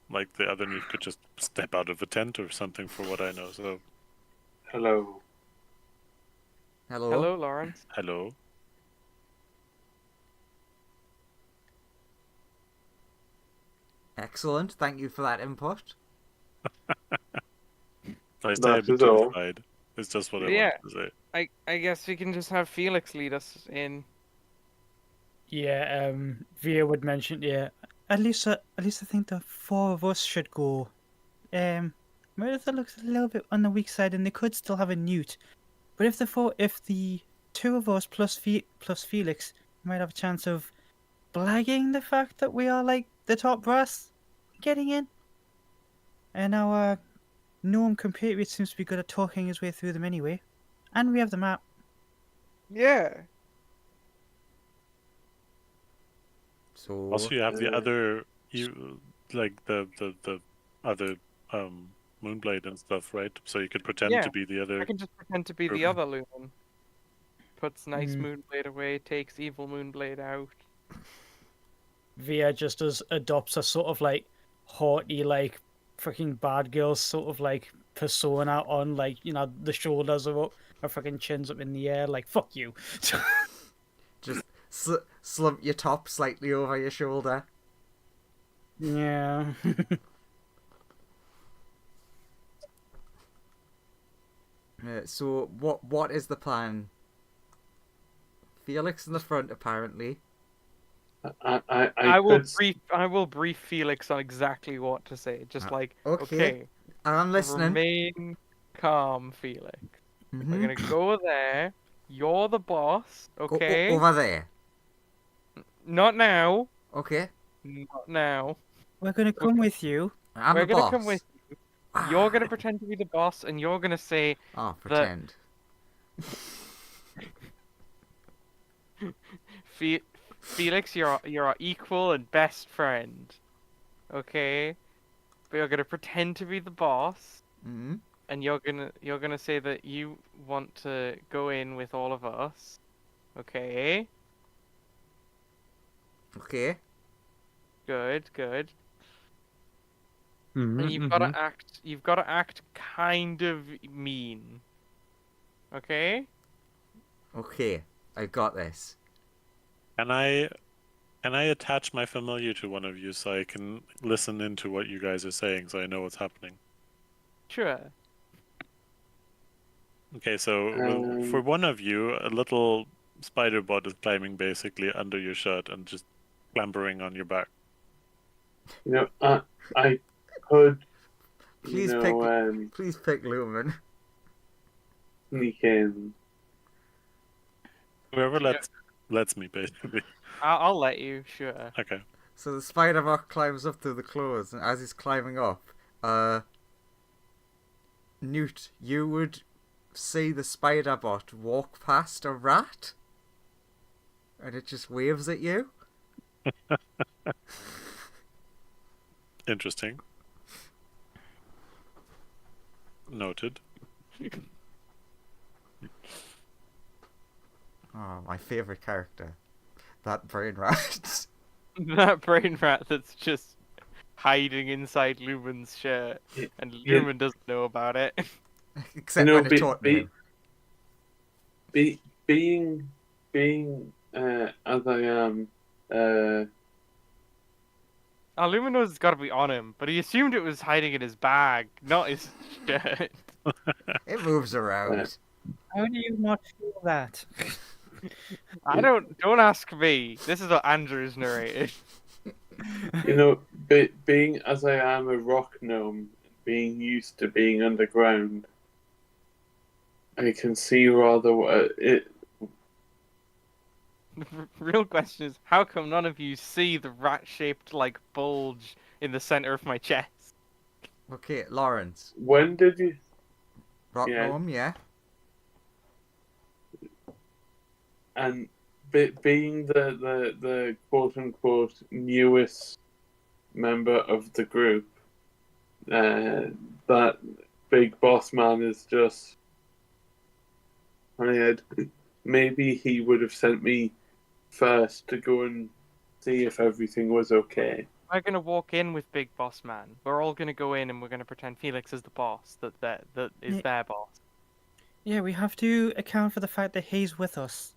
S5: like the other newt, could just step out of a tent or something for what I know. So,
S6: Hello.
S4: Hello.
S2: Hello, Lawrence.
S5: hello.
S4: Excellent. Thank you for that input.
S5: I stay a
S6: That
S5: bit
S6: is
S5: to
S6: all.
S5: the side. It's just what I
S2: Yeah.
S5: wanted to say.
S2: I guess we can just have Felix lead us in.
S1: Yeah, Via would mention, yeah. At least I think the four of us should go. Meredith looks a little bit on the weak side, and they could still have a newt. But if the two of us plus Felix, we might have a chance of blagging the fact that we are like the top brass getting in. And our gnome compatriot seems to be good at talking his way through them anyway. And we have the map.
S2: Yeah.
S4: So
S5: Also, you have the other, like the other Moonblade and stuff, right? So you could pretend
S2: Yeah,
S5: to be the
S2: I
S5: other.
S2: can just pretend to be the
S5: Okay.
S2: other Lumen. Puts nice
S1: Mm.
S2: Moonblade away, takes evil Moonblade out.
S1: Via just adopts a sort of like haughty, like freaking bad girl sort of like persona on, like, you know, the shoulders are up, her freaking chin's up in the air, like, fuck you.
S4: just slump your top slightly over your shoulder.
S1: Yeah.
S4: So what is the plan? Felix in the front, apparently.
S2: I will brief Felix on exactly what to say. Just like,
S4: okay.
S2: okay,
S4: I'm listening.
S2: remain calm, Felix. We're
S4: Mhm.
S2: gonna go there. You're the boss,
S4: Go
S2: okay?
S4: over there.
S2: Not now.
S4: Okay.
S2: Not now.
S1: We're gonna come with you.
S4: I'm
S2: We're
S4: the
S2: gonna
S4: boss.
S2: come with you. You're gonna pretend to be the boss, and you're gonna say,
S4: Oh, pretend.
S2: Felix, you're our equal and best friend, okay? But you're gonna pretend to be the boss,
S4: Mm-hmm.
S2: and you're gonna say that you want to go in with all of us, okay?
S4: Okay.
S2: Good, good. And you've got to act kind of mean. Okay?
S4: Okay, I got this.
S5: Can I attach my familiar to one of you so I can listen into what you guys are saying so I know what's happening?
S2: Sure.
S5: Okay, so for one of you, a little spider bot is climbing basically under your shirt and just clambering on your back.
S6: I could,
S4: Please pick Lumen.
S6: sneak in.
S5: Whoever lets me, basically.
S2: I'll let you, sure.
S5: Okay.
S4: So the spider bot climbs up through the clothes, and as he's climbing up, Newt, you would see the spider bot walk past a rat, and it just waves at you.
S5: Interesting. Noted.
S4: Oh, my favorite character, that brain rat.
S2: That brain rat that's just hiding inside Lumen's shirt, and Lumen doesn't know about it.
S4: Except when it taught him.
S6: Being as I am,
S2: Lumen knows it's got to be on him, but he assumed it was hiding in his bag, not his shirt.
S4: It moves around.
S1: How do you not feel that?
S2: Don't ask me. This is what Andrew's narrated.
S6: being as I am a rock gnome, being used to being underground, I can see rather what it.
S2: The real question is, how come none of you see the rat-shaped like bulge in the center of my chest?
S4: Okay, Lawrence.
S6: When did you?
S4: Rock
S6: Yeah.
S4: gnome, yeah.
S6: And being the quote unquote newest member of the group, that big boss man is just. Maybe he would have sent me first to go and see if everything was okay.
S2: We're gonna walk in with Big Boss Man. We're all gonna go in and we're gonna pretend Felix is the boss. That is their boss.
S1: Yeah, we have to account for the fact that he's with us.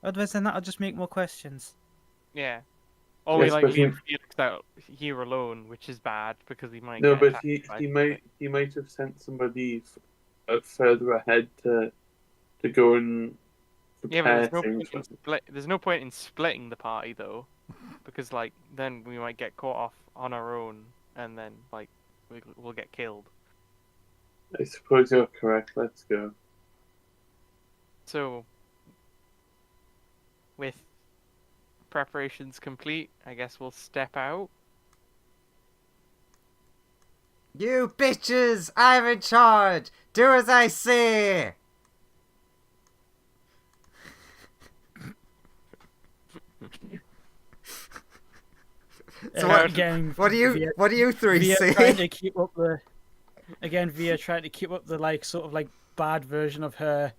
S1: Otherwise, then that'll just make more questions.
S2: Yeah. Or we
S6: Yes,
S2: like
S6: but
S2: leave Felix out here alone, which is bad because he might.
S6: No,
S2: get
S6: but
S2: attacked by
S6: he
S2: something.
S6: might have sent somebody further ahead to go and
S2: Yeah,
S6: prepare
S2: but
S6: things.
S2: there's no point in splitting the party though, because like then we might get caught off on our own, and then like we'll get killed.
S6: I suppose you're correct. Let's go.
S2: So, with preparations complete, I guess we'll step out.
S4: You bitches! I'm in charge! Do as I say! So
S1: Again,
S4: what do you three
S1: Via
S4: say?
S1: trying to keep up the Via trying to keep up the like sort of like bad version of her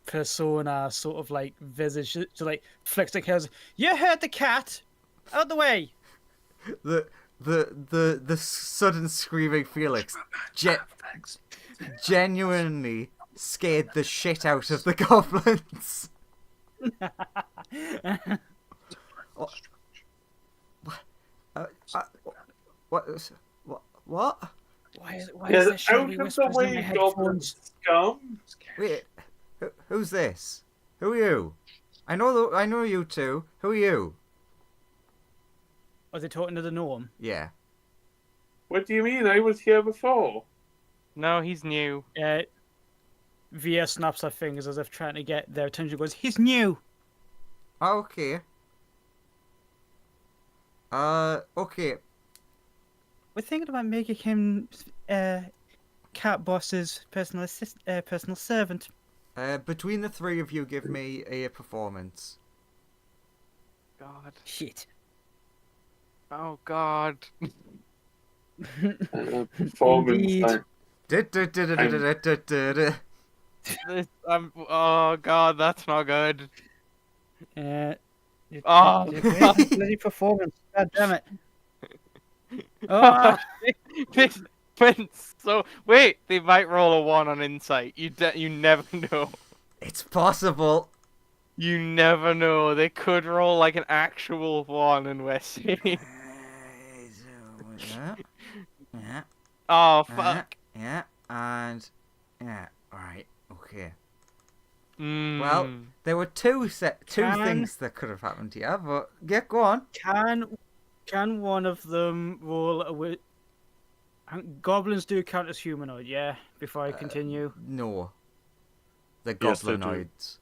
S1: persona, sort of like visage, to like flicks the cares. You heard the cat, out the way.
S4: The sudden screaming Felix genuinely scared the shit out of the goblins. What?
S1: Why is
S6: Yeah,
S1: there
S6: out
S1: shouting
S6: of the
S1: whispers in my
S6: way, goblin
S1: headphones?
S6: scum.
S4: Wait, who's this? Who are you? I know you two. Who are you?
S1: Are they talking to the gnome?
S4: Yeah.
S6: What do you mean? I was here before.
S2: No, he's new.
S1: Via snaps her fingers as if trying to get their attention. Goes, he's new.
S4: Okay. Okay.
S1: We're thinking about making him Cat Boss's personal servant.
S4: Between the three of you, give me a performance.
S2: God.
S1: Shit.
S2: Oh God.
S6: Performance.
S1: Indeed.
S2: Oh God, that's not good.
S1: Oh,
S2: Oh.
S1: bloody performance! God damn it! Ah!
S2: So wait, they might roll a 1 on insight. You never know.
S4: It's possible.
S2: You never know. They could roll like an actual 1 and we're safe.
S4: Yeah, yeah,
S2: Oh
S4: yeah,
S2: fuck.
S4: yeah, and yeah. All right, okay.
S2: Mm.
S4: Well, there were two
S1: Can-
S4: things that could have happened here, but yeah, go on.
S1: Can one of them roll a goblins do count as humanoid, yeah? Before I continue.
S4: No, the
S5: Yes, they do.
S4: goblinoids.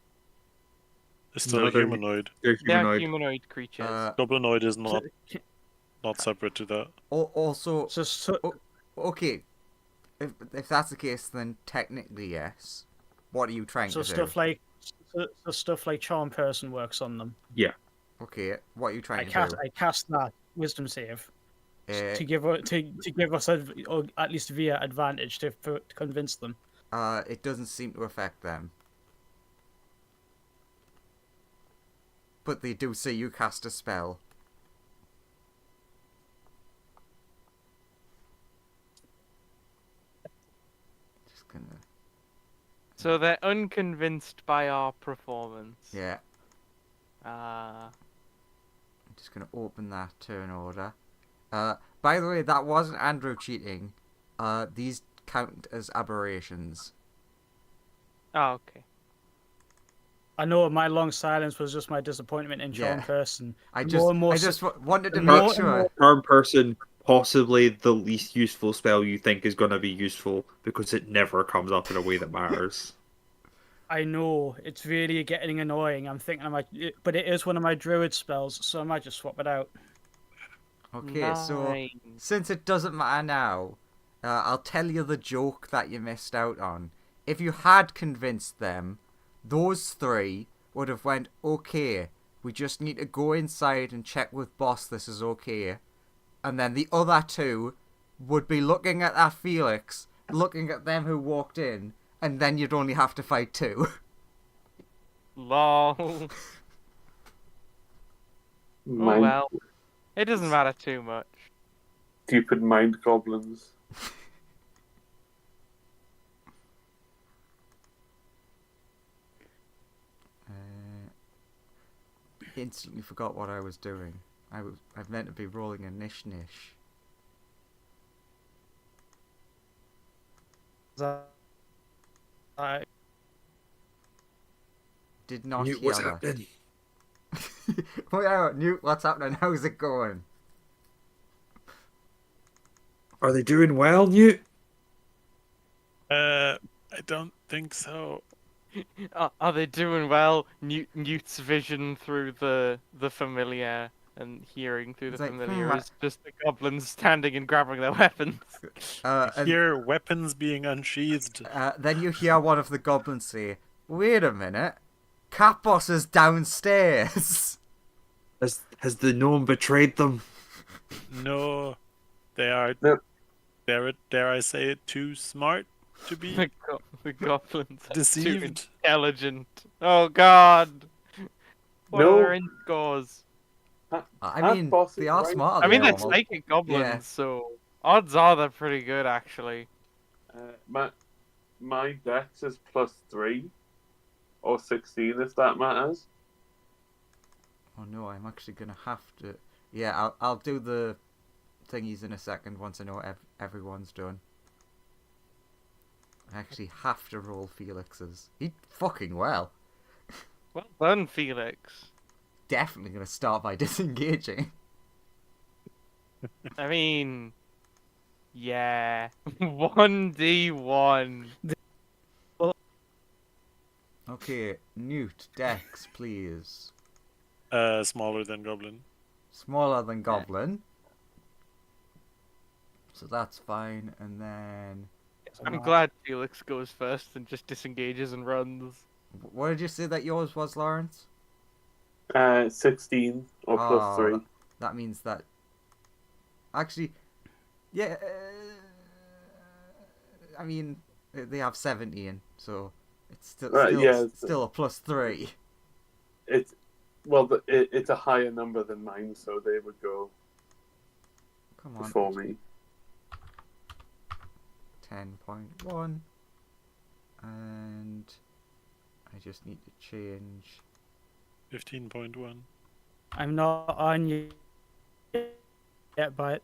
S5: It's still
S3: No,
S5: a
S3: they're-
S5: humanoid.
S3: They're
S2: They're
S3: humanoid.
S2: humanoid creatures.
S5: Goblinoid is not
S1: So,
S5: separate to that.
S4: Also,
S1: so
S4: okay, if that's the case, then technically yes. What are you trying to do?
S1: stuff like charm person works on them.
S4: Okay, what are you trying to do?
S1: I cast that wisdom save
S4: Uh,
S1: to give us or at least via advantage to convince them.
S4: It doesn't seem to affect them. But they do see you cast a spell. Just gonna...
S2: So they're unconvinced by our performance.
S4: Yeah,
S2: Ah.
S4: I'm just gonna open that turn order. By the way, that wasn't Andrew cheating. These count as aberrations.
S2: Oh, okay.
S1: I know my long silence was just my disappointment in charm
S4: Yeah.
S1: person.
S4: I
S1: More
S4: just wanted to
S1: more
S4: make
S1: and
S4: sure.
S1: more-
S3: Charm person, possibly the least useful spell you think is going to be useful because it never comes up in a way that matters.
S1: I know it's really getting annoying. I'm thinking but it is one of my druid spells, so I might just swap it out.
S4: Okay, so
S2: Nice.
S4: since it doesn't matter now, I'll tell you the joke that you missed out on. If you had convinced them, those three would have went, okay, we just need to go inside and check with boss this is okay. And then the other two would be looking at that Felix, looking at them who walked in, and then you'd only have to fight two.
S2: Lol. Oh
S6: Mind,
S2: well. It doesn't matter too much.
S6: stupid mind goblins.
S4: Instantly forgot what I was doing. I meant to be rolling a nish.
S1: I
S4: Did not
S3: Newt,
S4: hear
S3: what's
S4: that.
S3: happening?
S4: Oh yeah, Newt, what's happening? How's it going?
S3: Are they doing well, Newt?
S5: I don't think so.
S2: Are they doing well? Newt's vision through the familiar and hearing through
S4: It's
S2: the
S4: like,
S2: familiar is just the goblins standing and grabbing their weapons.
S4: And,
S5: Hear weapons being unsheathed.
S4: then you hear one of the goblins say, "Wait a minute, Cat Boss is downstairs."
S3: Has the gnome betrayed them?
S5: No, they are.
S6: Nope.
S5: They're, dare I say it, too smart to be
S2: The goblins are too
S5: deceived.
S2: intelligent. Oh god. What
S6: No.
S2: are their int scores?
S4: I
S6: Cat
S4: mean,
S6: Boss
S4: they
S6: is
S4: are
S6: right.
S4: smarter
S2: I mean,
S4: than
S2: they're
S4: normal.
S2: psychic goblins,
S4: Yeah.
S2: so odds are they're pretty good, actually.
S6: My dex is +3 or 16 if that matters.
S4: Oh no, I'm actually gonna have to. Yeah, I'll do the thingies in a second once I know everyone's done. I actually have to roll Felix's. He fucking well.
S2: Well done, Felix.
S4: Definitely gonna start by disengaging.
S2: I mean, yeah. 1d1.
S4: Okay, Newt, Dex, please.
S5: Smaller than Goblin.
S4: Smaller than Goblin. So that's fine, and then...
S2: I'm glad Felix goes first and just disengages and runs.
S4: What did you say that yours was, Lawrence?
S6: 16 or +3.
S4: That means that... Actually, yeah, I mean, they have 17, so it's still a +3.
S6: It's a higher number than mine, so they would go.
S4: Come on.
S6: before me.
S4: 10.1. And I just need to change.
S5: 15.1.
S1: I'm not on yet, but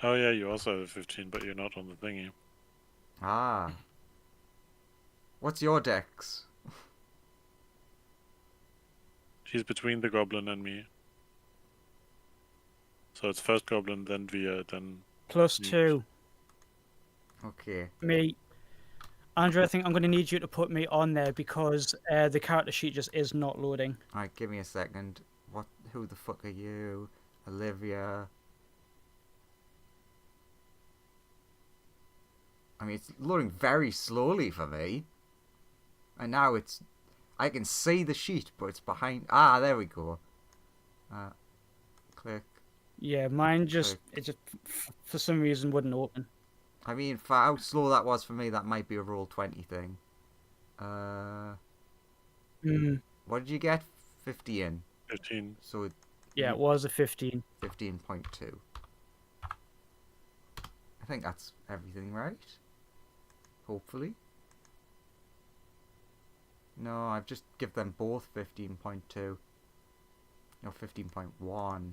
S5: Oh yeah, you also have a 15, but you're not on the thingy.
S4: Ah. What's your dex?
S5: She's between the goblin and me. So it's first goblin, then Via, then...
S1: +2.
S4: Okay.
S1: Me. Andrew, I think I'm going to need you to put me on there because the character sheet just is not loading.
S4: Alright, give me a second. Who the fuck are you? Olivia. I mean, it's loading very slowly for me. And now I can see the sheet, but it's behind... Ah, there we go. Click.
S1: Yeah, mine it just for some reason wouldn't open.
S4: I mean, for how slow that was for me, that might be a roll 20 thing. What did you get? 15.
S5: 15.
S4: So
S1: Yeah, it was a 15.
S4: 15.2. I think that's everything, right? Hopefully. No, I've just give them both 15.2. No, 15.1.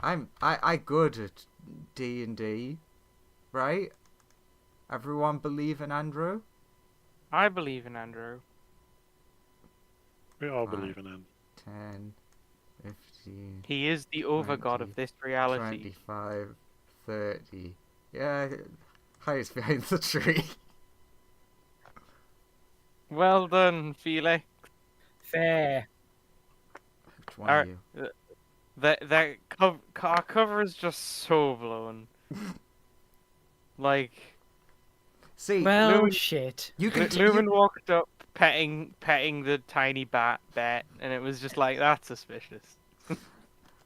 S4: I good at D&D, right? Everyone believe in Andrew?
S2: I believe in Andrew.
S5: We all believe in him.
S4: 10, 15,
S2: He is the overgod of this reality.
S4: 25, 30. Yeah, highest behind the tree.
S2: Well done, Felix.
S1: Fair.
S4: Which one are
S2: Alright.
S4: you?
S2: Our cover is just so blown. Like,
S4: See,
S1: Well,
S2: Lumen-
S1: shit.
S4: you can
S2: Lumen walked up, petting the tiny bat, and it was just like, that's suspicious.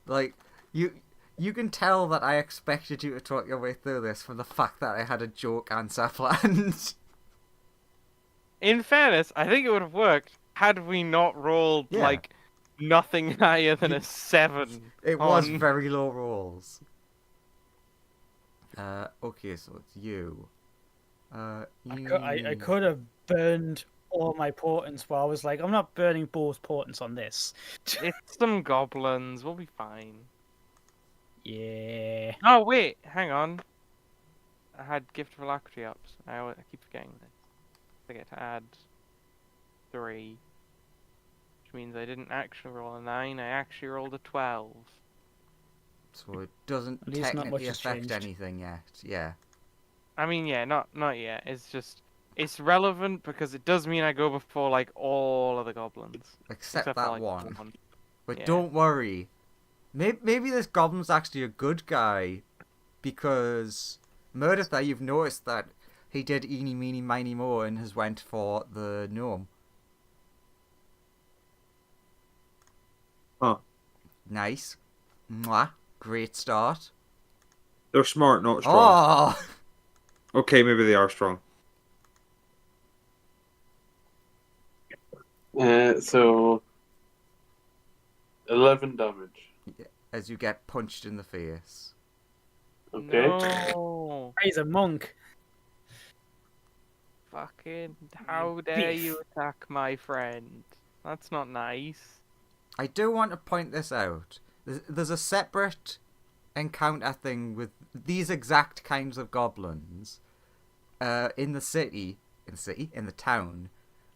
S4: like you can tell that I expected you to talk your way through this from the fact that I had a joke answer planned.
S2: In fairness, I think it would have worked had we not rolled
S4: Yeah.
S2: like nothing higher than a 7.
S4: It was
S2: on-
S4: very low rolls. Okay, so it's you.
S1: I could have burned all my portents, but I was like, I'm not burning both portents on this.
S2: It's some goblins. We'll be fine.
S1: Yeah.
S2: Oh wait, hang on. I had gift of alacrity ups. I keep forgetting this. I get to add 3, which means I didn't actually roll a 9. I actually rolled a 12.
S4: So it doesn't
S1: At least not much
S4: technically
S1: has
S4: affect
S1: changed.
S4: anything yet. Yeah.
S2: I mean, yeah, not yet. It's just it's relevant because it does mean I go before like all of the goblins,
S4: Except
S2: for,
S4: that
S2: like,
S4: one. But
S2: Yeah.
S4: don't worry. Maybe this goblin's actually a good guy. Because Murdertha, you've noticed that he did eeny, meeny, miny, mo and has went for the gnome.
S3: Huh.
S4: Nice. Mwah. Great start.
S3: They're smart, not strong.
S4: Oh!
S3: Okay, maybe they are strong.
S6: So 11 damage.
S4: As you get punched in the face.
S6: Okay.
S2: No.
S1: He's a monk.
S2: Fucking how dare
S1: Biff.
S2: you attack my friend? That's not nice.
S4: I do want to point this out. There's a separate encounter thing with these exact kinds of goblins in the town.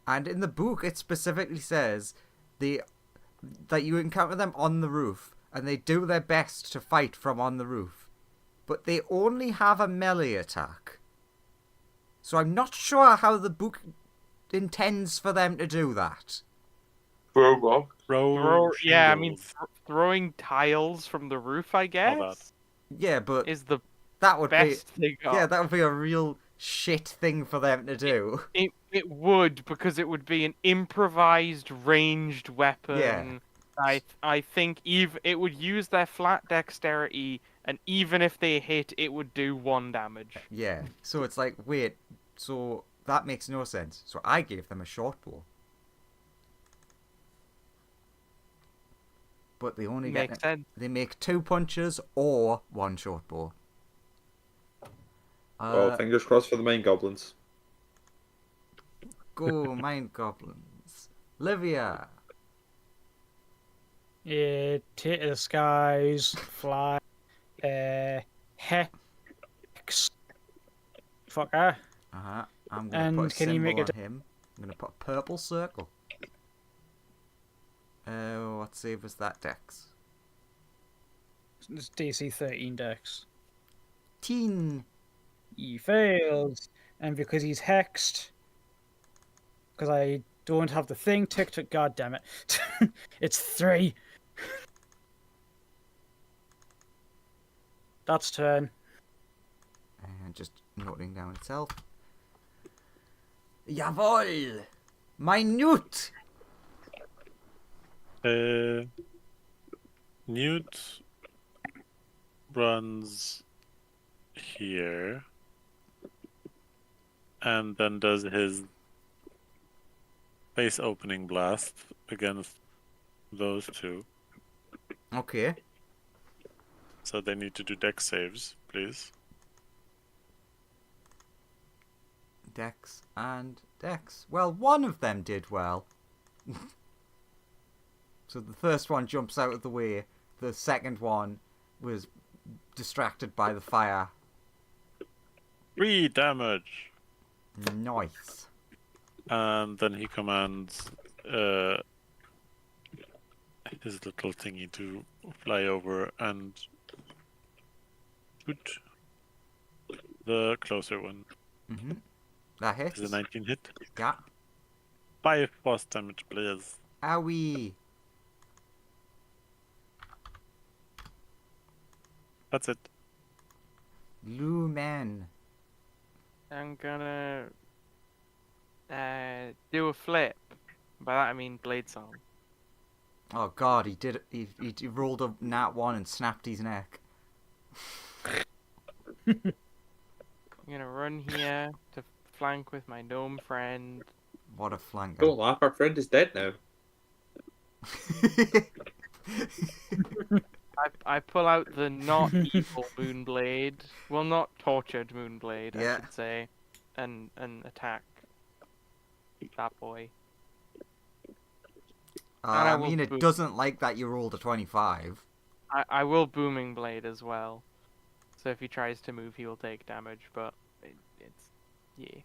S4: And in the book, it specifically says that you encounter them on the roof, and they do their best to fight from on the roof. But they only have a melee attack. So I'm not sure how the book intends for them to do that.
S6: Throw rock.
S2: Yeah, I mean
S5: shingles.
S2: throwing tiles from the roof, I guess,
S4: Yeah, but
S2: is the
S4: that would
S2: best thing.
S4: yeah, that would be a real shit thing for them to do.
S2: It would, because it would be an improvised ranged weapon.
S4: Yeah.
S2: I think it would use their flat dexterity, and even if they hit, it would do 1 damage.
S4: Yeah. So it's like, wait, so that makes no sense. So I gave them a short bow. but they only
S2: Makes sense.
S4: they make 2 punches or 1 short bow.
S3: Well, fingers crossed for the main goblins.
S4: Go mind goblins. Livia.
S1: Yeah, take to the skies, fly, hex. Fucker.
S4: I'm gonna
S1: And
S4: put a
S1: can you make
S4: symbol
S1: a
S4: on him. I'm gonna put a purple circle. What save was that, Dex?
S1: It's DC 13 dex.
S4: Teen.
S1: He fails, and because he's hexed, because I don't have the thing ticked. God damn it! It's 3. That's turn.
S4: And just noting down itself. Jawohl! Minute!
S5: Newt runs here and then does his base opening blast against those 2.
S4: Okay.
S5: So they need to do dex saves, please.
S4: Dex and Dex. Well, one of them did well. So the first one jumps out of the way. The second one was distracted by the fire.
S5: 3 damage!
S4: Nice.
S5: And then he commands his little thingy to fly over and shoot the closer one.
S4: Mm-hmm. That hits.
S5: Is a 19 hit?
S4: Yeah.
S5: 5 force damage, please.
S4: Owie.
S5: That's it.
S4: Lumen.
S2: I'm gonna do a flip. By that I mean blade song.
S4: Oh god, he did. He rolled a nat 1 and snapped his neck.
S2: I'm gonna run here to flank with my gnome friend.
S4: What a flanker.
S3: Don't laugh, our friend is dead now.
S2: I pull out the not evil Moonblade. Well, not tortured Moonblade,
S4: Yeah.
S2: I should say. And attack that boy. And I
S4: I
S2: will
S4: mean, it
S2: boot.
S4: doesn't like that you rolled a 25.
S2: I will Booming Blade as well. So if he tries to move, he will take damage, but it's... yeah.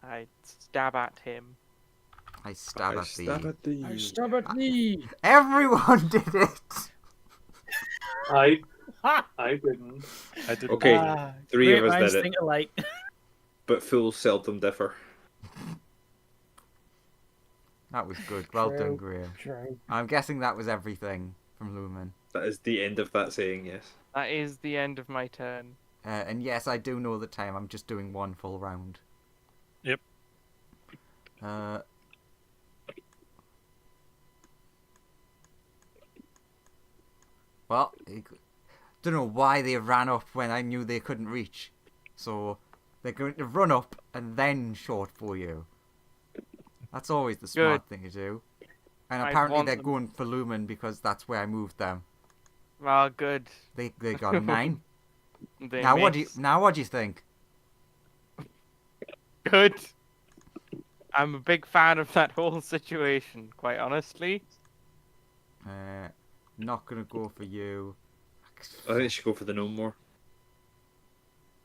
S2: I stab at him.
S4: I stab
S3: I
S4: at
S3: stab
S4: thee.
S3: at thee.
S1: I stab at thee.
S4: Everyone did it!
S6: I
S1: Ha!
S6: didn't.
S5: I did.
S3: Okay,
S1: Ah,
S3: 3
S1: great
S3: of us
S1: minds
S3: did it.
S1: think alike.
S3: But fools seldom differ.
S4: That was good. Well done,
S1: True.
S4: Graham.
S1: True.
S4: I'm guessing that was everything from Lumen.
S3: That is the end of that saying, yes.
S2: That is the end of my turn.
S4: And yes, I do know the time. I'm just doing 1 full round.
S5: Yep.
S4: Well, don't know why they ran up when I knew they couldn't reach. So they're going to run up and then short for you. That's always the smart thing to do. And
S2: I'd
S4: apparently
S2: want
S4: they're
S2: them-
S4: going for Lumen because that's where I moved them.
S2: Well, good.
S4: They got a 9.
S2: They
S4: Now what
S2: miss.
S4: do you think?
S2: Good. I'm a big fan of that whole situation, quite honestly.
S4: Not gonna go for you.
S3: I think you should go for the gnome more.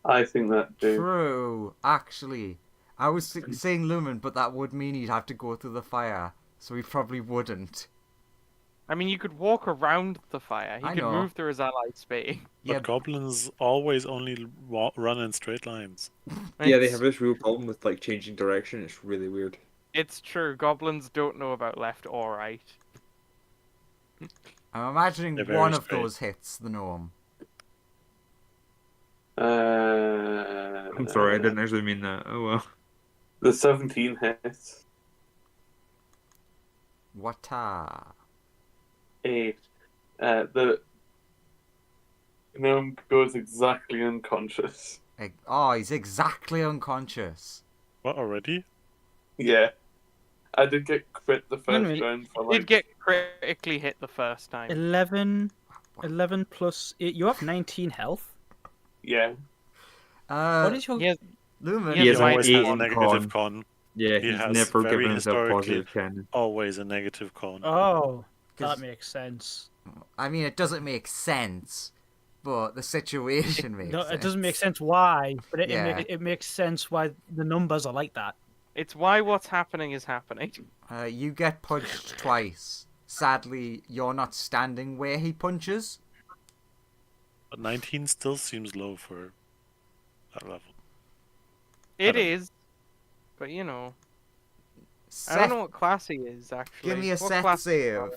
S6: I think that too.
S4: True. Actually, I was saying Lumen, but that would mean he'd have to go through the fire, so he probably wouldn't.
S2: I mean, you could walk around the fire. He
S4: I
S2: could
S4: know.
S2: move through his allied space.
S5: But
S4: Yeah,
S5: goblins always only run in straight lines.
S3: Yeah, they
S2: It's-
S3: have this real problem with like changing direction. It's really weird.
S2: It's true. Goblins don't know about left or right.
S4: I'm imagining
S5: They're very
S4: one of
S5: straight.
S4: those hits the gnome.
S3: I'm sorry, I didn't actually mean that. Oh well.
S6: The 17 hits.
S4: Wata.
S6: 8. The gnome goes exactly unconscious.
S4: Oh, he's exactly unconscious.
S5: What already?
S6: Yeah. I did get crit the
S1: Wait a
S6: first
S1: minute.
S6: round for
S2: Did
S6: like.
S2: get critically hit the first time.
S1: 11 plus 8. You have 19 health.
S6: Yeah.
S1: What is your...
S2: He has,
S4: Lumen.
S2: he
S3: He
S2: has
S3: has an
S5: always
S3: 8
S5: has a
S3: in
S5: negative
S3: con.
S5: con.
S3: Yeah,
S5: He
S3: he's
S5: has
S3: never
S5: very
S3: given himself
S5: historically
S3: positive cannon.
S5: always a negative con.
S1: Oh, that
S4: 'Cause-
S1: makes sense.
S4: I mean, it doesn't make sense, but the situation makes
S1: No,
S4: sense.
S1: it doesn't make sense why, but it,
S4: Yeah.
S1: it makes sense why the numbers are like that.
S2: it's why what's happening is happening.
S4: You get punched twice. Sadly, you're not standing where he punches.
S5: But 19 still seems low for that level.
S2: It
S5: don't-
S2: is, but you know, I
S4: Seth,
S2: don't know what class he is actually.
S4: give me a
S2: What
S4: Seth
S2: class is he
S4: save.
S2: on?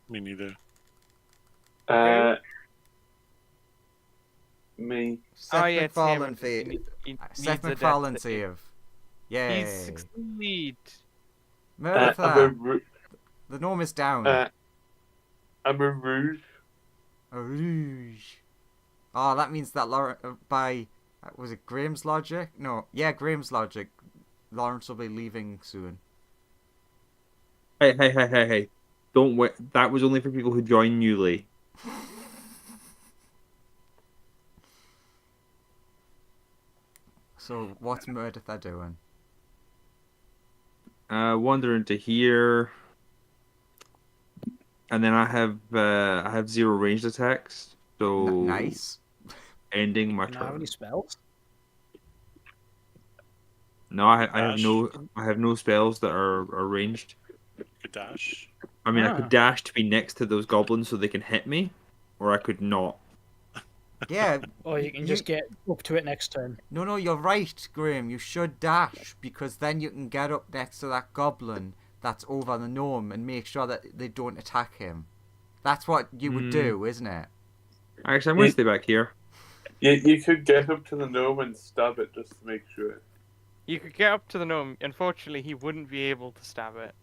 S5: Me neither.
S6: Me.
S4: Seth
S2: Oh yeah, it's him.
S4: MacFarlane
S2: He
S4: Seth
S2: needs a
S4: MacFarlane
S2: death
S4: save. Yay.
S2: He's succeed.
S6: I'm a
S4: Murder.
S6: ru-
S4: The norm is down.
S6: I'm a rouge.
S4: A rouge. Oh, that means that by was it Graham's logic? No, yeah, Graham's logic. Lawrence will be leaving soon.
S3: Hey. Don't wait. That was only for people who joined newly.
S4: So what's Murdertha doing?
S3: Wander into here. And then I have 0 ranged attacks. So
S4: Nice.
S3: ending my
S1: Can I have any
S3: turn.
S1: spells?
S3: No, I have
S5: Dash.
S3: no spells that are ranged.
S5: Good dash.
S3: I mean, I
S1: Ah.
S3: could dash to be next to those goblins so they can hit me, or I could not.
S4: Yeah.
S1: Or you can just get up to it next turn.
S4: No, you're right, Graham. You should dash because then you can get up next to that goblin that's over the gnome and make sure that they don't attack him. That's what you would do, isn't it?
S3: Actually, I'm going to stay back here.
S6: You could get up to the gnome and stab it just to make sure.
S2: You could get up to the gnome. Unfortunately, he wouldn't be able to stab it.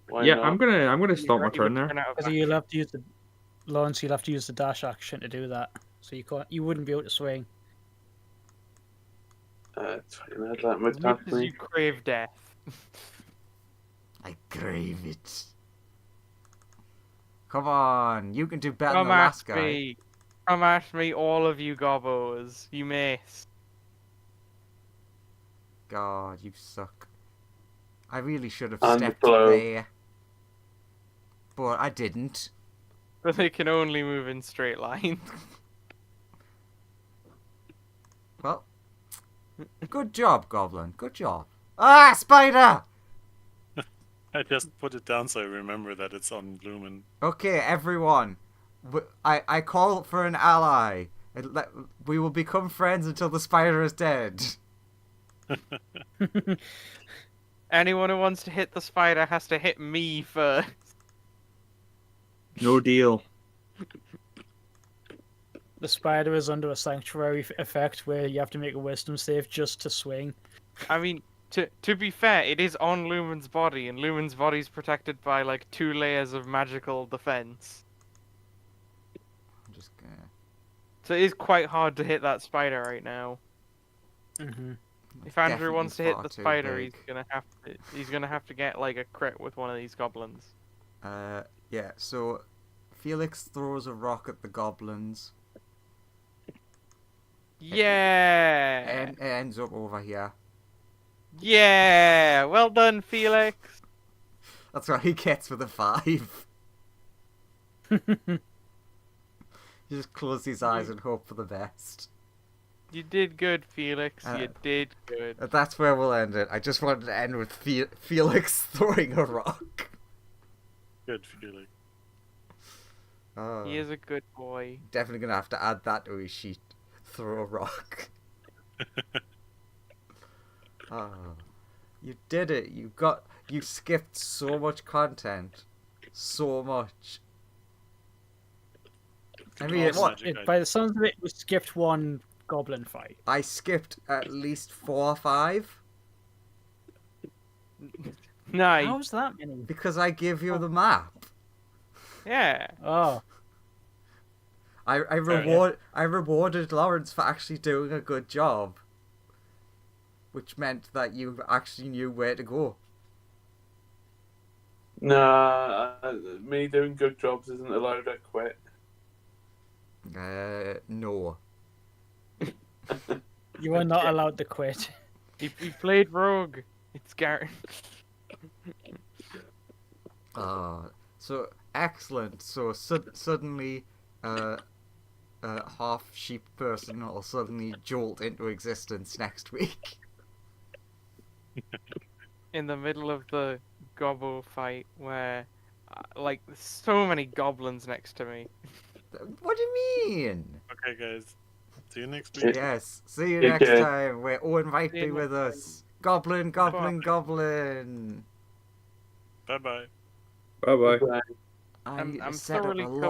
S6: Why
S3: Yeah,
S6: not?
S3: I'm gonna stop my
S2: He would
S3: turn there.
S2: run out of
S1: Because
S2: action.
S1: you'll have to use the Lawrence, you'll have to use the dash action to do that. So you wouldn't be able to swing.
S6: It's fine. I'd let him
S2: As
S6: attack
S2: much as
S6: me.
S2: you crave death.
S4: I crave it. Come on, you can do better than
S2: Come
S4: the last
S2: at
S4: guy.
S2: me. Come at me, all of you gobbos. You miss.
S4: God, you suck. I really should have
S6: And
S4: stepped
S6: blow.
S4: there. But I didn't.
S2: But they can only move in straight lines.
S4: Well, good job, Goblin. Good job. Ah, spider!
S5: I just put it down so I remember that it's on Lumen.
S4: Okay, everyone. I call for an ally. We will become friends until the spider is dead.
S2: Anyone who wants to hit the spider has to hit me first.
S3: No deal.
S1: The spider is under a sanctuary effect where you have to make a wisdom save just to swing.
S2: I mean, to be fair, it is on Lumen's body, and Lumen's body's protected by like 2 layers of magical defense.
S4: I'm just gonna...
S2: So it is quite hard to hit that spider right now.
S1: Mm-hmm.
S2: If Andrew
S4: Definitely
S2: wants to hit
S4: far
S2: the
S4: too
S2: spider,
S4: big.
S2: he's gonna have to get like a crit with one of these goblins.
S4: Yeah, so Felix throws a rock at the goblins
S2: Yeah.
S4: and it ends up over here.
S2: Yeah. Well done, Felix.
S4: That's what he gets with a 5. He just closes his eyes and hope for the best.
S2: You did good, Felix. You
S4: Uh,
S2: did good.
S4: And that's where we'll end it. I just wanted to end with Felix throwing a rock.
S5: Good feeling.
S4: Oh,
S2: He is a good boy.
S4: definitely gonna have to add that to his sheet. Throw a rock. Oh, you did it. You skipped so much content. So much. I mean,
S5: Awesome.
S4: what?
S5: Magic
S1: By the sounds of it, we skipped one goblin fight.
S4: I skipped at least 4 or 5
S2: Nice.
S1: How's that many?
S4: because I give you the map.
S2: Yeah.
S1: Oh,
S4: I rewarded Lawrence for actually doing a good job, which meant that you actually knew where to go.
S6: Nah, me doing good jobs isn't allowed to quit.
S4: No.
S1: You are not allowed to quit.
S2: He played rogue. It's Garen.
S4: So excellent. So suddenly, half sheep person will suddenly jolt into existence next week.
S2: In the middle of the gobble fight where, like, there's so many goblins next to me.
S4: What do you mean?
S5: Okay, guys. See you next week.
S4: Yes. See you
S6: Take
S4: next
S6: care.
S4: time. Where Owen might
S2: See
S4: be
S2: you
S4: with
S2: next
S4: us. Goblin, goblin,
S2: Bye.
S4: goblin.
S5: Bye bye.
S3: Bye bye.
S6: Bye.
S4: I
S2: I'm
S4: set up
S2: thoroughly
S4: a lot.
S2: covered